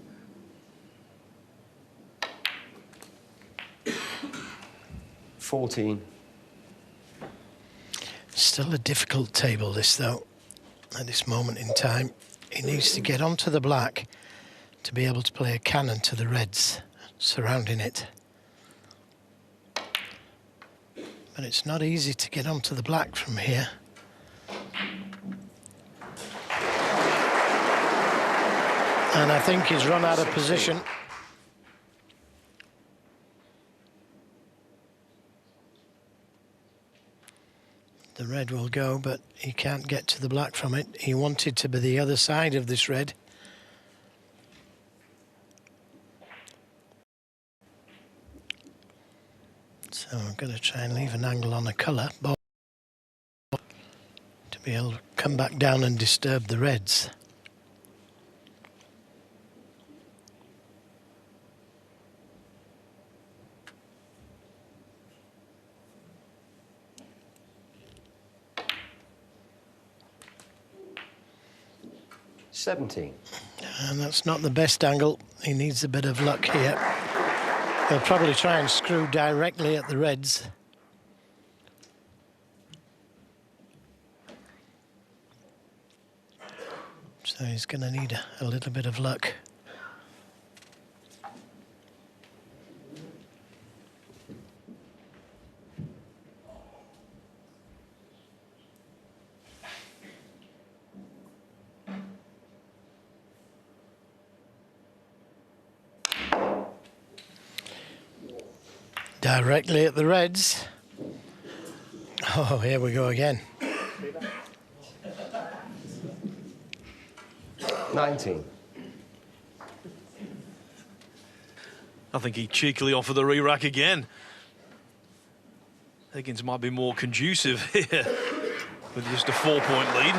Speaker 5: 14.
Speaker 8: Still a difficult table, this, though, at this moment in time. He needs to get onto the black to be able to play a cannon to the reds surrounding it. But it's not easy to get onto the black from here. And I think he's run out of position. The red will go, but he can't get to the black from it. He wanted to be the other side of this red. So I'm going to try and leave an angle on a colour ball to be able to come back down and disturb the reds. And that's not the best angle. He needs a bit of luck here. He'll probably try and screw directly at the reds. So he's going to need a little bit of luck. Directly at the reds. Oh, here we go again.
Speaker 5: 19.
Speaker 7: I think he cheekily offered the re-rack again. Higgins might be more conducive here with just a 4-point lead.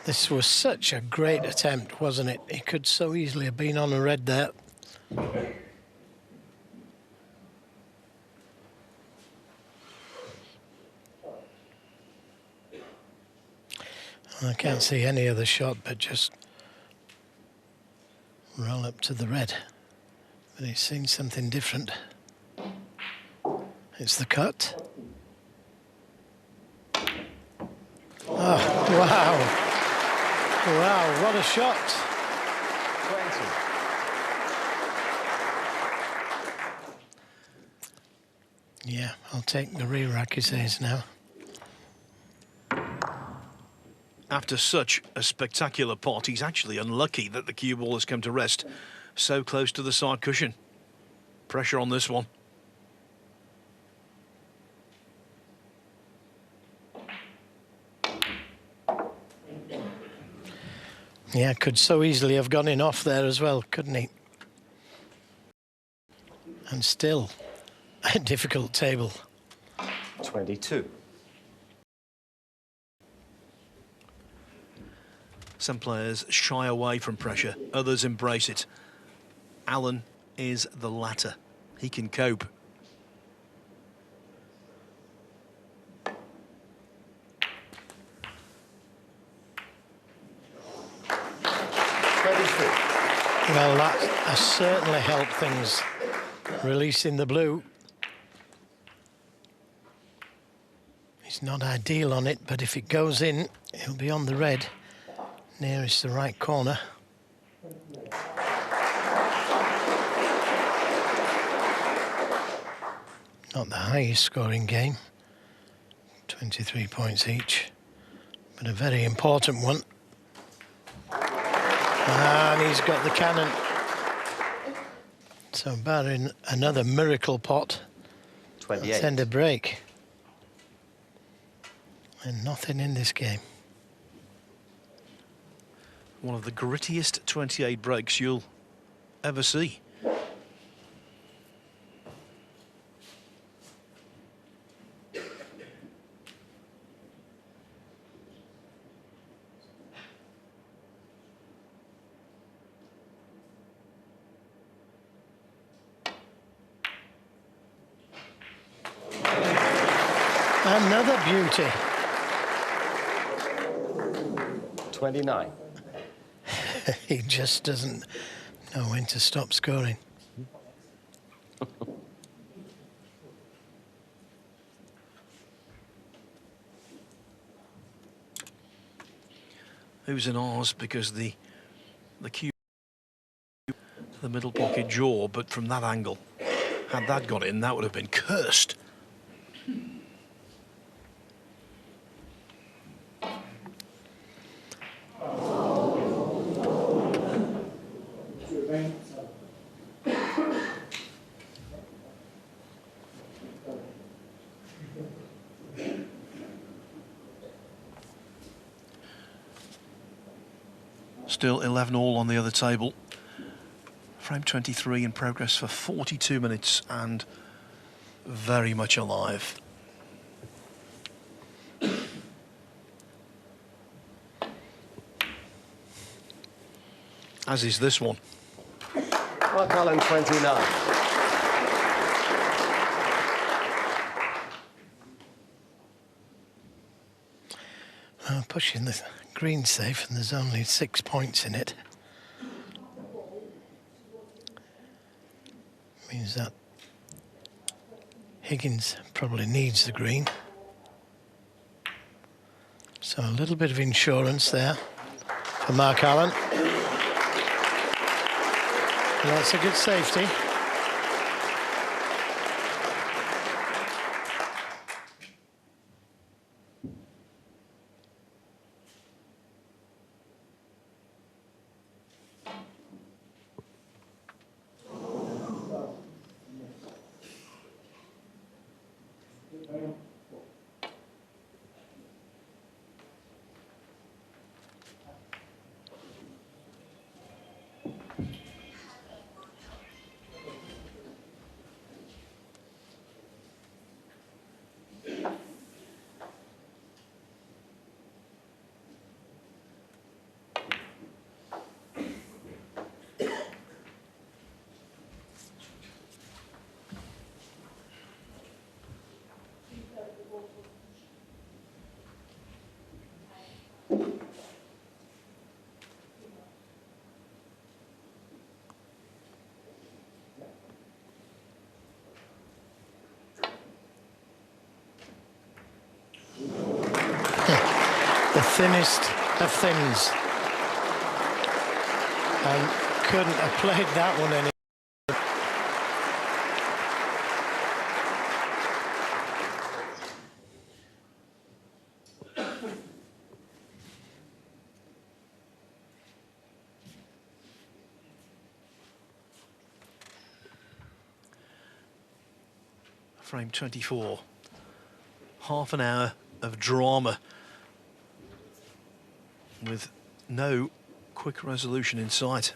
Speaker 8: This was such a great attempt, wasn't it? He could so easily have been on a red there. I can't see any other shot but just roll up to the red. But he's seen something different. It's the cut. Oh, wow. Wow, what a shot. 20. Yeah, I'll take the re-rack, he says now.
Speaker 7: After such a spectacular pot, he's actually unlucky that the cue ball has come to rest so close to the side cushion. Pressure on this one.
Speaker 8: Yeah, could so easily have gone in off there as well, couldn't he? And still a difficult table.
Speaker 5: 22.
Speaker 7: Some players shy away from pressure, others embrace it. Alan is the latter. He can cope.
Speaker 8: Well, that has certainly helped things, releasing the blue. It's not ideal on it, but if it goes in, it'll be on the red, nearest the right corner. Not the highest scoring game, 23 points each, but a very important one. And he's got the cannon. So barring another miracle pot,
Speaker 5: 28.
Speaker 8: let's end a break. And nothing in this game.
Speaker 7: One of the grittiest 28 breaks you'll ever see.
Speaker 8: Another beauty.
Speaker 5: 29.
Speaker 8: He just doesn't know when to stop scoring.
Speaker 7: oohs and ahs because the cue, the middle pocket jaw, but from that angle, had that got in, that would have been cursed. Still 11 all on the other table. Frame 23 in progress for 42 minutes and very much alive. As is this one.
Speaker 5: Mark Allen, 29.
Speaker 8: Pushing the green safe, and there's only 6 points in it. Means that Higgins probably needs the green. So a little bit of insurance there for Mark Allen. And that's a good safety. The thinnest of thins. And couldn't have played that one any.
Speaker 7: Frame 24. Half an hour of drama with no quick resolution in sight.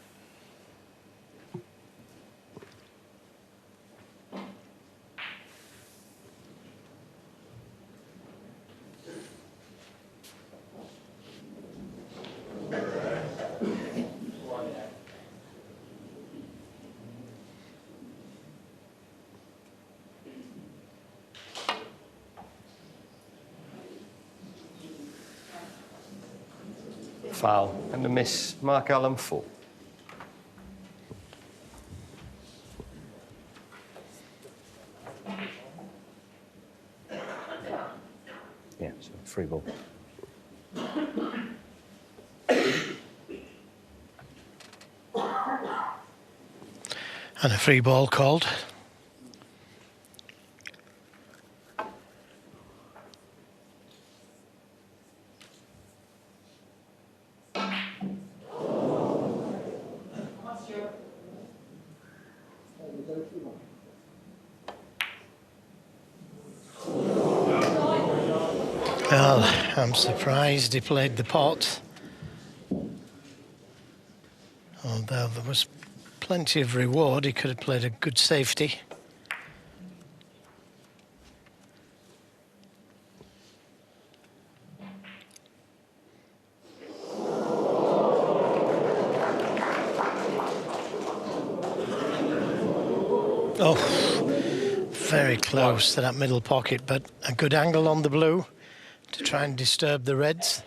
Speaker 5: Foul. And a miss. Mark Allen, 4. Yeah, so free ball.
Speaker 8: And a free ball called. Well, I'm surprised he played the pot. Although there was plenty of reward, he could have played a good safety. Oh, very close to that middle pocket, but a good angle on the blue to try and disturb the reds.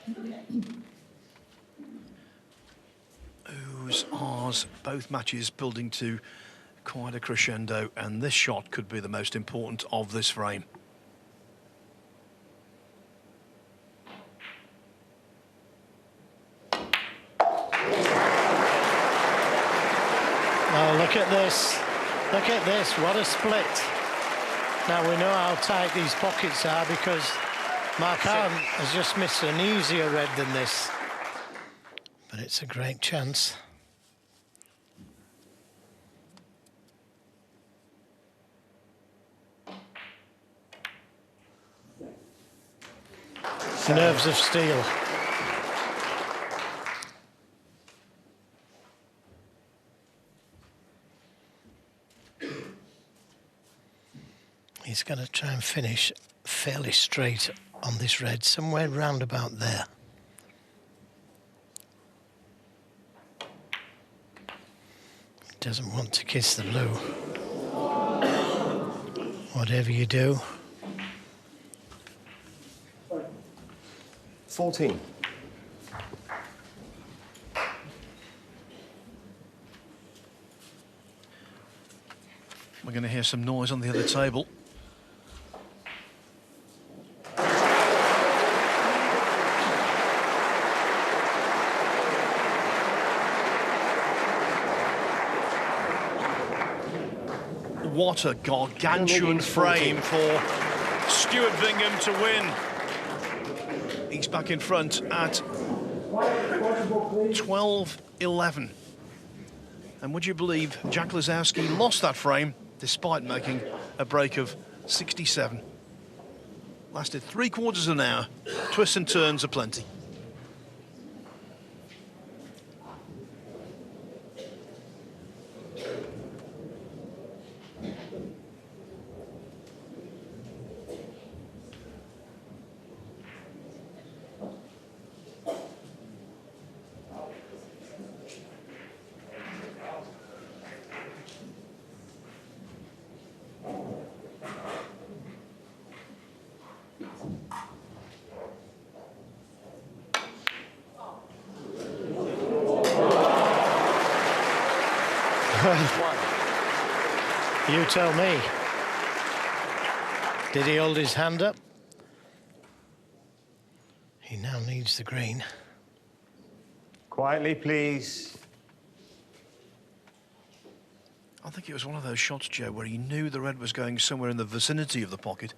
Speaker 7: Oohs, ahs, both matches building to quite a crescendo, and this shot could be the most important of this frame.
Speaker 8: at this. Look at this, what a split. Now we know how tight these pockets are because Mark Allen has just missed an easier red than this. But it's a great chance. Nerves of steel. He's going to try and finish fairly straight on this red, somewhere round about there. Doesn't want to kiss the blue. Whatever you do.
Speaker 5: 14.
Speaker 7: We're going to hear some noise on the other table. What a gargantuan frame for Stuart Bingham to win. He's back in front at 12-11. And would you believe Jack Lazowski lost that frame despite making a break of 67. Lasted 3/4 of an hour. Twists and turns aplenty.
Speaker 8: You tell me. Did he hold his hand up? He now needs the green.
Speaker 5: Quietly, please.
Speaker 7: I think it was one of those shots, Joe, where he knew the red was going somewhere in the vicinity of the pocket.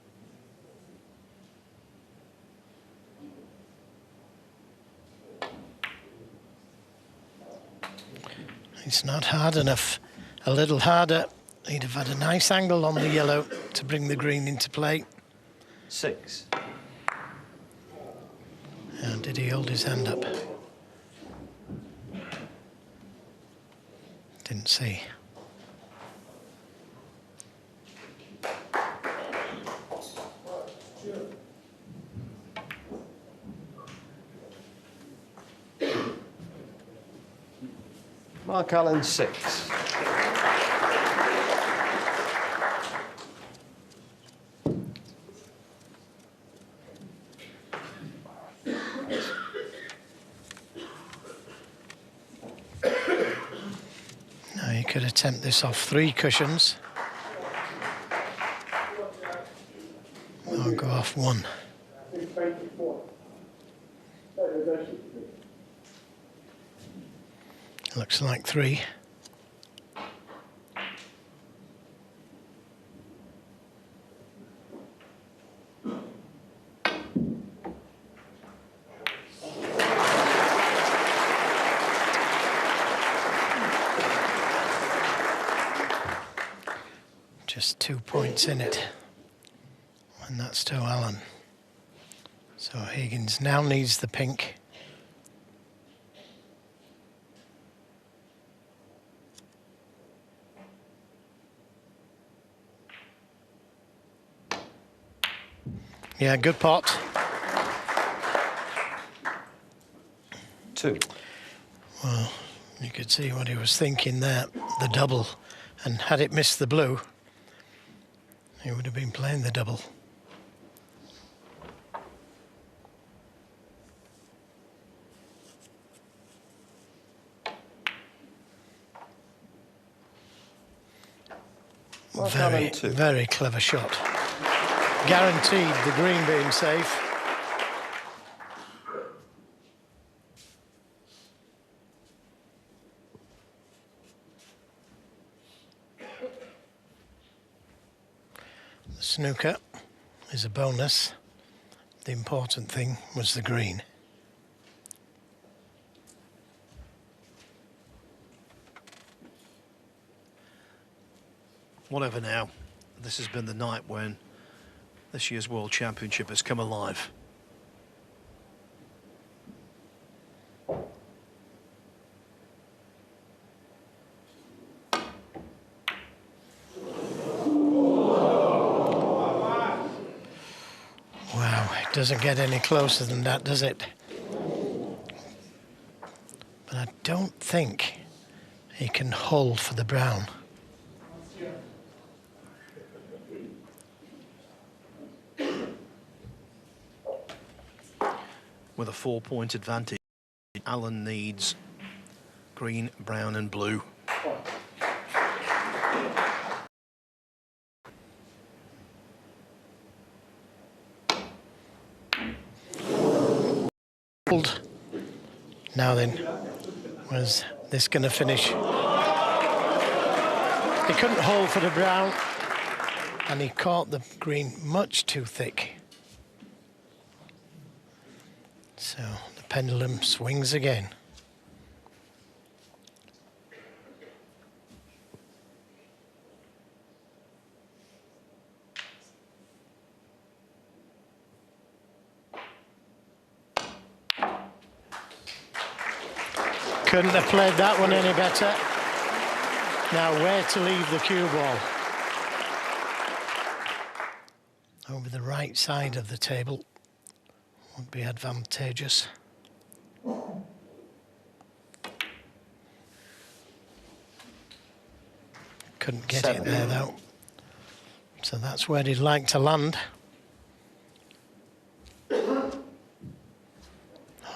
Speaker 8: It's not hard enough. A little harder. He'd have had a nice angle on the yellow to bring the green into play.
Speaker 5: 6.
Speaker 8: And did he hold his hand up? Didn't see.
Speaker 5: Mark Allen, 6.
Speaker 8: Now he could attempt this off 3 cushions. Or go off 1. Looks like 3. Just 2 points in it. And that's to Allen. So Higgins now needs the pink. Yeah, good pot.
Speaker 5: 2.
Speaker 8: Well, you could see what he was thinking there, the double. And had it missed the blue, he would have been playing the double. Very, very clever shot. Guaranteed the green being safe. snooker is a bonus. The important thing was the green.
Speaker 7: Whatever now, this has been the night when this year's World Championship has come alive.
Speaker 8: Wow, it doesn't get any closer than that, does it? But I don't think he can hold for the brown.
Speaker 7: With a 4-point advantage, Alan needs green, brown and blue.
Speaker 8: Now then, was this going to finish? He couldn't hold for the brown, and he caught the green much too thick. So the pendulum swings again. Couldn't have played that one any better. Now where to leave the cue ball? Over the right side of the table would be advantageous. Couldn't get it there though. So that's where he'd like to land.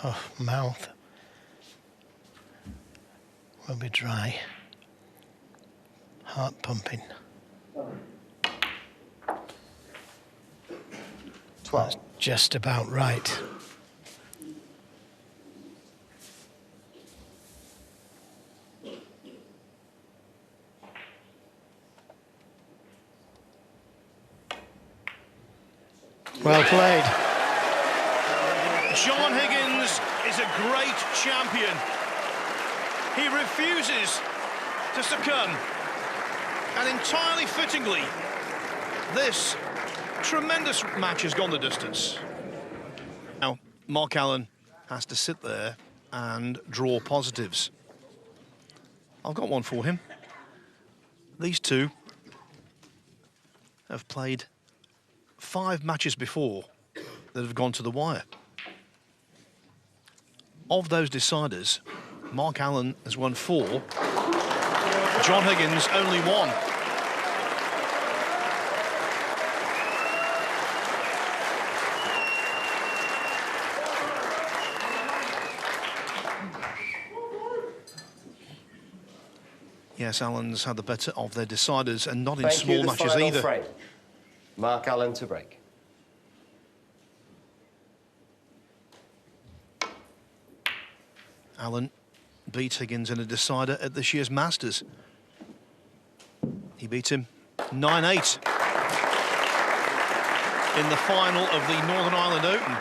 Speaker 8: Oh, mouth will be dry. Heart pumping.
Speaker 5: 12.
Speaker 8: That's just about right. Well played.
Speaker 7: John Higgins is a great champion. He refuses to succumb. And entirely fittingly, this tremendous match has gone the distance. Now, Mark Allen has to sit there and draw positives. I've got one for him. These two have played 5 matches before that have gone to the wire. Of those deciders, Mark Allen has won 4. John Higgins only 1. Yes, Allen's had the better of their deciders, and not in small matches
Speaker 5: final
Speaker 7: either.
Speaker 5: Frame. Mark Allen to break.
Speaker 7: Allen beat Higgins in a decider at this year's Masters. He beat him 9-8 in the final of the Northern Ireland Open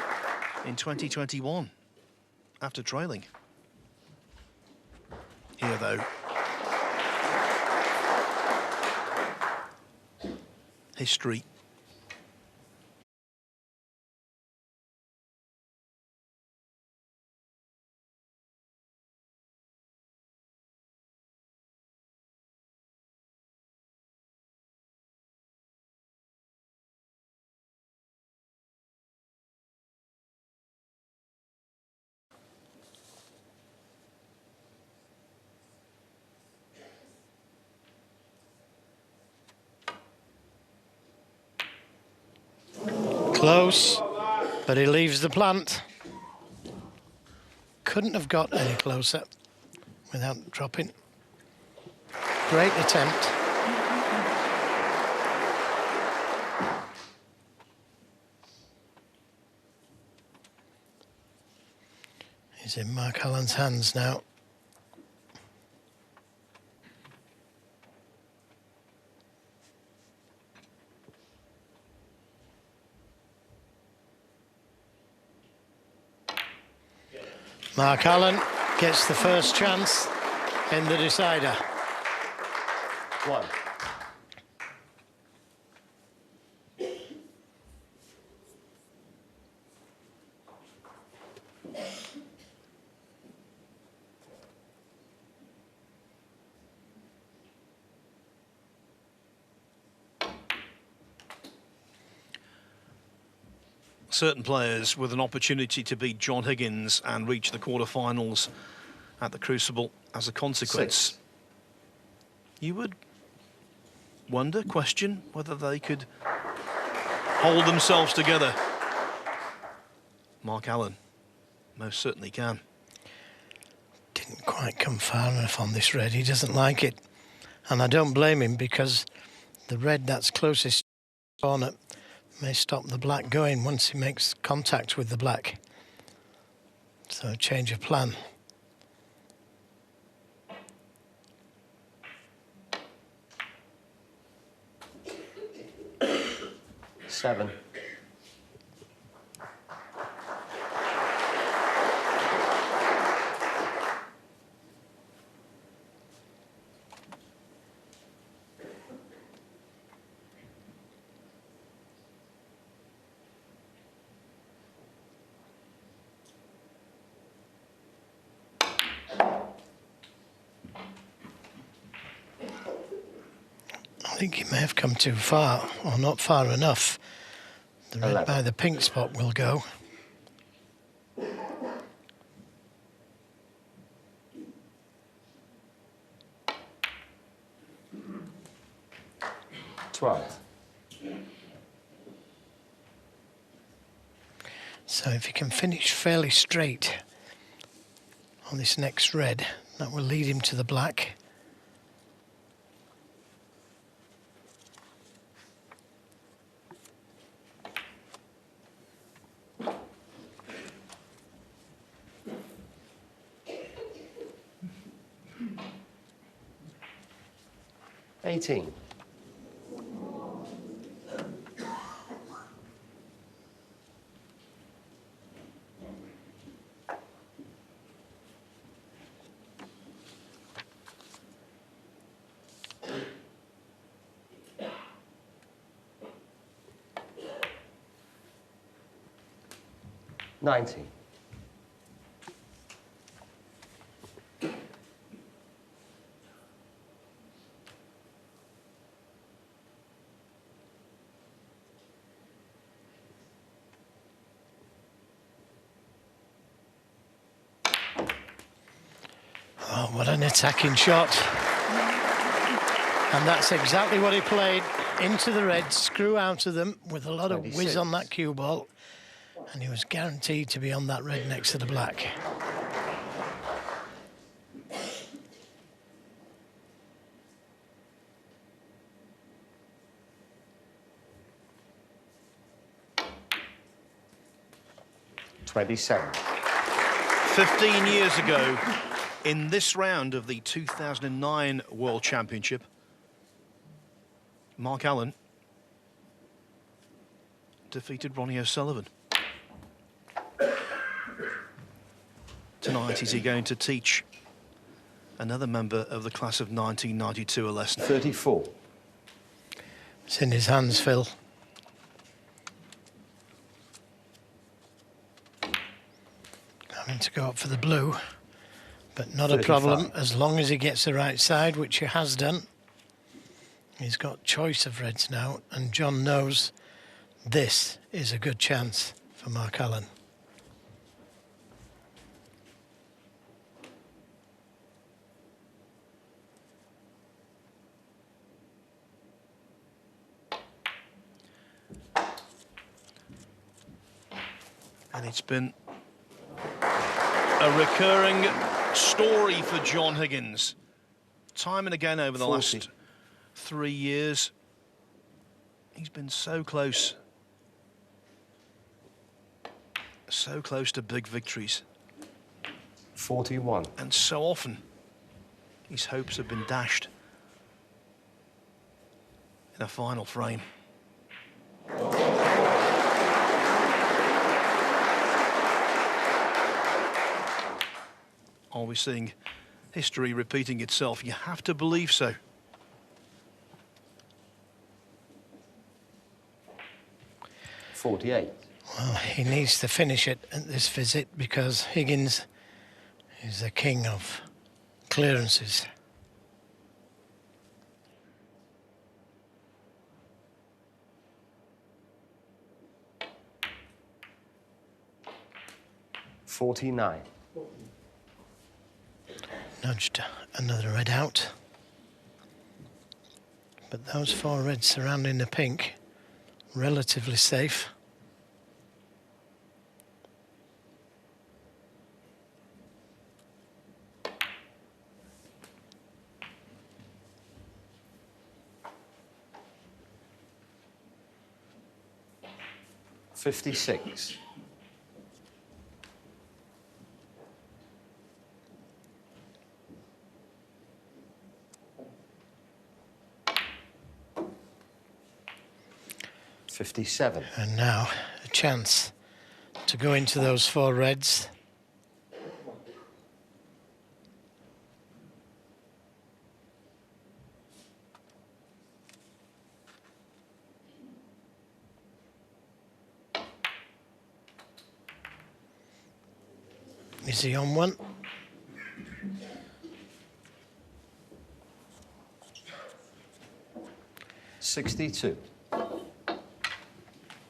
Speaker 7: in 2021 after trailing. Here, though, history.
Speaker 8: Close, but he leaves the plant. Couldn't have got any closer without dropping. Great attempt. He's in Mark Allen's hands now. Mark Allen gets the first chance in the decider.
Speaker 5: 1.
Speaker 7: Certain players with an opportunity to beat John Higgins and reach the quarterfinals at the Crucible as a consequence.
Speaker 5: 6.
Speaker 7: You would wonder, question, whether they could hold themselves together. Mark Allen most certainly can.
Speaker 8: Didn't quite come far enough on this red. He doesn't like it. And I don't blame him, because the red that's closest to the corner may stop the black going once he makes contact with the black. So change of plan.
Speaker 5: 7.
Speaker 8: I think he may have come too far, or not far enough. The red
Speaker 5: 11.
Speaker 8: by the pink spot will go. So if he can finish fairly straight on this next red, that will lead him to the black.
Speaker 5: $18. $90.
Speaker 8: Oh, what an attacking shot. And that's exactly what he played. Into the red, screw out of them with a lot of whiz
Speaker 5: 26.
Speaker 8: on that cue ball. And he was guaranteed to be on that red next to the black.
Speaker 5: $27.
Speaker 7: 15 years ago, in this round of the 2009 World Championship, Mark Allen defeated Ronnie O'Sullivan. Tonight, is he going to teach another member of the class of 1992 a lesson?
Speaker 5: 34.
Speaker 8: It's in his hands, Phil. Having to go up for the blue, but not
Speaker 5: 35.
Speaker 8: a problem as long as he gets the right side, which he has done. He's got choice of reds now, and John knows this is a good chance for Mark Allen.
Speaker 7: And it's been a recurring story for John Higgins. Time and again over the
Speaker 5: 40.
Speaker 7: last 3 years, he's been so close to big victories.
Speaker 5: 41.
Speaker 7: And so often, his hopes have been dashed in a final frame. Are we seeing history repeating itself? You have to believe so.
Speaker 5: .48.
Speaker 8: Well, he needs to finish it at this visit because Higgins is the king of clearances.
Speaker 5: .49.
Speaker 8: Nudged another red out. But those 4 reds surrounding the pink, relatively safe.
Speaker 5: .56. .57.
Speaker 8: And now a chance to go into those 4 reds. Is he on one?
Speaker 5: .62.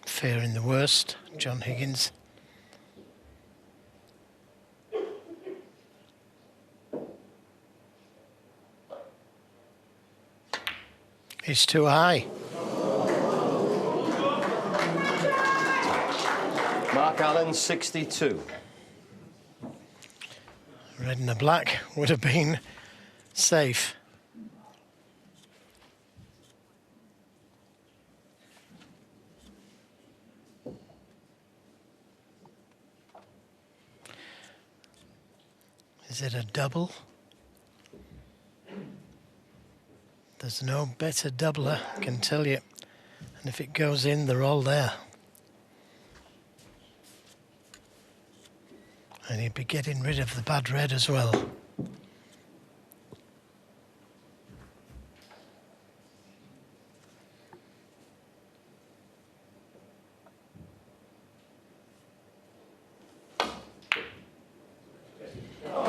Speaker 8: Fearing the worst, John Higgins. It's too high.
Speaker 5: Mark Allen, 62.
Speaker 8: Red and the black would have been safe. Is it a double? There's no better doubler, I can tell you. And if it goes in, they're all there. And he'd be getting rid of the bad red as well.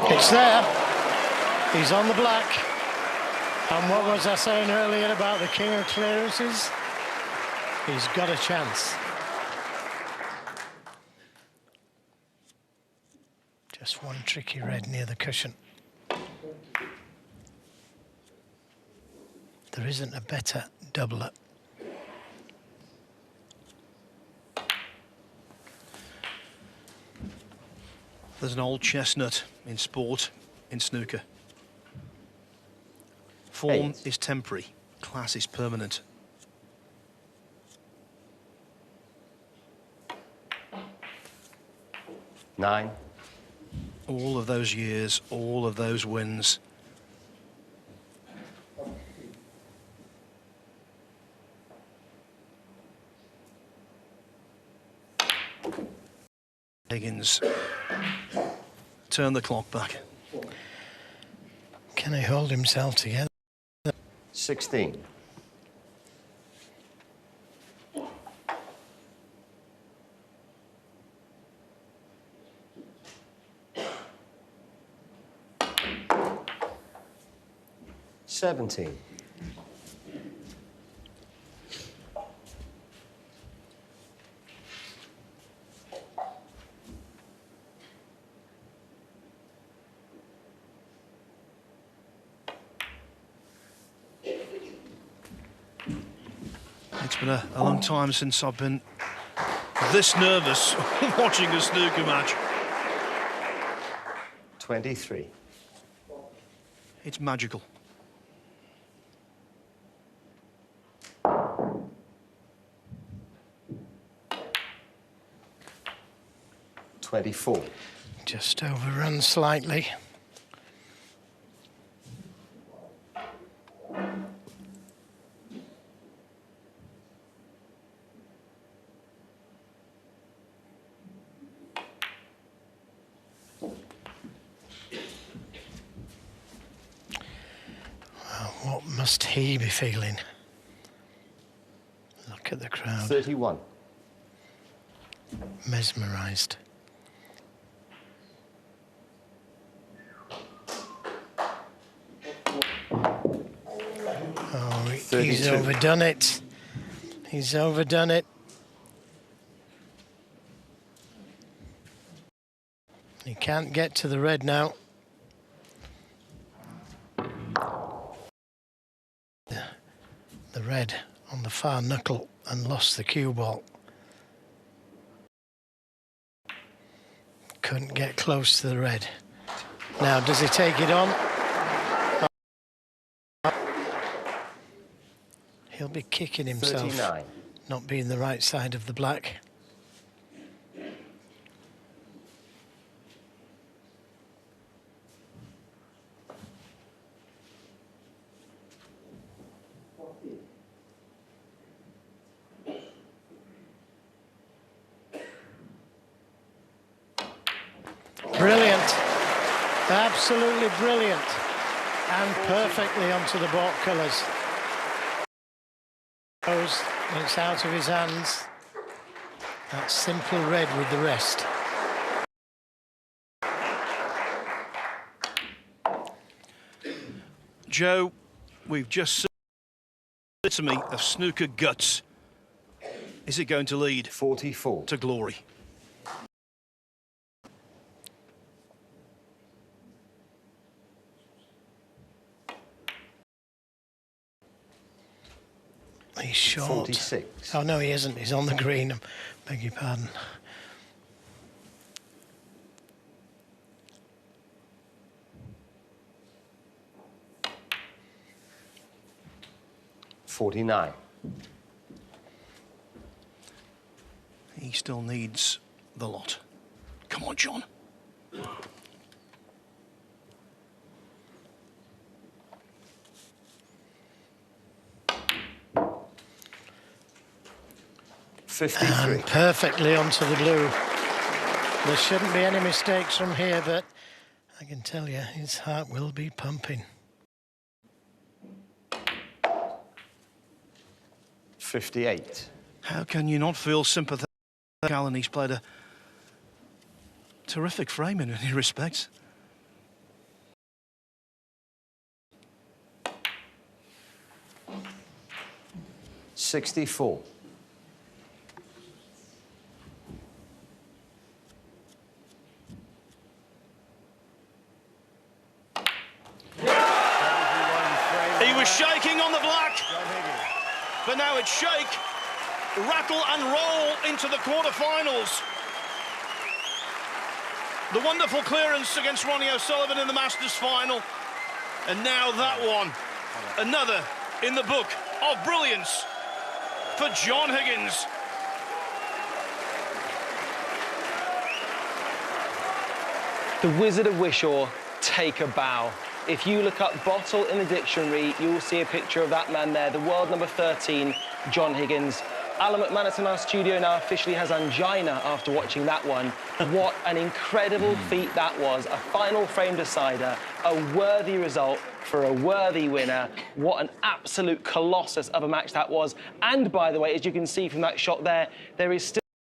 Speaker 8: It's there. He's on the black. And what was I saying earlier about the king of clearances? He's got a chance. Just one tricky red near the cushion. There isn't a better doubler.
Speaker 7: There's an old chestnut in sport, in snooker. Form is temporary, class is permanent.
Speaker 5: .9.
Speaker 7: All of those years, all of those wins. Higgins, turn the clock back.
Speaker 8: Can he hold himself together?
Speaker 5: 16. .17.
Speaker 7: It's been a long time since I've been this nervous watching a snooker match.
Speaker 5: 23.
Speaker 7: It's magical.
Speaker 5: .24.
Speaker 8: Just overrun slightly. must he be feeling? Look at the crowd.
Speaker 5: 31.
Speaker 8: Mesmerised. Oh, he's
Speaker 5: 32.
Speaker 8: overdone it. He's overdone it. He can't get to the red now. The red on the far knuckle and lost the cue ball. Couldn't get close to the red. Now, does he take it on? He'll be kicking himself
Speaker 5: 39.
Speaker 8: not being the right side of the black. Brilliant, absolutely brilliant, and perfectly onto the baulk colours. It's out of his hands. That's simple red with the rest.
Speaker 7: Joe, we've just seen the epitome of snooker guts. Is it going to lead
Speaker 5: 44.
Speaker 7: to glory?
Speaker 8: He's short.
Speaker 5: 46.
Speaker 8: Oh, no, he isn't. He's on the green. I beg your pardon.
Speaker 5: $49.
Speaker 7: He still needs the lot. Come on, John.
Speaker 8: And perfectly onto the blue. There shouldn't be any mistakes from here, but I can tell you his heart will be pumping.
Speaker 5: 58.
Speaker 7: How can you not feel sympathetic, Alan? He's played a terrific frame in many respects.
Speaker 5: $64.
Speaker 7: He was shaking on the black, but now it's shake, rattle and roll into the quarterfinals. The wonderful clearance against Ronnie O'Sullivan in the Masters final, and now that one, another in the book of brilliance for John Higgins.
Speaker 10: The Wizard of Wishaw, take a bow. If you look up bottle in the dictionary, you will see a picture of that man there, the world number 13, John Higgins. Alan McManus in our studio now officially has angina after watching that one. What an incredible feat that was. A final frame decider, a worthy result for a worthy winner. What an absolute colossus of a match that was. And by the way, as you can see from that shot there is still